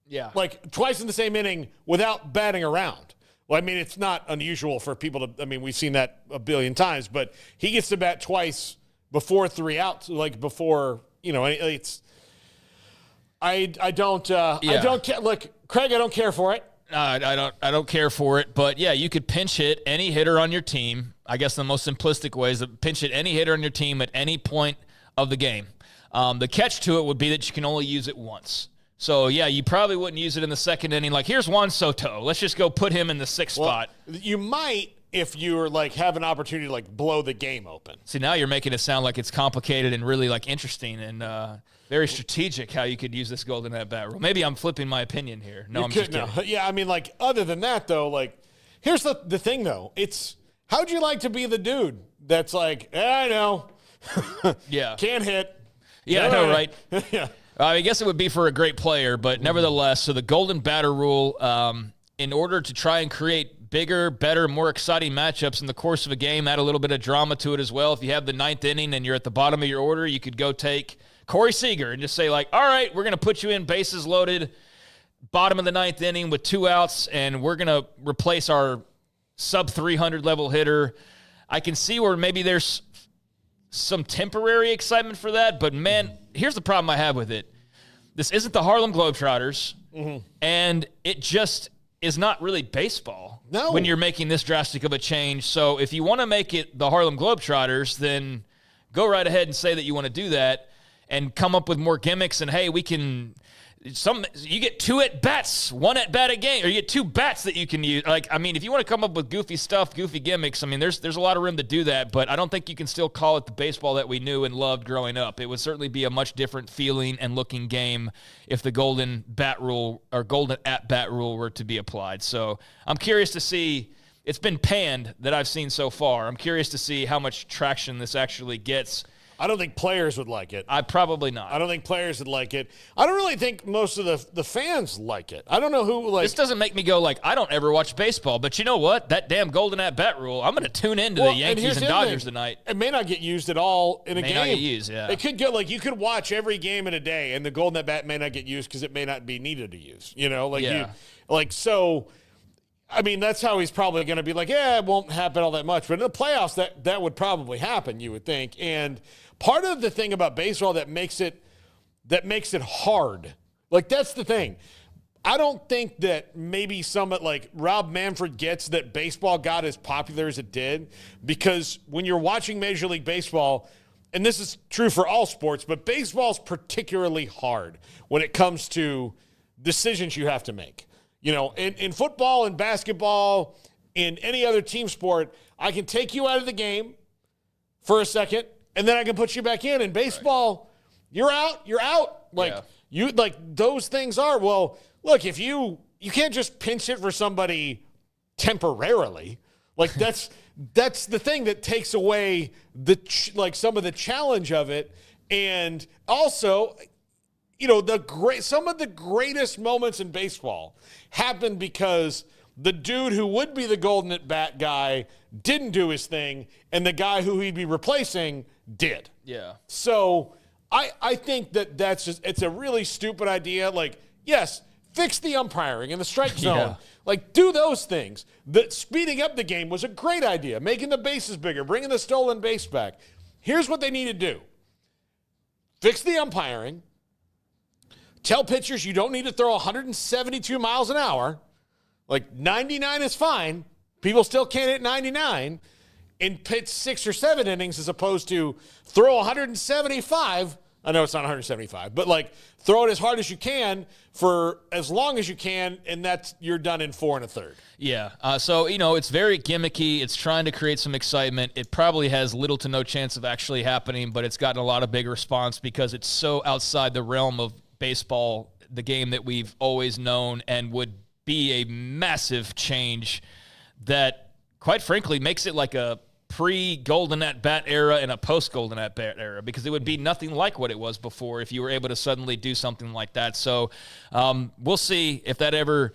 Yeah. Like twice in the same inning without batting around. Well, I mean, it's not unusual for people to, we've seen that a billion times, but he gets to bat twice before 3 outs, like before, it's, I don't care. Look, Craig, I don't care for it. I don't care for it, but yeah, you could pinch hit any hitter on your team. I guess the most simplistic way is to pinch hit any hitter on your team at any point of the game. The catch to it would be that you can only use it once. So, yeah, you probably wouldn't use it in the second inning. Like, here's Juan Soto. Let's just go put him in the 6th spot. You might if you're, have an opportunity to, blow the game open. See, now you're making it sound like it's complicated and really, interesting and very strategic how you could use this golden at-bat rule. Maybe I'm flipping my opinion here. No, I'm just kidding. No. Yeah, other than that, though, here's the thing, though. It's, how'd you like to be the dude that's like, I know. Yeah. Can't hit. Yeah, I know, right? Yeah. I guess it would be for a great player, but nevertheless, so the golden batter rule, in order to try and create bigger, better, more exciting matchups in the course of a game, add a little bit of drama to it as well. If you have the 9th inning and you're at the bottom of your order, you could go take Corey Seager and just say, all right, we're going to put you in bases loaded, bottom of the 9th inning with 2 outs, and we're going to replace our sub-300 level hitter. I can see where maybe there's some temporary excitement for that, but man, here's the problem I have with it. This isn't the Harlem Globetrotters, and it just is not really baseball when you're making this drastic of a change. So if you want to make it the Harlem Globetrotters, then go right ahead and say that you want to do that and come up with more gimmicks. And, hey, you get 2 at-bats, 1 at-bat a game, or you get 2 bats that you can use. If you want to come up with goofy stuff, goofy gimmicks, there's a lot of room to do that, but I don't think you can still call it the baseball that we knew and loved growing up. It would certainly be a much different feeling and looking game if the golden bat rule or golden at-bat rule were to be applied. So I'm curious to see. It's been panned that I've seen so far. I'm curious to see how much traction this actually gets I don't think players would like it. Probably not. I don't think players would like it. I don't really think most of the fans like it. I don't know who like. This doesn't make me go like, I don't ever watch baseball, but you know what? That damn golden at bat rule, I'm going to tune into the Yankees and Dodgers tonight. It may not get used at all in a game. May not get used, yeah. It could go like you could watch every game in a day, and the golden at bat may not get used because it may not be needed to use. So. I mean, that's how he's probably going to be like, yeah, it won't happen all that much. But in the playoffs, that would probably happen, you would think. And part of the thing about baseball that makes it hard, like that's the thing. I don't think that maybe like Rob Manfred gets that baseball got as popular as it did, because when you're watching Major League Baseball, and this is true for all sports, but baseball's particularly hard when it comes to decisions you have to make. In football and basketball, in any other team sport, I can take you out of the game for a second, and then I can put you back in. In baseball, you're out. Those things are, well, look, if you can't just pinch it for somebody temporarily. Like that's the thing that takes away some of the challenge of it. And also, some of the greatest moments in baseball happened because the dude who would be the golden at bat guy didn't do his thing, and the guy who he'd be replacing did. Yeah. So I think it's a really stupid idea. Like, yes, fix the umpiring and the strike zone. Yeah. Like, do those things. Speeding up the game was a great idea. Making the bases bigger, bringing the stolen base back. Here's what they need to do. Fix the umpiring. Tell pitchers you don't need to throw 172 miles an hour. Like 99 is fine. People still can't hit 99. And pitch 6 or 7 innings as opposed to throw 175. I know it's not 175, but like throw it as hard as you can for as long as you can, and you're done in 4 1/3. Yeah. So it's very gimmicky. It's trying to create some excitement. It probably has little to no chance of actually happening, but it's gotten a lot of big response because it's so outside the realm of baseball, the game that we've always known, and would be a massive change that, quite frankly, makes it like a pre-golden at bat era and a post-golden at bat era, because it would be nothing like what it was before if you were able to suddenly do something like that. So we'll see if that ever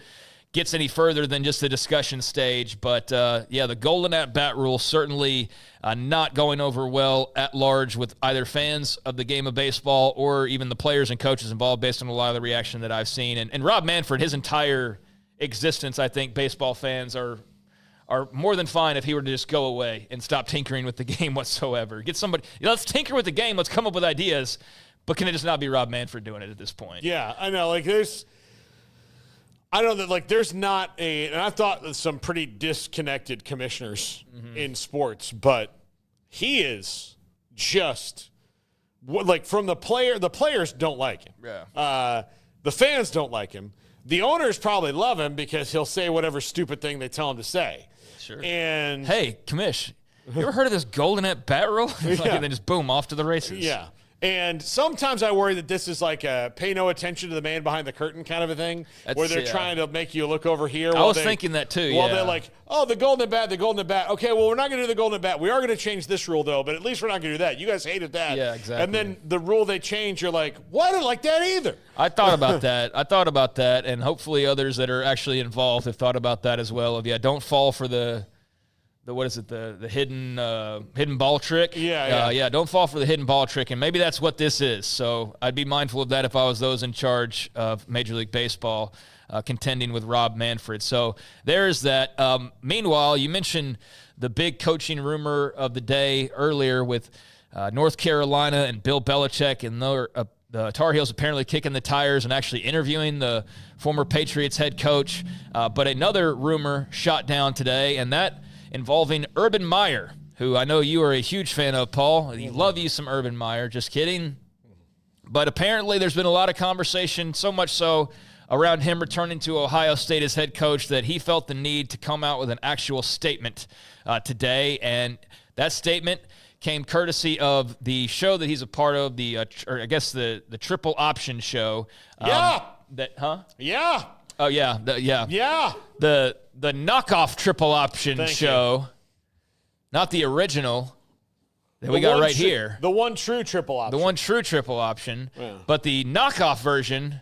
gets any further than just the discussion stage. But, the golden at-bat rule certainly not going over well at large with either fans of the game of baseball or even the players and coaches involved, based on a lot of the reaction that I've seen. And Rob Manfred, his entire existence, I think baseball fans are more than fine if he were to just go away and stop tinkering with the game whatsoever. Get somebody, let's tinker with the game, let's come up with ideas, but can it just not be Rob Manfred doing it at this point? Yeah, I know. I know that there's not and I thought of some pretty disconnected commissioners in sports, but he is just from the players don't like him. Yeah. The fans don't like him. The owners probably love him because he'll say whatever stupid thing they tell him to say. Sure. And hey, commish, you ever heard of this golden at bat rule? And then just boom, off to the races. Yeah. And sometimes I worry that this is like a pay no attention to the man behind the curtain kind of a thing, where they're trying to make you look over here. I was thinking that too. Well, they're like, oh, the golden at bat. Okay, well, we're not going to do the golden at bat. We are going to change this rule, though, but at least we're not going to do that. You guys hated that. Yeah, exactly. And then the rule they change, you're like, well, I didn't like that either. I thought about that. And hopefully others that are actually involved have thought about that as well. Don't fall for the hidden ball trick. Yeah. Don't fall for the hidden ball trick, and maybe that's what this is. So I'd be mindful of that if I was those in charge of Major League Baseball, contending with Rob Manfred. So there's that. Meanwhile, you mentioned the big coaching rumor of the day earlier with North Carolina and Bill Belichick, and the Tar Heels apparently kicking the tires and actually interviewing the former Patriots head coach. But another rumor shot down today, and that involving Urban Meyer, who I know you are a huge fan of, Paul. You love you some Urban Meyer. Just kidding. But apparently there's been a lot of conversation, so much so around him returning to Ohio State as head coach, that he felt the need to come out with an actual statement today. And that statement came courtesy of the show that he's a part of, the Triple Option Show. Yeah. Yeah. Oh, yeah. Yeah. The knockoff Triple Option show, not the original. that we got right here. The one true triple option. The one true triple option. Yeah. But the knockoff version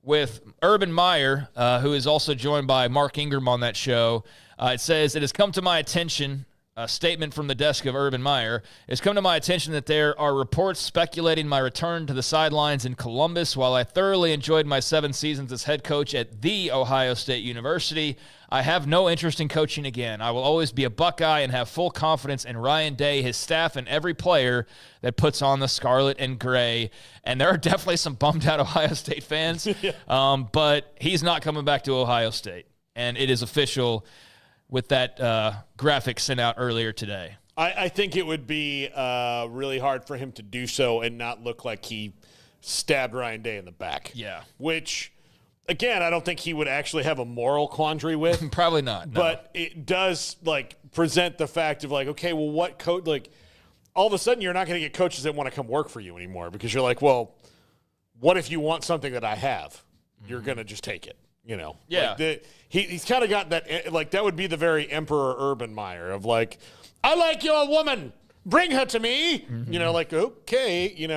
with Urban Meyer, who is also joined by Mark Ingram on that show, it says, "It has come to my attention," a statement from the desk of Urban Meyer, "It's come to my attention that there are reports speculating my return to the sidelines in Columbus. While I thoroughly enjoyed my 7 seasons as head coach at The Ohio State University, I have no interest in coaching again. I will always be a Buckeye and have full confidence in Ryan Day, his staff, and every player that puts on the scarlet and gray." And there are definitely some bummed out Ohio State fans, but he's not coming back to Ohio State. And it is official with that graphic sent out earlier today. I think it would be really hard for him to do so and not look like he stabbed Ryan Day in the back. Yeah. Which, again, I don't think he would actually have a moral quandary with. Probably not. No. But it does, present the fact of, okay, well, what coach, all of a sudden you're not going to get coaches that want to come work for you anymore because you're like, well, what if you want something that I have? You're going to just take it. Yeah. He's kind of got that, that would be the very Emperor Urban Meyer of I like your woman, bring her to me. Mm-hmm. Okay,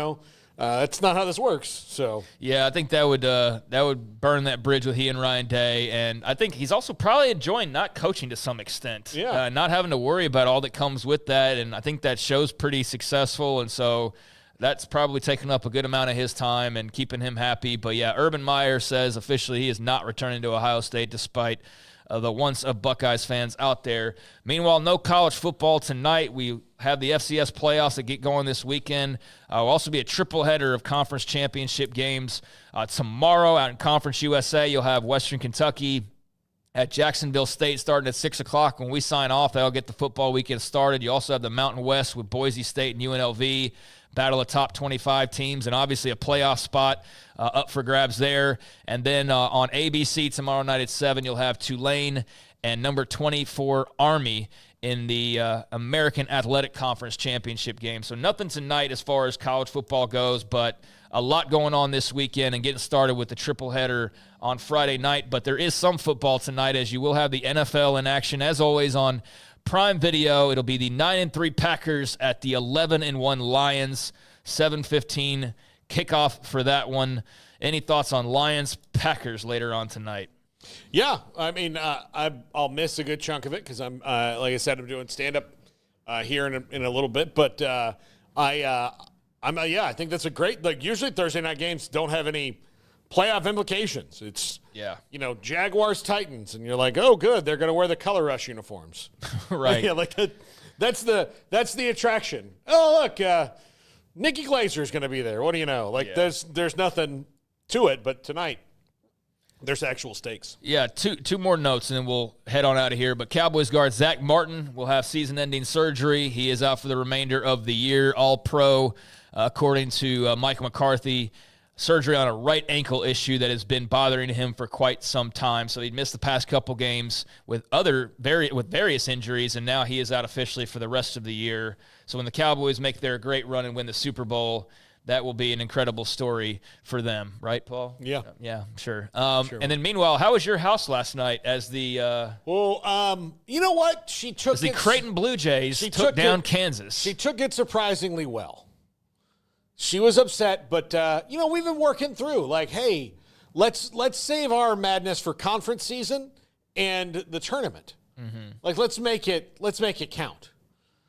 that's not how this works. So yeah, I think that would burn that bridge with he and Ryan Day, and I think he's also probably enjoying not coaching to some extent. Yeah, not having to worry about all that comes with that, and I think that show's pretty successful, and so that's probably taking up a good amount of his time and keeping him happy. But yeah, Urban Meyer says officially he is not returning to Ohio State despite the once of Buckeyes fans out there. Meanwhile, no college football tonight. We have the FCS playoffs that get going this weekend. Will also be a triple header of conference championship games. Tomorrow out in Conference USA, you'll have Western Kentucky at Jacksonville State starting at 6 o'clock. When we sign off, that'll get the football weekend started. You also have the Mountain West with Boise State and UNLV. Battle of top 25 teams, and obviously a playoff spot up for grabs there. And then on ABC tomorrow night at 7, you'll have Tulane and number 24 Army in the American Athletic Conference Championship game. So nothing tonight as far as college football goes, but a lot going on this weekend and getting started with the triple header on Friday night. But there is some football tonight, as you will have the NFL in action, as always, on Prime Video. It'll be the 9-3 Packers at the 11-1 Lions. 7:15 kickoff for that one. Any thoughts on Lions Packers later on tonight? Yeah, I mean, I'll miss a good chunk of it because I'm, like I said, I'm doing stand up here in a little bit. But I think that's a great. Usually Thursday night games don't have any playoff implications. It's Jaguars Titans, and you're like, oh, good, they're going to wear the Color Rush uniforms, right? Yeah, that's the attraction. Oh, look, Nikki Glazer's going to be there. What do you know? There's nothing to it, but tonight there's actual stakes. Yeah, two more notes, and then we'll head on out of here. But Cowboys guard Zach Martin will have season-ending surgery. He is out for the remainder of the year. All-pro, according to Mike McCarthy. Surgery on a right ankle issue that has been bothering him for quite some time. So he'd missed the past couple games with various injuries, and now he is out officially for the rest of the year. So when the Cowboys make their great run and win the Super Bowl, that will be an incredible story for them, right, Paul? Yeah. Yeah, sure. And then meanwhile, how was your house last night as the you know what? The Creighton Blue Jays took down Kansas. She took it surprisingly well. She was upset, but we've been working through. Hey, let's save our madness for conference season and the tournament. Mm-hmm. Let's make it count.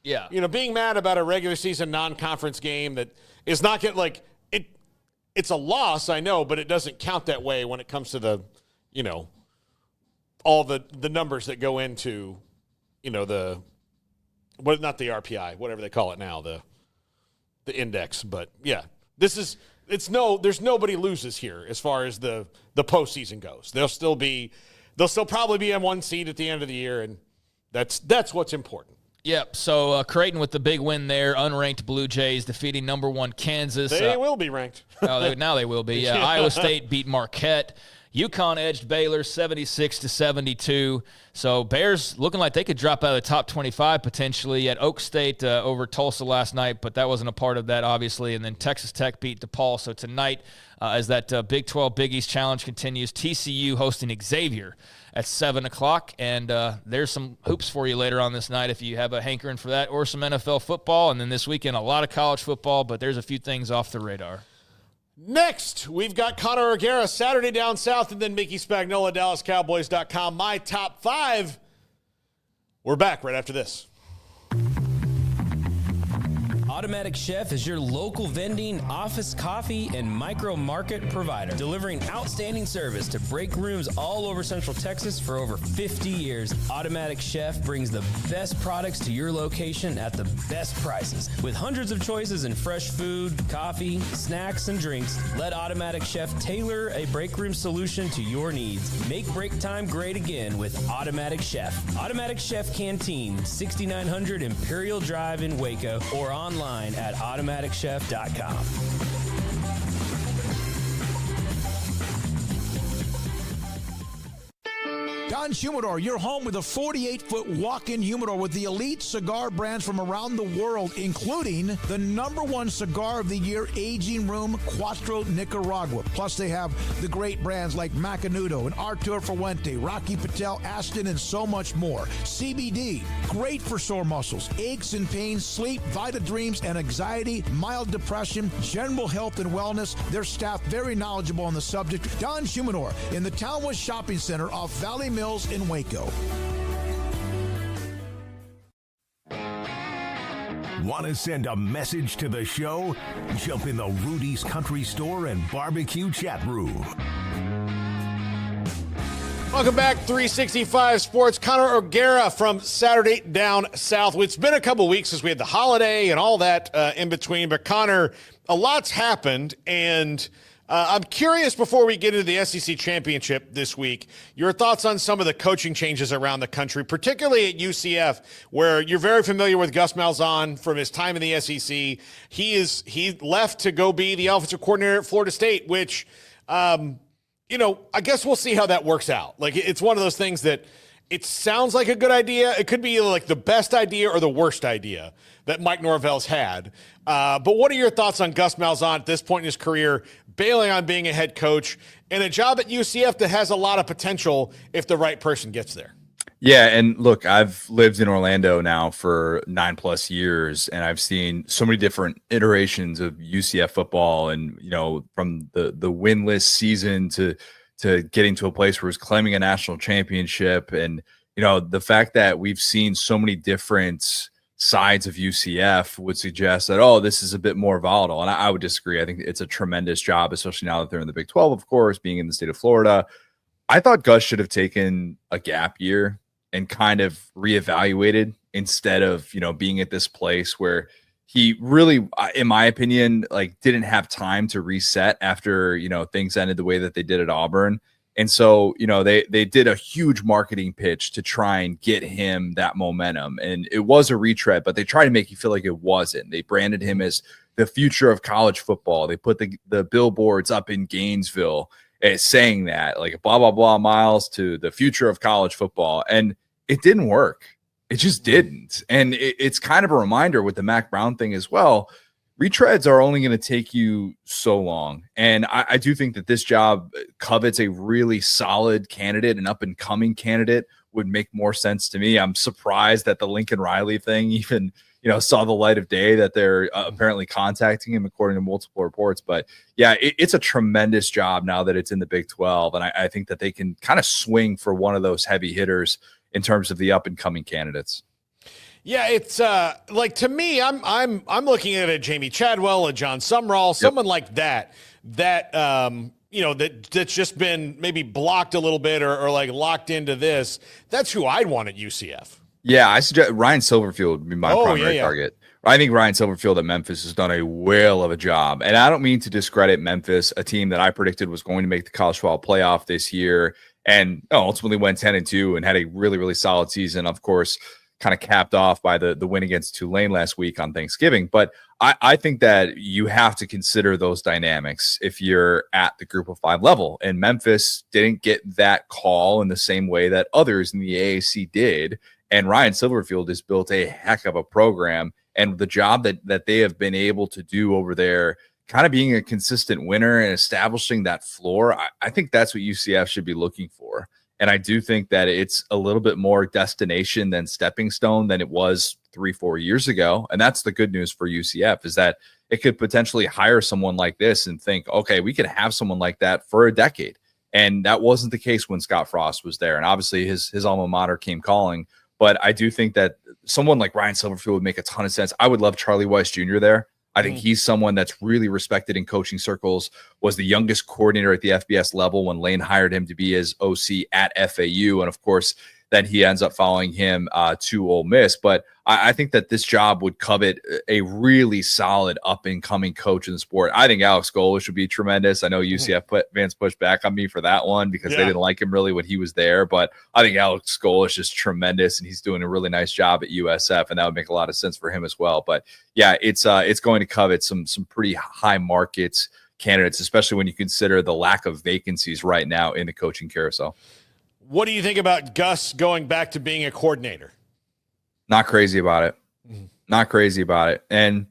Yeah. Being mad about a regular season non-conference game that is not it's a loss, I know, but it doesn't count that way when it comes to the all the numbers that go into not the RPI, whatever they call it now, the index. But yeah, there's nobody loses here as far as the postseason goes. They'll still probably be on 1 seed at the end of the year, and that's what's important. Yep. So Creighton with the big win there, unranked Blue Jays defeating number 1 Kansas. They will be ranked. Now they will be. Yeah. Iowa State beat Marquette. UConn edged Baylor 76-72. So Bears looking like they could drop out of the top 25 potentially at Oak State over Tulsa last night, but that wasn't a part of that, obviously. And then Texas Tech beat DePaul. So tonight, as that Big 12 Big East Challenge continues, TCU hosting Xavier at 7 o'clock. And there's some hoops for you later on this night if you have a hankering for that, or some NFL football. And then this weekend, a lot of college football, but there's a few things off the radar. Next, we've got Connor O'Gara, Saturday Down South, and then Mickey Spagnola, DallasCowboys.com. My top 5. We're back right after this. Automatic Chef is your local vending, office coffee, and micro market provider, delivering outstanding service to break rooms all over Central Texas for over 50 years. Automatic Chef brings the best products to your location at the best prices. With hundreds of choices in fresh food, coffee, snacks, and drinks, let Automatic Chef tailor a break room solution to your needs. Make break time great again with Automatic Chef. Automatic Chef Canteen, 6900 Imperial Drive in Waco, or online at automaticchef.com. Don's Humidor, your home with a 48-foot walk-in humidor with the elite cigar brands from around the world, including the #1 cigar of the year, Aging Room Cuatro Nicaragua. Plus, they have the great brands like Macanudo and Artur Fuente, Rocky Patel, Aston, and so much more. CBD, great for sore muscles, aches and pains, sleep, Vita Dreams, and anxiety, mild depression, general health and wellness. Their staff very knowledgeable on the subject. Don's Humidor in the Townwest Shopping Center off Valley Mills in Waco. Want to send a message to the show? Jump in the Rudy's Country Store and Barbecue chat room. Welcome back, 365 Sports. Connor O'Gara from Saturday Down South. It's been a couple weeks since we had the holiday and all that in between, but Connor, a lot's happened, and I'm curious, before we get into the SEC Championship this week, your thoughts on some of the coaching changes around the country, particularly at UCF, where you're very familiar with Gus Malzahn from his time in the SEC. He left to go be the offensive coordinator at Florida State, which, I guess we'll see how that works out. Like, it's one of those things that it sounds like a good idea. It could be like the best idea or the worst idea that Mike Norvell's had. But what are your thoughts on Gus Malzahn at this point in his career, bailing on being a head coach, and a job at UCF that has a lot of potential if the right person gets there? Yeah, and look, I've lived in Orlando now for 9+ years, and I've seen so many different iterations of UCF football, and from the winless season to getting to a place where it's claiming a national championship, and the fact that we've seen so many different sides of UCF would suggest that, this is a bit more volatile. And I would disagree. I think it's a tremendous job, especially now that they're in the Big 12, of course, being in the state of Florida. I thought Gus should have taken a gap year and kind of reevaluated instead of, being at this place where he really, in my opinion, didn't have time to reset after, things ended the way that they did at Auburn. And so, they did a huge marketing pitch to try and get him that momentum. And it was a retread, but they tried to make you feel like it wasn't. They branded him as the future of college football. They put the billboards up in Gainesville saying that, like, blah, blah, blah miles to the future of college football. And it didn't work. It just didn't. And it's kind of a reminder with the Mac Brown thing as well. Retreads are only going to take you so long. And I do think that this job covets a really solid candidate, an up-and-coming candidate would make more sense to me. I'm surprised that the Lincoln Riley thing even, saw the light of day, that they're apparently contacting him according to multiple reports. But yeah, it's a tremendous job now that it's in the Big 12. And I think that they can kind of swing for one of those heavy hitters in terms of the up-and-coming candidates. Yeah, it's to me, I'm looking at a Jamie Chadwell, a John Sumrall, someone like that that's just been maybe blocked a little bit or like locked into this. That's who I'd want at UCF. Yeah, I suggest Ryan Silverfield would be my primary target. I think Ryan Silverfield at Memphis has done a whale of a job. And I don't mean to discredit Memphis, a team that I predicted was going to make the college football playoff this year, and ultimately went 10-2 and had a really, really solid season. Of course, kind of capped off by the win against Tulane last week on Thanksgiving. But I think that you have to consider those dynamics if you're at the group of 5 level. And Memphis didn't get that call in the same way that others in the AAC did. And Ryan Silverfield has built a heck of a program. And the job that they have been able to do over there, kind of being a consistent winner and establishing that floor, I think that's what UCF should be looking for. And I do think that it's a little bit more destination than stepping stone than it was 3-4 years ago. And that's the good news for UCF, is that it could potentially hire someone like this and think, okay, we could have someone like that for a decade. And that wasn't the case when Scott Frost was there. And obviously his alma mater came calling. But I do think that someone like Ryan Silverfield would make a ton of sense. I would love Charlie Weiss Jr. there. I think he's someone that's really respected in coaching circles, was the youngest coordinator at the FBS level when Lane hired him to be his OC at FAU. And of course, then he ends up following him to Ole Miss. But I think that this job would covet a really solid up-and-coming coach in the sport. I think Alex Golesh would be tremendous. I know UCF fans pushed back on me for that one because they didn't like him really when he was there. But I think Alex Golesh is tremendous, and he's doing a really nice job at USF, and that would make a lot of sense for him as well. But yeah, it's going to covet some pretty high markets candidates, especially when you consider the lack of vacancies right now in the coaching carousel. What do you think about Gus going back to being a coordinator? Not crazy about it. Not crazy about it. And,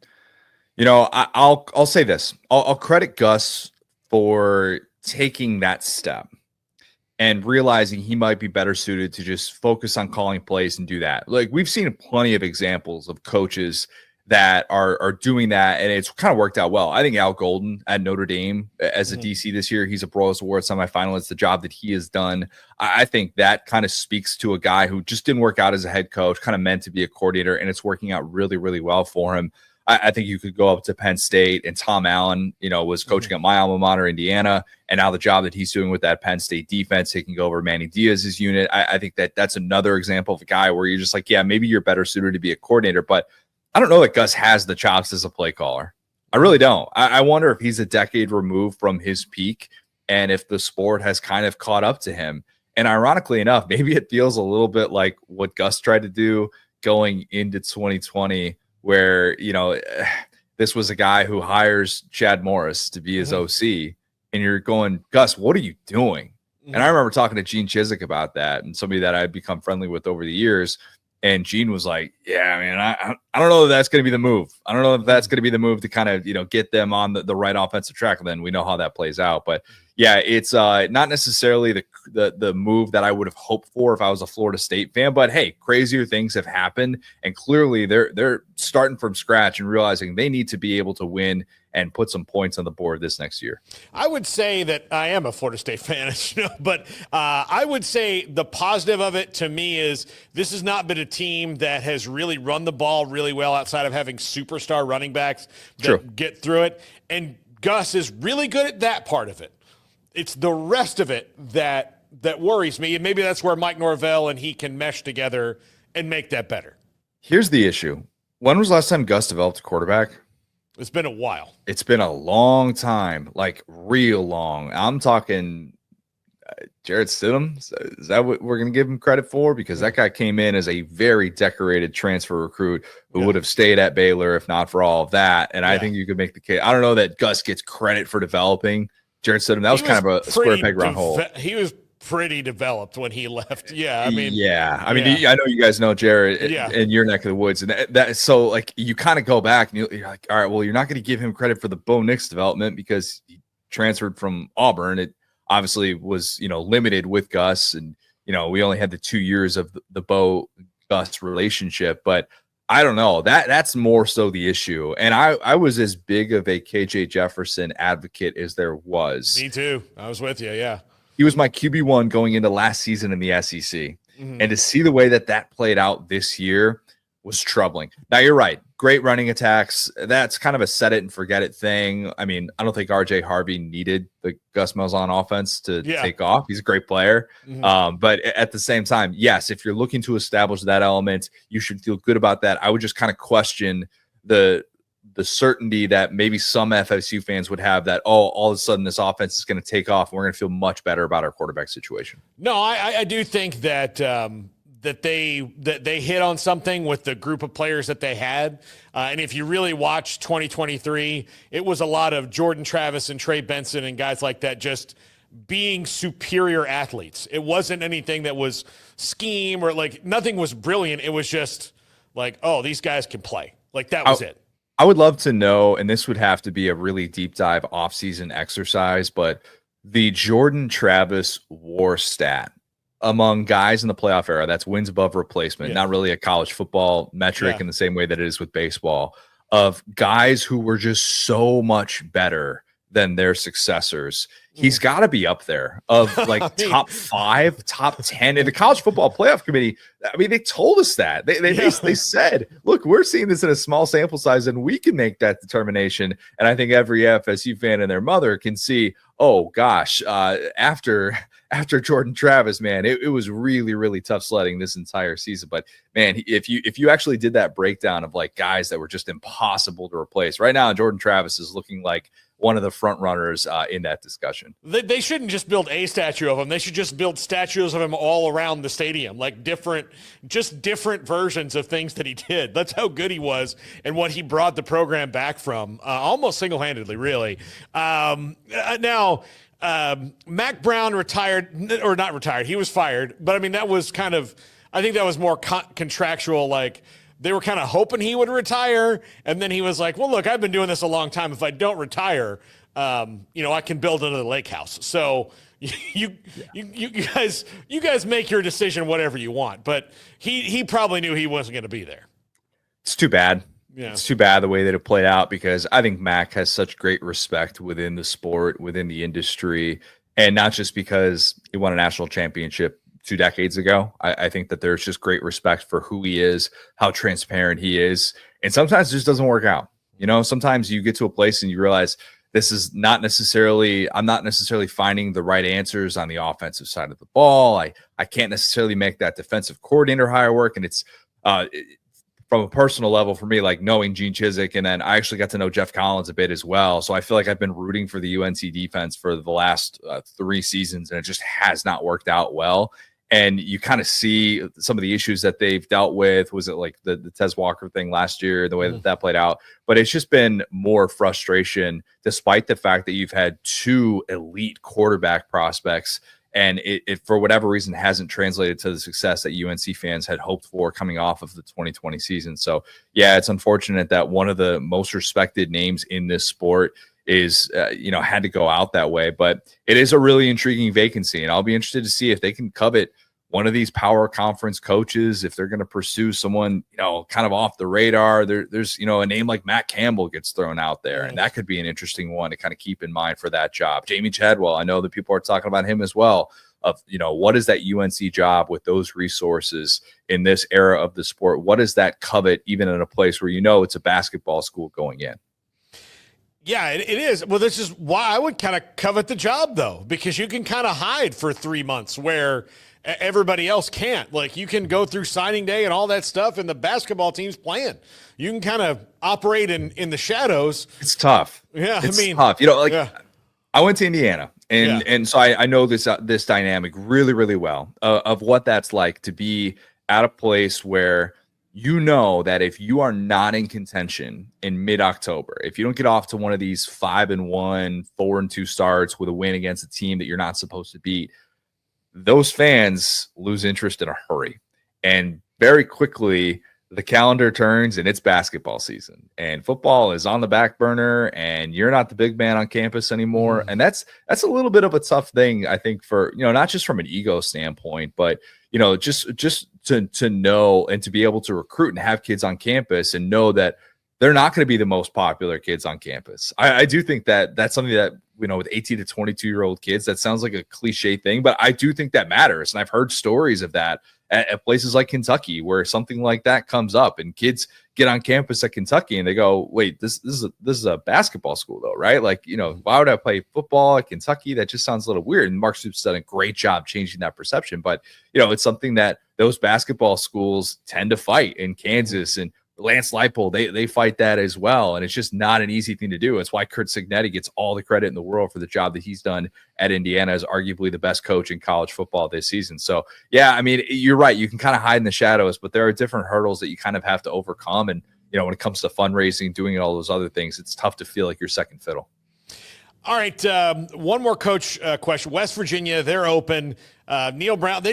you know, I'll say this. I'll credit Gus for taking that step and realizing he might be better suited to just focus on calling plays and do that. Like, we've seen plenty of examples of coaches that are doing that, and it's kind of worked out well. I think Al Golden at Notre Dame as a DC this year, he's a Broyles Award semifinalist. The job that he has done, I think that kind of speaks to a guy who just didn't work out as a head coach, kind of meant to be a coordinator, and it's working out really, really well for him. I think you could go up to Penn State, and Tom Allen, you know, was coaching at my alma mater, Indiana, and now the job that he's doing with that Penn State defense, taking over Manny Diaz's unit. I think that's another example of a guy where you're just like, yeah, maybe you're better suited to be a coordinator, but I don't know that Gus has the chops as a play caller. I really don't. I wonder if he's a decade removed from his peak and if the sport has kind of caught up to him. And ironically enough, maybe it feels a little bit like what Gus tried to do going into 2020, where, you know, this was a guy who hires Chad Morris to be his OC, and you're going, Gus, what are you doing? And I remember talking to Gene Chizik about that, and somebody that I've become friendly with over the years. And Gene was like, yeah, man, I don't know if that's going to be the move. I don't know if that's going to be the move to kind of, you know, get them on the right offensive track. And then we know how that plays out. But yeah, it's not necessarily the move that I would have hoped for if I was a Florida State fan. But hey, crazier things have happened. And clearly they're starting from scratch and realizing they need to be able to win and put some points on the board this next year. I would say that I am a Florida State fan, as you know, but I would say the positive of it to me is this has not been a team that has really run the ball really well outside of having superstar running backs that get through it. And Gus is really good at that part of it. It's the rest of it that worries me, and maybe that's where Mike Norvell and he can mesh together and make that better. Here's the issue. When was the last time Gus developed a quarterback? It's been a while. It's been a long time, like real long. I'm talking Jarrett Stidham. Is that what we're going to give him credit for? Because that guy came in as a very decorated transfer recruit who would have stayed at Baylor if not for all of that. And I think you could make the case. I don't know that Gus gets credit for developing Jarrett Stidham. That was kind of a square peg round hole. He was pretty developed when he left. I mean, I know you guys know Jared in your neck of the woods, and that so like you kind of go back and you're like, all right, well, you're not going to give him credit for the Bo Nix development because he transferred from Auburn. It obviously was, you know, limited with Gus, and you know we only had the 2 years of the Bo Gus relationship, but I don't know, that's more so the issue. And I was as big of a KJ Jefferson advocate as there was. Me too. I was with you. Yeah. He was my QB1 going into last season in the SEC. And to see the way that played out this year was troubling. Now, you're right. Great running attacks. That's kind of a set it and forget it thing. I mean, I don't think RJ Harvey needed the Gus Malzahn offense to take off. He's a great player. But at the same time, yes, if you're looking to establish that element, you should feel good about that. I would just kind of question the certainty that maybe some FSU fans would have that, all of a sudden this offense is going to take off and we're going to feel much better about our quarterback situation. No, I do think that that they hit on something with the group of players that they had. And if you really watch 2023, it was a lot of Jordan Travis and Trey Benson and guys like that just being superior athletes. It wasn't anything that was scheme or like nothing was brilliant. It was just like, oh, these guys can play. Like that was it. I would love to know, and this would have to be a really deep dive off-season exercise, but the Jordan Travis WAR stat among guys in the playoff era, that's wins above replacement, not really a college football metric in the same way that it is with baseball, of guys who were just so much better than their successors. He's got to be up there of like top 5, top 10 in the college football playoff committee. I mean, they told us that they said, look, we're seeing this in a small sample size and we can make that determination. And I think every FSU fan and their mother can see, oh gosh, after Jordan Travis, man, it was really, really tough sledding this entire season. But man, if you actually did that breakdown of like guys that were just impossible to replace right now, Jordan Travis is looking like one of the front runners in that discussion. They shouldn't just build a statue of him. They should just build statues of him all around the stadium, like different versions of things that he did. That's how good he was and what he brought the program back from, almost single-handedly, really. Now, Mac Brown retired, or not retired, he was fired. But, I mean, that was kind of, I think that was more contractual, like, they were kind of hoping he would retire, and then he was like, well, look, I've been doing this a long time. If I don't retire, I can build another lake house. So you guys make your decision whatever you want. But he probably knew he wasn't going to be there. It's too bad. Yeah. It's too bad the way that it played out, because I think Mac has such great respect within the sport, within the industry, and not just because he won a national championship 2 decades ago. I think that there's just great respect for who he is, how transparent he is. And sometimes it just doesn't work out. Sometimes you get to a place and you realize this is I'm not necessarily finding the right answers on the offensive side of the ball. I can't necessarily make that defensive coordinator hire work. And it's from a personal level for me, like knowing Gene Chizik, and then I actually got to know Jeff Collins a bit as well. So I feel like I've been rooting for the UNC defense for the last 3 seasons, and it just has not worked out well. And you kind of see some of the issues that they've dealt with. Was it like the Tez Walker thing last year, the way that played out? But it's just been more frustration, despite the fact that you've had 2 elite quarterback prospects, and it for whatever reason hasn't translated to the success that UNC fans had hoped for coming off of the 2020 season. So yeah, it's unfortunate that one of the most respected names in this sport is had to go out that way. But it is a really intriguing vacancy, and I'll be interested to see if they can covet one of these power conference coaches, if they're going to pursue someone kind of off the radar. There's a name like Matt Campbell gets thrown out there, and that could be an interesting one to kind of keep in mind for that job. Jamie Chadwell, I know that people are talking about him as well, of what is that UNC job with those resources in this era of the sport? What does that covet, even in a place where it's a basketball school going in? Yeah, it is. Well, this is why I would kind of covet the job, though, because you can kind of hide for 3 months where everybody else can't. Like, you can go through signing day and all that stuff, and the basketball team's playing. You can kind of operate in the shadows. It's tough. Yeah, it's tough. I went to Indiana, and so I know this dynamic really, really well of what that's like to be at a place where that if you are not in contention in mid-October, if you don't get off to one of these 5-1, 4-2 starts with a win against a team that you're not supposed to beat, those fans lose interest in a hurry. And very quickly, the calendar turns and it's basketball season, and football is on the back burner, and you're not the big man on campus anymore. And that's a little bit of a tough thing, I think, for, not just from an ego standpoint, but, just to know and to be able to recruit and have kids on campus and know that they're not going to be the most popular kids on campus. I do think that that's something that, with 18 to 22-year-old kids, that sounds like a cliche thing, but I do think that matters. And I've heard stories of that at places like Kentucky, where something like that comes up and kids get on campus at Kentucky and they go, wait, this is a basketball school though, right? Like, why would I play football at Kentucky? That just sounds a little weird. And Mark Stoops done a great job changing that perception. But, it's something that those basketball schools tend to fight in Kansas and Lance Leipold, they fight that as well. And it's just not an easy thing to do. It's why Kurt Cignetti gets all the credit in the world for the job that he's done at Indiana as arguably the best coach in college football this season. So, yeah, I mean, you're right. You can kind of hide in the shadows, but there are different hurdles that you kind of have to overcome. And, when it comes to fundraising, doing all those other things, it's tough to feel like you're second fiddle. All right, one more coach question. West Virginia, they're open. Neil Brown,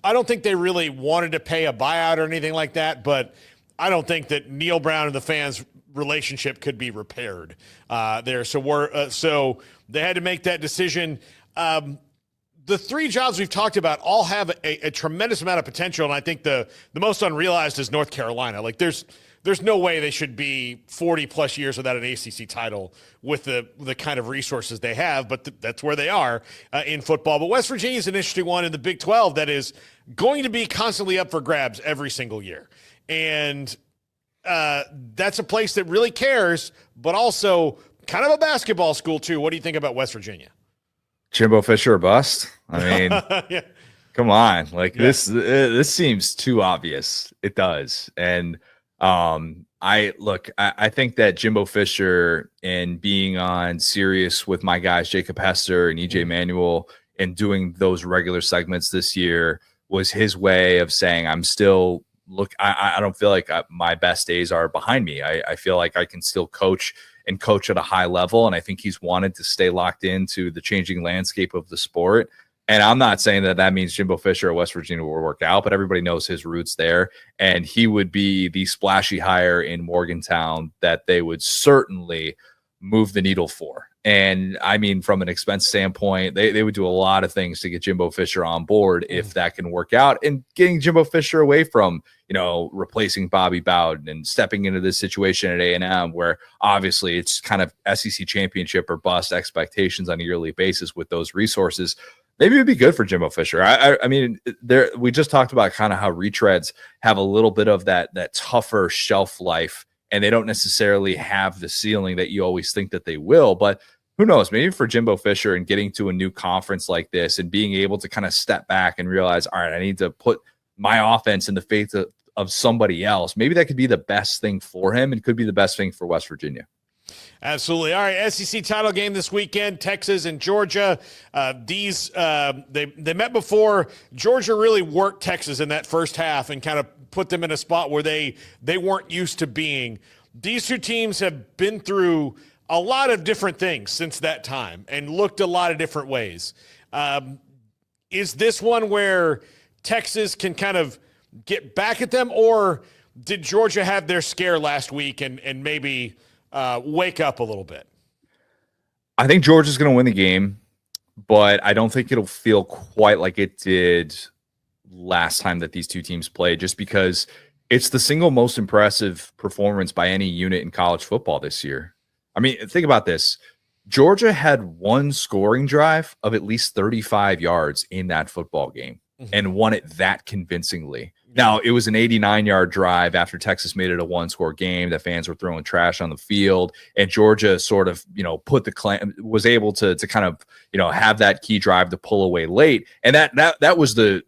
I don't think they really wanted to pay a buyout or anything like that, but I don't think that Neil Brown and the fans' relationship could be repaired there. So they had to make that decision. The three jobs we've talked about all have a tremendous amount of potential, and I think the most unrealized is North Carolina. Like there's no way they should be 40-plus years without an ACC title with the kind of resources they have, but that's where they are in football. But West Virginia is an interesting one in the Big 12 that is going to be constantly up for grabs every single year. And that's a place that really cares, but also kind of a basketball school too. What do you think about West Virginia? Jimbo Fisher or bust? I mean, yeah. Come on. Like this seems too obvious. It does. And I think that Jimbo Fisher and being on Sirius with my guys, Jacob Hester and EJ Manuel, and doing those regular segments this year was his way of saying, I'm still I don't feel like my best days are behind me. I feel like I can still coach at a high level. And I think he's wanted to stay locked into the changing landscape of the sport. And I'm not saying that means Jimbo Fisher or West Virginia will work out, but everybody knows his roots there. And he would be the splashy hire in Morgantown that they would certainly move the needle for. And I mean, from an expense standpoint, they would do a lot of things to get Jimbo Fisher on board if that can work out, and getting Jimbo Fisher away from, replacing Bobby Bowden and stepping into this situation at A&M where obviously it's kind of SEC championship or bust expectations on a yearly basis with those resources. Maybe it'd be good for Jimbo Fisher. I mean, we just talked about kind of how retreads have a little bit of that tougher shelf life, and they don't necessarily have the ceiling that you always think that they will. But who knows? Maybe for Jimbo Fisher and getting to a new conference like this and being able to kind of step back and realize, all right, I need to put my offense in the faith of somebody else. Maybe that could be the best thing for him and could be the best thing for West Virginia. Absolutely. All right, SEC title game this weekend, Texas and Georgia. They met before. Georgia really worked Texas in that first half and kind of put them in a spot where they weren't used to being. These two teams have been through a lot of different things since that time and looked a lot of different ways. Is this one where Texas can kind of get back at them, or did Georgia have their scare last week and maybe wake up a little bit? I think Georgia's going to win the game, but I don't think it'll feel quite like it did last time that these two teams played, just because it's the single most impressive performance by any unit in college football this year. I mean, think about this. Georgia had one scoring drive of at least 35 yards in that football game and won it that convincingly. Now, it was an 89-yard drive after Texas made it a one-score game that fans were throwing trash on the field, and Georgia sort of, was able to kind of, have that key drive to pull away late, and that was the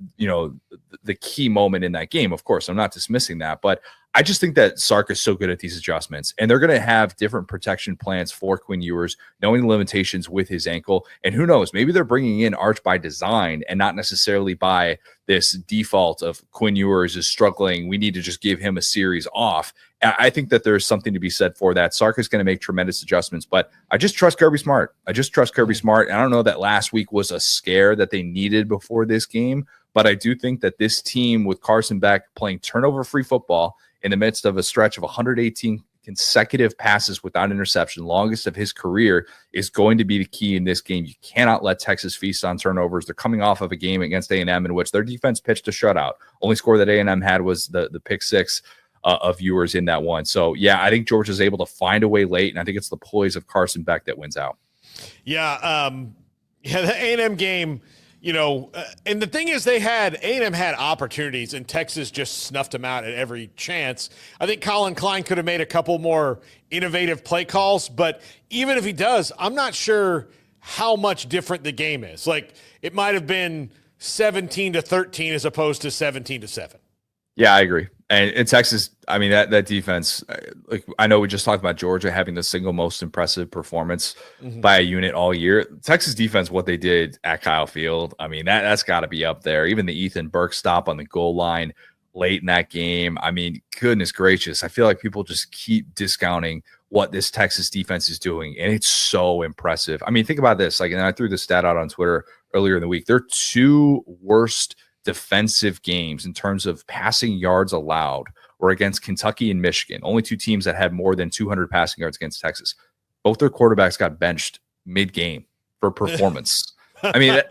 key moment in that game. Of course, I'm not dismissing that, but I just think that Sark is so good at these adjustments, and they're going to have different protection plans for Quinn Ewers, knowing the limitations with his ankle. And who knows, maybe they're bringing in Arch by design and not necessarily by this default of Quinn Ewers is struggling, we need to just give him a series off. I think that there's something to be said for that. Sark is going to make tremendous adjustments, but I just trust Kirby Smart. And I don't know that last week was a scare that they needed before this game, but I do think that this team with Carson Beck playing turnover-free football in the midst of a stretch of 118 consecutive passes without interception, longest of his career, is going to be the key in this game. You cannot let Texas feast on turnovers. They're coming off of a game against A&M in which their defense pitched a shutout. Only score that A&M had was the pick six of viewers in that one. So, yeah, I think Georgia's able to find a way late, and I think it's the poise of Carson Beck that wins out. Yeah, the A&M game, and the thing is A&M had opportunities, and Texas just snuffed them out at every chance. I think Colin Klein could have made a couple more innovative play calls, but even if he does, I'm not sure how much different the game is. Like, it might have been 17-13 as opposed to 17-7. Yeah, I agree. And Texas, I mean, that defense, like I know we just talked about Georgia having the single most impressive performance by a unit all year. Texas defense, what they did at Kyle Field, I mean, that's got to be up there. Even the Ethan Burke stop on the goal line late in that game. I mean, goodness gracious. I feel like people just keep discounting what this Texas defense is doing, and it's so impressive. I mean, think about this. Like, and I threw the stat out on Twitter earlier in the week. Their two worst defensive games in terms of passing yards allowed were against Kentucky and Michigan, only two teams that had more than 200 passing yards against Texas. Both their quarterbacks got benched mid-game for performance. I mean,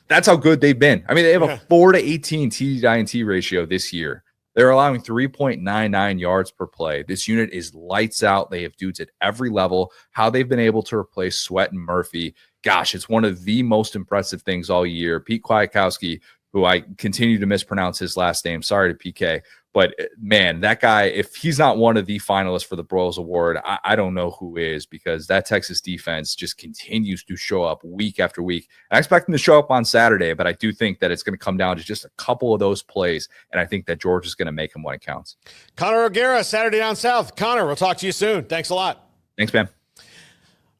that's how good they've been. I mean, they have a 4-18 TD-INT ratio this year. They're allowing 3.99 yards per play. This unit is lights out. They have dudes at every level. How they've been able to replace Sweat and Murphy, gosh, it's one of the most impressive things all year. Pete Kwiatkowski, who I continue to mispronounce his last name. Sorry to PK. But, man, that guy, if he's not one of the finalists for the Broyles Award, I don't know who is, because that Texas defense just continues to show up week after week. And I expect them to show up on Saturday, but I do think that it's going to come down to just a couple of those plays, and I think that Georgia's going to make them when it counts. Connor O'Gara, Saturday Down South. Connor, we'll talk to you soon. Thanks a lot. Thanks, man.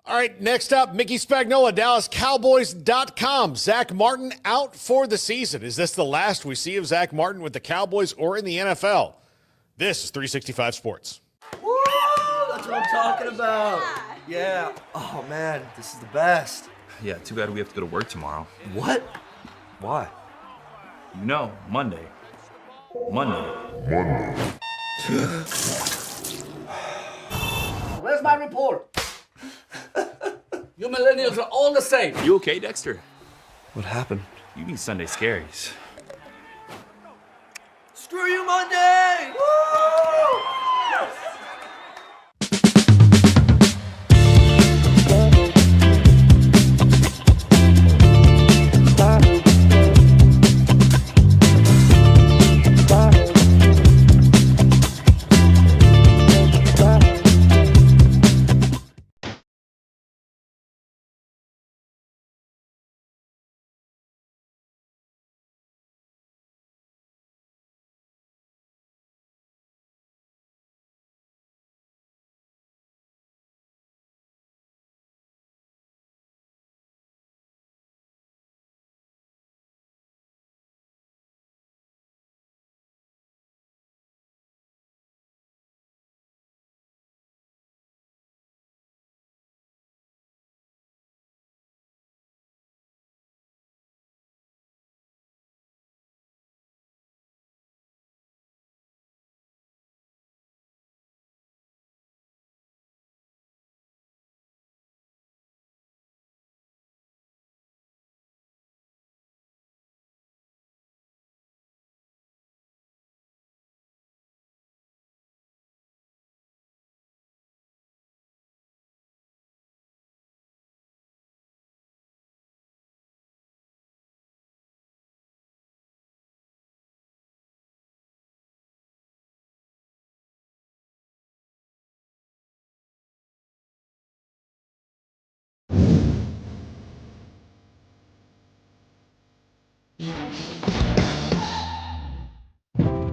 All right, next up, Mickey Spagnola, DallasCowboys.com. Zach Martin out for the season. Is this the last we see of Zach Martin with the Cowboys or in the NFL? This is 365 Sports. Woo! That's what I'm talking about. Yeah. Oh, man, this is the best. Yeah, too bad we have to go to work tomorrow. What? Why? You know, Monday. Where's my report? You millennials are all the same. You okay, Dexter? What happened? You need Sunday scaries. Screw you, Monday! Woo! Yes!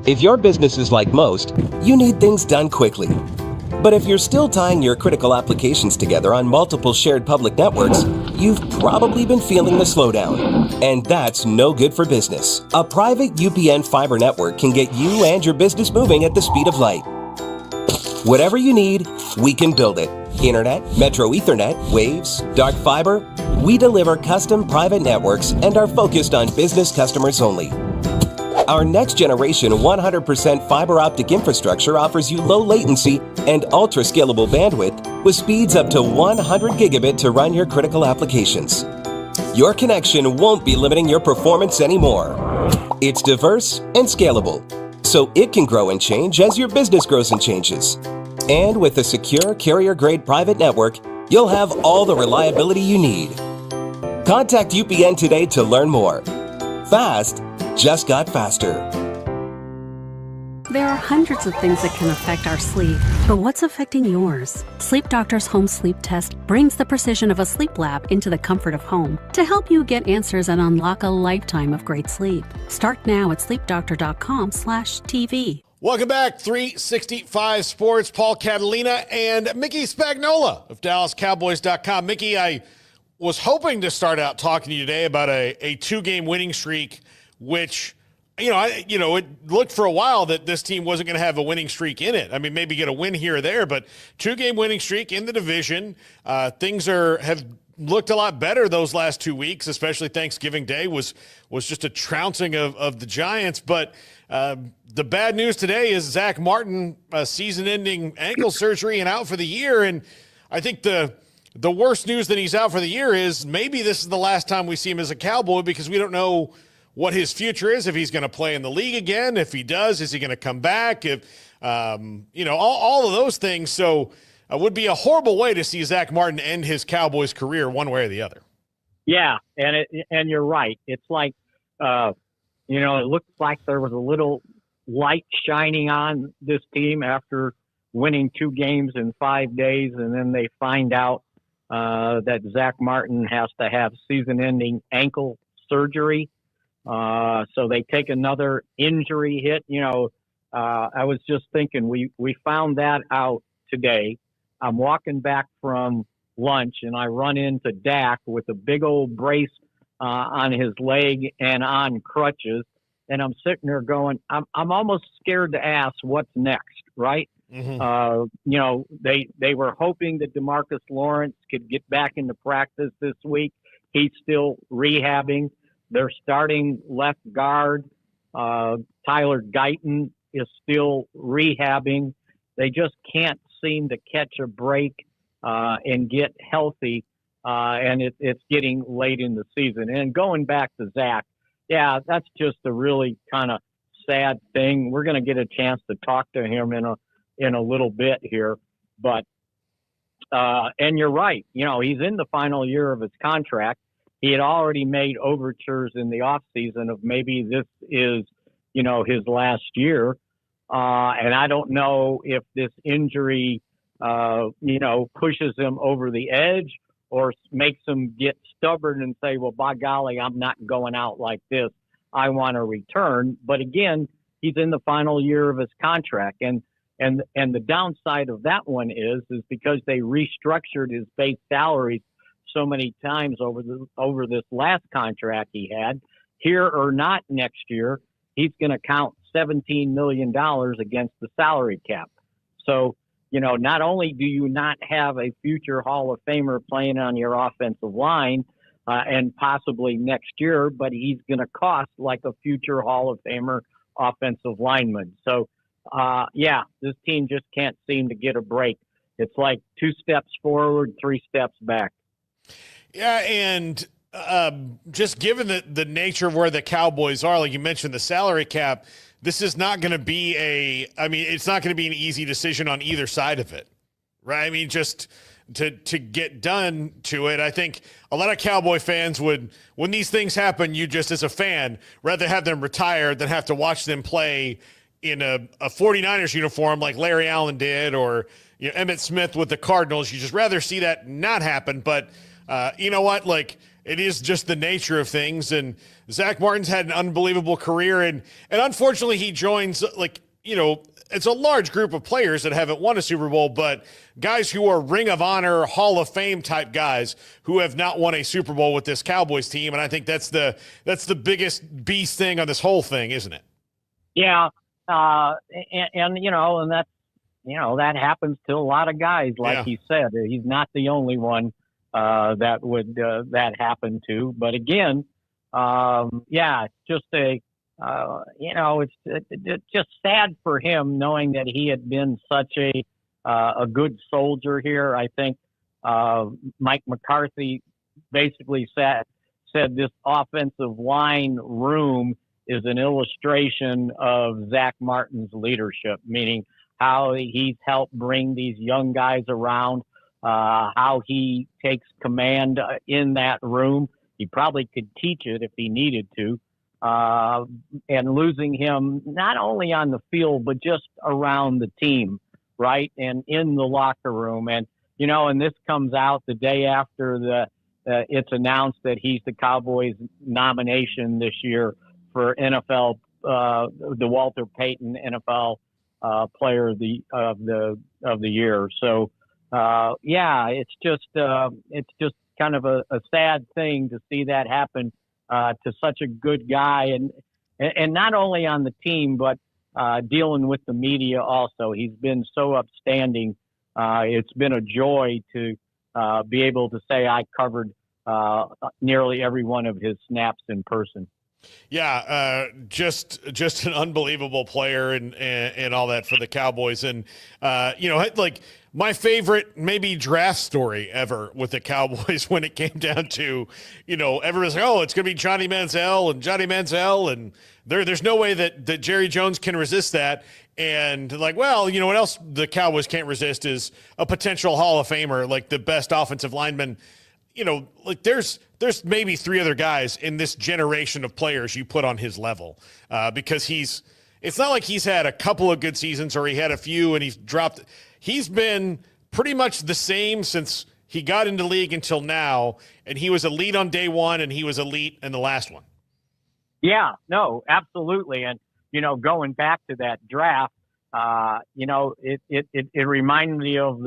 If your business is like most, you need things done quickly. But if you're still tying your critical applications together on multiple shared public networks, you've probably been feeling the slowdown. And that's no good for business. A private UPN fiber network can get you and your business moving at the speed of light. Whatever you need, we can build it. Internet, Metro Ethernet, Waves, dark fiber. We deliver custom private networks and are focused on business customers only. Our next generation 100% fiber optic infrastructure offers you low latency and ultra scalable bandwidth with speeds up to 100 gigabit to run your critical applications. Your connection won't be limiting your performance anymore. It's diverse and scalable, so it can grow and change as your business grows and changes. And with a secure carrier-grade private network, you'll have all the reliability you need. Contact UPN today to learn more. Fast just got faster. There are hundreds of things that can affect our sleep, but what's affecting yours? Sleep Doctor's Home Sleep Test brings the precision of a sleep lab into the comfort of home to help you get answers and unlock a lifetime of great sleep. Start now at sleepdoctor.com/TV. Welcome back, 365 Sports. Paul Catalina and Mickey Spagnola of DallasCowboys.com. Mickey, I was hoping to start out talking to you today about a two-game winning streak, which, it looked for a while that this team wasn't going to have a winning streak in it. I mean, maybe get a win here or there, but two-game winning streak in the division. Things have looked a lot better those last 2 weeks, especially Thanksgiving Day was just a trouncing of the Giants. But the bad news today is Zach Martin, season-ending ankle surgery and out for the year. And I think the worst news that he's out for the year is maybe this is the last time we see him as a Cowboy, because we don't know what his future is, if he's going to play in the league again. If he does, is he going to come back? If all of those things. So it would be a horrible way to see Zach Martin end his Cowboys career one way or the other. Yeah, and you're right. It's like, it looks like there was a little light shining on this team after winning 2 games in 5 days, and then they find out that Zach Martin has to have season-ending ankle surgery. So they take another injury hit. I was just thinking, we found that out today. I'm walking back from lunch and I run into Dak with a big old brace on his leg and on crutches. And I'm sitting there going, I'm almost scared to ask what's next, right? Mm-hmm. They were hoping that DeMarcus Lawrence could get back into practice this week. He's still rehabbing. Their starting left guard, Tyler Guyton, is still rehabbing. They just can't seem to catch a break and get healthy, and it's getting late in the season. And going back to Zach, yeah, that's just a really kind of sad thing. We're going to get a chance to talk to him in a little bit here, but and you're right. He's in the final year of his contract. He had already made overtures in the offseason of maybe this is, his last year. And I don't know if this injury, pushes him over the edge or makes him get stubborn and say, well, by golly, I'm not going out like this. I want to return. But again, he's in the final year of his contract. And the downside of that one is because they restructured his base salaries so many times over this last contract he had, here or not next year, he's going to count $17 million against the salary cap. So, not only do you not have a future Hall of Famer playing on your offensive line and possibly next year, but he's going to cost like a future Hall of Famer offensive lineman. So, this team just can't seem to get a break. It's like 2 steps forward, 3 steps back. Yeah, and just given the nature of where the Cowboys are, like you mentioned, the salary cap, this is not going to be it's not going to be an easy decision on either side of it, right? I mean, just to get done to it, I think a lot of Cowboy fans would, when these things happen, you just as a fan, rather have them retire than have to watch them play in a 49ers uniform like Larry Allen did, or Emmitt Smith with the Cardinals. You just rather see that not happen. But you know what? Like, it is just the nature of things. And Zach Martin's had an unbelievable career. And unfortunately, he joins, it's a large group of players that haven't won a Super Bowl, but guys who are Ring of Honor, Hall of Fame type guys who have not won a Super Bowl with this Cowboys team. And I think that's the biggest beast thing on this whole thing, isn't it? Yeah. And that's, that happens to a lot of guys. Like he said, he's not the only one that would that happen to. But again, it's just it's just sad for him knowing that he had been such a good soldier here. I think Mike McCarthy basically said this offensive line room is an illustration of Zach Martin's leadership, meaning how he's helped bring these young guys around, how he takes command in that room. He probably could teach it if he needed to. And losing him not only on the field, but just around the team, right? And in the locker room. And, and this comes out the day after it's announced that he's the Cowboys nomination this year for NFL, the Walter Payton NFL player of the year. So it's just kind of a sad thing to see that happen to such a good guy, and not only on the team but dealing with the media also. He's been so upstanding. It's been a joy to be able to say I covered nearly every one of his snaps in person. Yeah, just an unbelievable player and all that for the Cowboys. And, like my favorite maybe draft story ever with the Cowboys when it came down to, everyone's like, oh, it's going to be Johnny Manziel. And there's no way that Jerry Jones can resist that. And like, well, you know what else the Cowboys can't resist is a potential Hall of Famer, like the best offensive lineman. Like there's maybe three other guys in this generation of players you put on his level because it's not like he's had a couple of good seasons or he had a few and he's dropped. He's been pretty much the same since he got into the league until now, and he was elite on day one and he was elite in the last one. Yeah, no, absolutely. And, going back to that draft, it reminded me of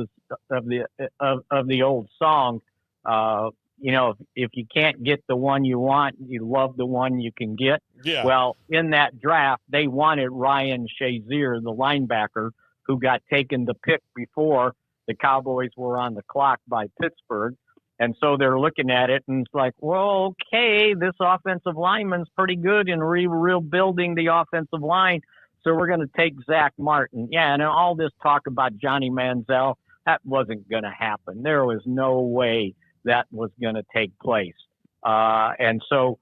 the old song. If you can't get the one you want, you love the one you can get. Yeah. Well, in that draft, they wanted Ryan Shazier, the linebacker, who got taken the pick before the Cowboys were on the clock by Pittsburgh. And so they're looking at it and it's like, well, okay, this offensive lineman's pretty good in rebuilding the offensive line. So we're going to take Zach Martin. Yeah. And all this talk about Johnny Manziel, that wasn't going to happen. There was no way that was going to take place. And so,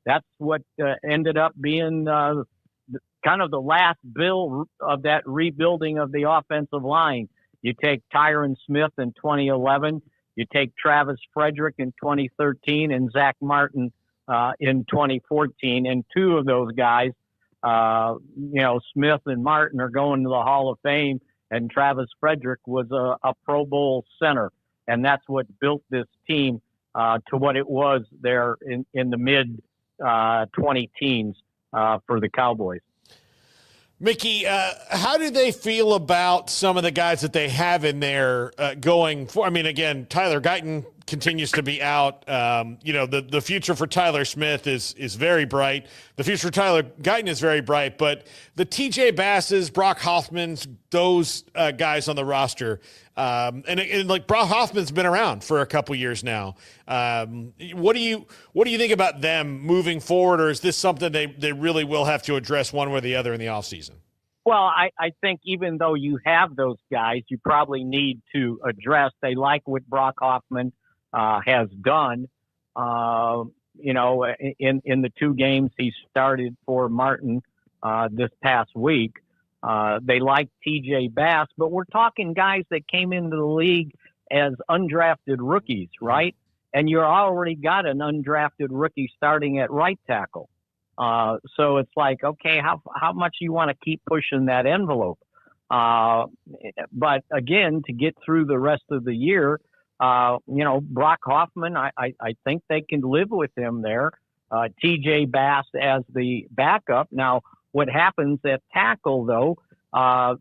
that's what ended up being kind of the last bill of that rebuilding of the offensive line. You take Tyron Smith in 2011, you take Travis Frederick in 2013 and Zach Martin in 2014. And two of those guys, Smith and Martin, are going to the Hall of Fame. And Travis Frederick was a Pro Bowl center. And that's what built this team to what it was there in the mid 20 teens for the Cowboys. Mickey, how do they feel about some of the guys that they have in there going for? I mean, again, Tyler Guyton continues to be out. The future for Tyler Smith is very bright. The future for Tyler Guyton is very bright, but the TJ Basses, Brock Hoffmans, those guys on the roster, and like Brock Hoffman's been around for a couple years now. What do you think about them moving forward, or is this something they really will have to address one way or the other in the offseason? Well, I think even though you have those guys, you probably need to address. They like what Brock Hoffman has done. In the two games he started for Martin this past week. They like TJ Bass, but we're talking guys that came into the league as undrafted rookies, right? And you already got an undrafted rookie starting at right tackle. So it's like, okay, how much you want to keep pushing that envelope? But again, to get through the rest of the year, Brock Hoffman, I think they can live with him there. TJ Bass as the backup. Now, what happens at tackle, though,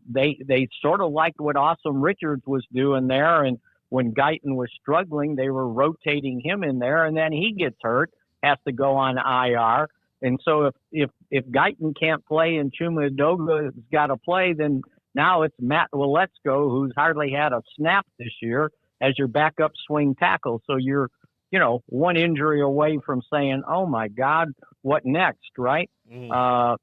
they sort of liked what Awesome Richards was doing there. And when Guyton was struggling, they were rotating him in there. And then he gets hurt, has to go on IR. And so if Guyton can't play and Chuma Edoga's got to play, then now it's Matt Waletzko, who's hardly had a snap this year, as your backup swing tackle. So you're, one injury away from saying, oh my God, what next, right? There's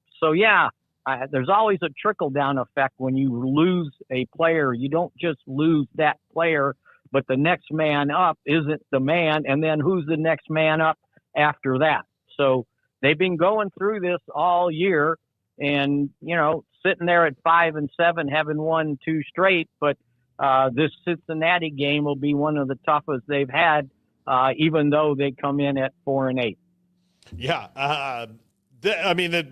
always a trickle-down effect when you lose a player. You don't just lose that player, but the next man up isn't the man, and then who's the next man up after that? So they've been going through this all year and, sitting there at 5-7, having won 2 straight, but this Cincinnati game will be one of the toughest they've had, even though they come in at 4-8. Yeah.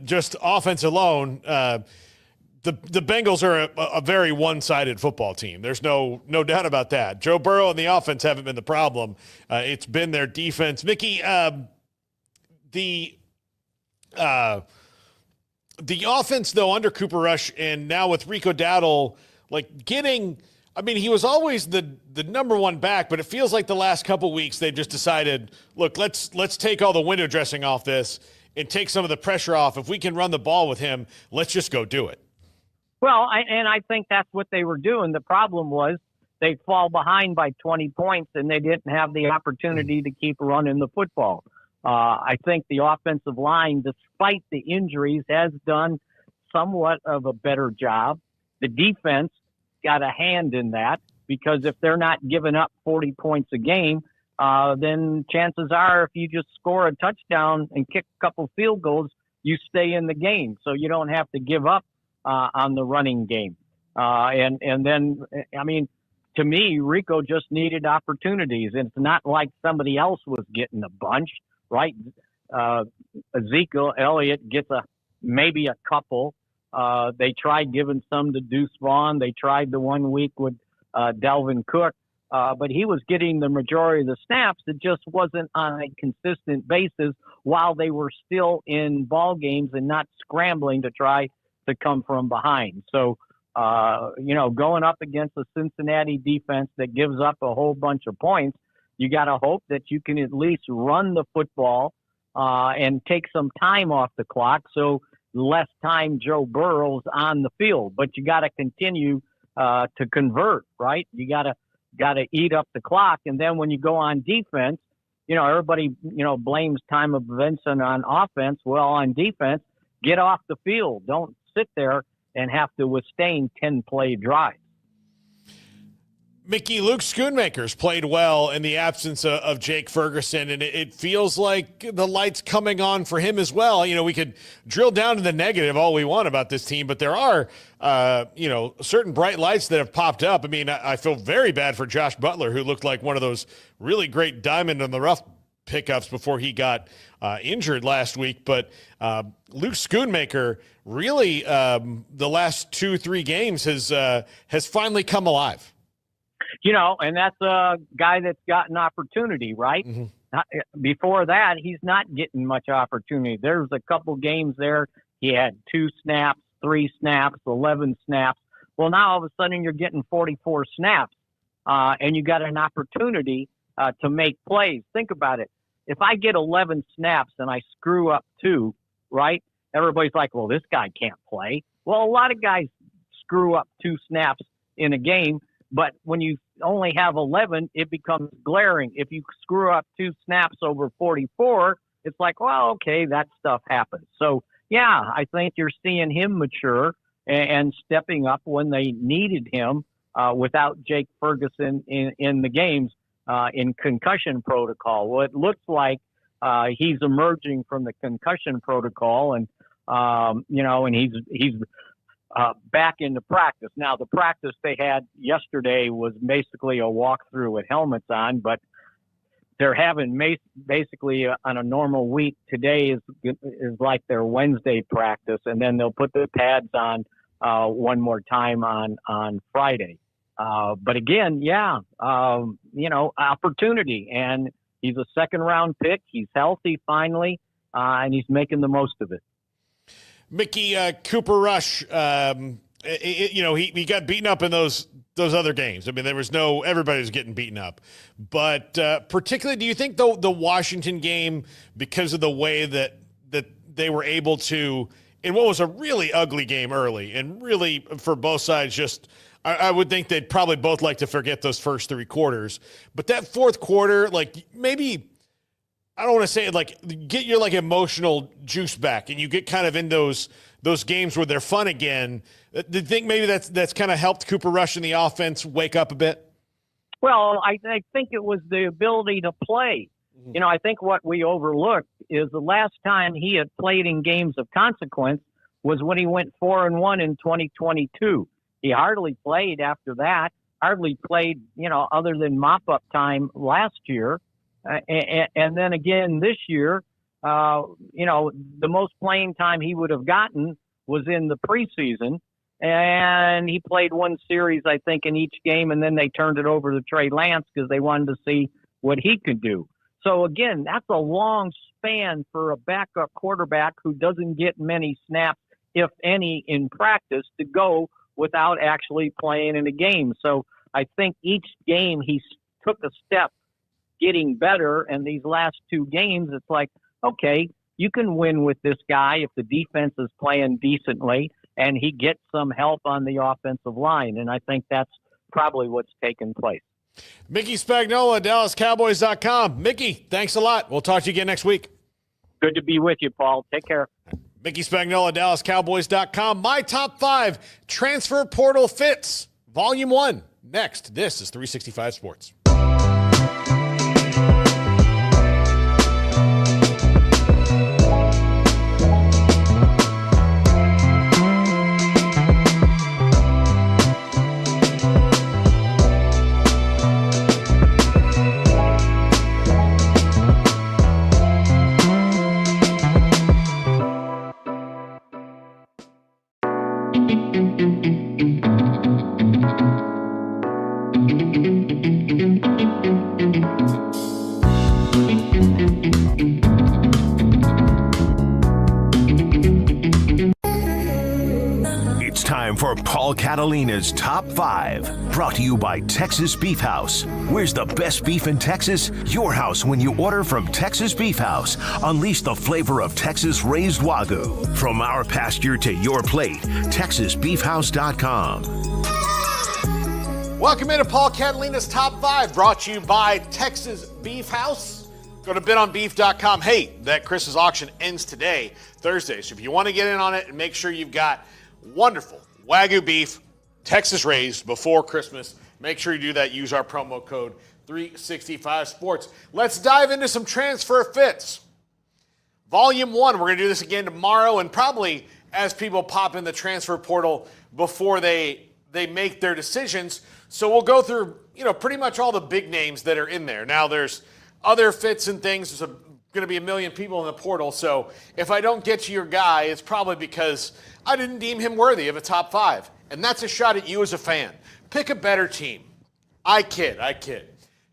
Just offense alone, the Bengals are a very one-sided football team. There's no doubt about that. Joe Burrow and the offense haven't been the problem. It's been their defense. Mickey, The offense, though, under Cooper Rush and now with Rico Dowdle, like getting – I mean, he was always the number one back, but it feels like the last couple weeks they just decided, look, let's take all the window dressing off this and take some of the pressure off. If we can run the ball with him, let's just go do it. Well, I think that's what they were doing. The problem was they'd fall behind by 20 points, and they didn't have the opportunity to keep running the football. I think the offensive line, despite the injuries, has done somewhat of a better job. The defense got a hand in that, because if they're not giving up 40 points a game, then chances are if you just score a touchdown and kick a couple field goals, you stay in the game. So you don't have to give up on the running game. And then, I mean, to me, Rico just needed opportunities. It's not like somebody else was getting a bunch, right? Ezekiel Elliott gets maybe a couple. They tried giving some to Deuce Vaughn. They tried the 1 week with Delvin Cook, but he was getting the majority of the snaps. It just wasn't on a consistent basis while they were still in ball games and not scrambling to try to come from behind. So, going up against a Cincinnati defense that gives up a whole bunch of points, you got to hope that you can at least run the football and take some time off the clock. So less time Joe Burrow's on the field, but you got to continue to convert, right? You got to eat up the clock. And then when you go on defense, everybody, blames time of Vincent on offense. Well, on defense, get off the field. Don't sit there and have to withstand 10-play drives. Mickey, Luke Schoonmaker's played well in the absence of Jake Ferguson, and it feels like the light's coming on for him as well. We could drill down to the negative all we want about this team, but there are, certain bright lights that have popped up. I mean, I feel very bad for Josh Butler, who looked like one of those really great diamond in the rough pickups before he got injured last week. But Luke Schoonmaker really, the last 2-3 games has finally come alive. And that's a guy that's got an opportunity, right? Mm-hmm. Before that, he's not getting much opportunity. There's a couple games there. He had 2 snaps, 3 snaps, 11 snaps. Well, now all of a sudden you're getting 44 snaps, and you got an opportunity to make plays. Think about it. If I get 11 snaps and I screw up 2, right? Everybody's like, well, this guy can't play. Well, a lot of guys screw up 2 snaps in a game. But when you only have 11, it becomes glaring. If you screw up 2 snaps over 44, it's like, well, okay, that stuff happens. So, yeah, I think you're seeing him mature and stepping up when they needed him without Jake Ferguson in the games in concussion protocol. Well, it looks like he's emerging from the concussion protocol, and, and he's back into practice. Now, the practice they had yesterday was basically a walkthrough with helmets on, but they're having basically on a normal week. Today is like their Wednesday practice, and then they'll put the pads on one more time on Friday. But again, opportunity, and he's a second-round pick. He's healthy finally, and he's making the most of it. Mickey, Cooper Rush, he got beaten up in those other games. I mean, everybody was getting beaten up. But particularly, do you think the Washington game, because of the way that they were able to, in what was a really ugly game early, and really for both sides, just I would think they'd probably both like to forget those first 3 quarters. But that fourth quarter, like maybe – I don't want to say it, like get your like emotional juice back, and you get kind of in those games where they're fun again. Do you think maybe that's kind of helped Cooper Rush and the offense wake up a bit? Well, I think it was the ability to play. Mm-hmm. I think what we overlooked is the last time he had played in games of consequence was when he went 4-1 in 2022. He hardly played after that. Hardly played, other than mop-up time last year. And then again this year, the most playing time he would have gotten was in the preseason. And he played 1 series, I think, in each game, and then they turned it over to Trey Lance because they wanted to see what he could do. So, again, that's a long span for a backup quarterback who doesn't get many snaps if any, in practice to go without actually playing in a game. So I think each game he took a step getting better, and these last two games, it's like, okay, you can win with this guy if the defense is playing decently and he gets some help on the offensive line. And I think that's probably what's taken place. Mickey Spagnola, DallasCowboys.com. Mickey, thanks a lot. We'll talk to you again next week. Good to be with you, Paul. Take care. Mickey Spagnola, DallasCowboys.com. My top 5 transfer portal fits. Volume 1. Next, this is 365 Sports. For Paul Catalina's Top 5, brought to you by Texas Beef House. Where's the best beef in Texas? Your house when you order from Texas Beef House. Unleash the flavor of Texas raised Wagyu. From our pasture to your plate, TexasBeefHouse.com. Welcome into Paul Catalina's Top 5, brought to you by Texas Beef House. Go to bidonbeef.com. Hey, that Chris's auction ends today, Thursday. So if you want to get in on it and make sure you've got wonderful Wagyu beef, Texas raised before Christmas, make sure you do that. Use our promo code 365 Sports. Let's dive into some transfer fits. Volume 1, we're going to do this again tomorrow and probably as people pop in the transfer portal before they make their decisions. So we'll go through, pretty much all the big names that are in there. Now there's other fits and things. There's going to be a million people in the portal. So if I don't get to your guy, it's probably because I didn't deem him worthy of a top 5. And that's a shot at you as a fan. Pick a better team. I kid.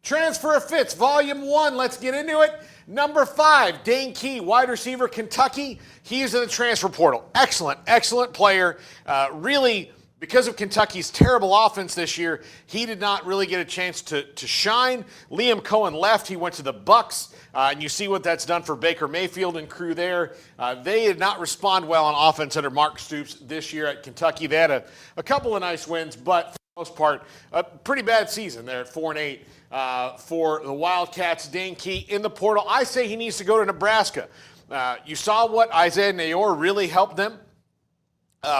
Transfer fits, Volume 1. Let's get into it. Number 5, Dane Key, wide receiver, Kentucky. He's in the transfer portal. Excellent player. Really, because of Kentucky's terrible offense this year, he did not really get a chance to shine. Liam Cohen left. He went to the Bucks. And you see what that's done for Baker Mayfield and crew there. They did not respond well on offense under Mark Stoops this year at Kentucky. They had a couple of nice wins, but for the most part, a pretty bad season there at 4-8 for the Wildcats. Dane Key in the portal. I say he needs to go to Nebraska. You saw what Isaiah Nayor really helped them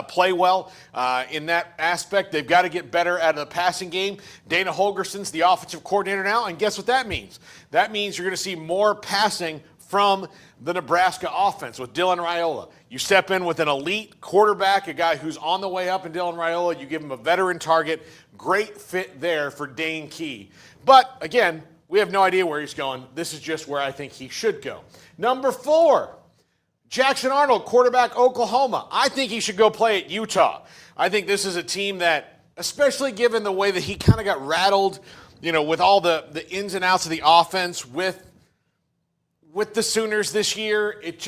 play well in that aspect. They've got to get better out of the passing game. Dana Holgerson's the offensive coordinator now, and guess what that means? That means you're going to see more passing from the Nebraska offense with Dylan Raiola. You step in with an elite quarterback, a guy who's on the way up in Dylan Raiola. You give him a veteran target. Great fit there for Dane Key. But, again, we have no idea where he's going. This is just where I think he should go. Number 4, Jackson Arnold, quarterback, Oklahoma. I think he should go play at Utah. I think this is a team that, especially given the way that he kind of got rattled, with all the ins and outs of the offense with the Sooners this year, it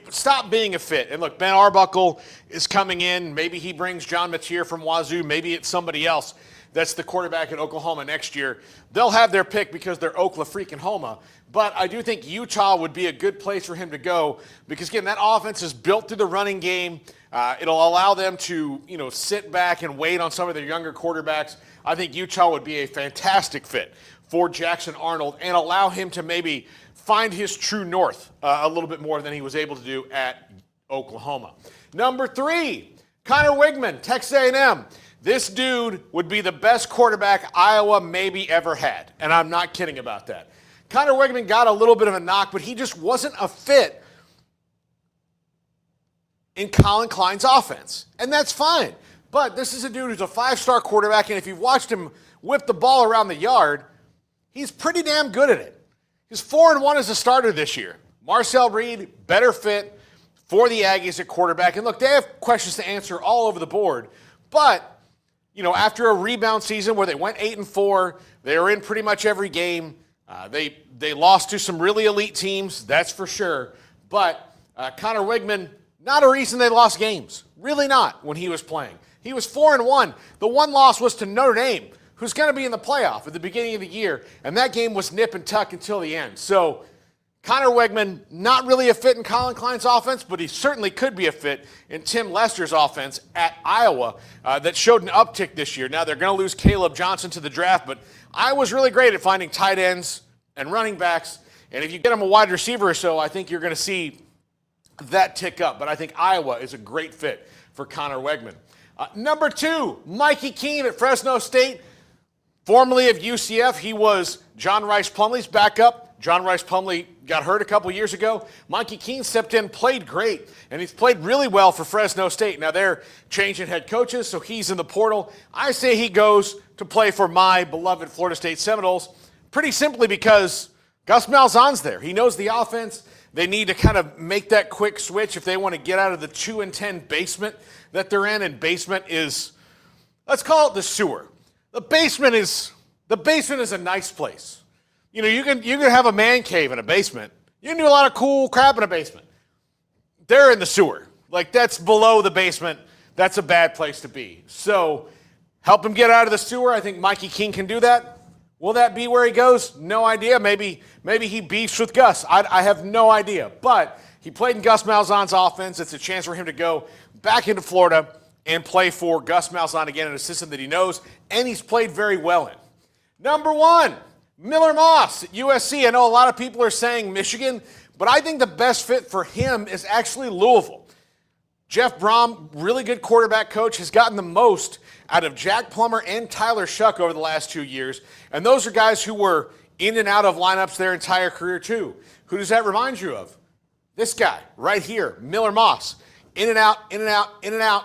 stopped being a fit. And look, Ben Arbuckle is coming in. Maybe he brings John Mateer from Wazoo. Maybe it's somebody else that's the quarterback at Oklahoma next year. They'll have their pick because they're Oklahoma. But I do think Utah would be a good place for him to go because, again, that offense is built through the running game. It'll allow them to, sit back and wait on some of their younger quarterbacks. I think Utah would be a fantastic fit for Jackson Arnold and allow him to maybe find his true north a little bit more than he was able to do at Oklahoma. Number 3, Connor Wigman, Texas A&M. This dude would be the best quarterback Iowa maybe ever had, and I'm not kidding about that. Connor Wigman got a little bit of a knock, but he just wasn't a fit in Colin Klein's offense, and that's fine. But this is a dude who's a 5-star quarterback, and if you've watched him whip the ball around the yard, he's pretty damn good at it. He's 4-1 as a starter this year. Marcel Reed, better fit for the Aggies at quarterback. And look, they have questions to answer all over the board, but after a rebound season where they went 8-4, they were in pretty much every game. They lost to some really elite teams, that's for sure. But Connor Wigman, Not a reason they lost games. Really not when he was playing. He was 4-1. The one loss was to Notre Dame, who's going to be in the playoff at the beginning of the year, and that game was nip and tuck until the end. So Connor Wegman, not really a fit in Colin Klein's offense, but he certainly could be a fit in Tim Lester's offense at Iowa that showed an uptick this year. Now, they're going to lose Caleb Johnson to the draft, but Iowa's really great at finding tight ends and running backs, and if you get them a wide receiver or so, I think you're going to see that tick up. But I think Iowa is a great fit for Connor Wegman. Number 2, Mikey Keene at Fresno State. Formerly of UCF, he was John Rice Plumlee's backup. John Rice Plumlee got hurt a couple years ago. Mikey Keene stepped in, played great, and he's played really well for Fresno State. Now they're changing head coaches, so he's in the portal. I say he goes to play for my beloved Florida State Seminoles, pretty simply because Gus Malzahn's there. He knows the offense. They need to kind of make that quick switch if they want to get out of the 2-10 basement that they're in. And basement is, let's call it the sewer. The basement is a nice place. You know, you can have a man cave in a basement. You can do a lot of cool crap in a basement. They're in the sewer. Like, that's below the basement. That's a bad place to be. So help him get out of the sewer. I think Mikey King can do that. Will that be where he goes? No idea. Maybe he beefs with Gus. I have no idea. But he played in Gus Malzahn's offense. It's a chance for him to go back into Florida and play for Gus Malzahn again, an system that he knows and he's played very well in. Number 1, Miller Moss at USC. I know a lot of people are saying Michigan, but I think the best fit for him is actually Louisville. Jeff Brom, really good quarterback coach, has gotten the most out of Jack Plummer and Tyler Shuck over the last 2 years. And those are guys who were in and out of lineups their entire career too. Who does that remind you of? This guy right here, Miller Moss. In and out, in and out, in and out.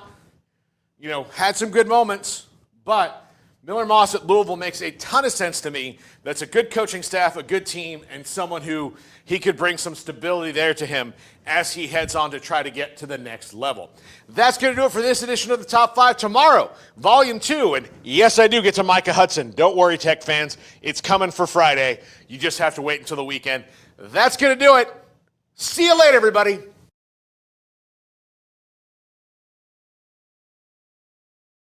You know, had some good moments, but Miller Moss at Louisville makes a ton of sense to me. That's a good coaching staff, a good team, and someone who he could bring some stability there to him as he heads on to try to get to the next level. That's going to do it for this edition of the Top 5. Tomorrow, Volume 2, and yes, I do get to Micah Hudson. Don't worry, Tech fans. It's coming for Friday. You just have to wait until the weekend. That's going to do it. See you later, everybody.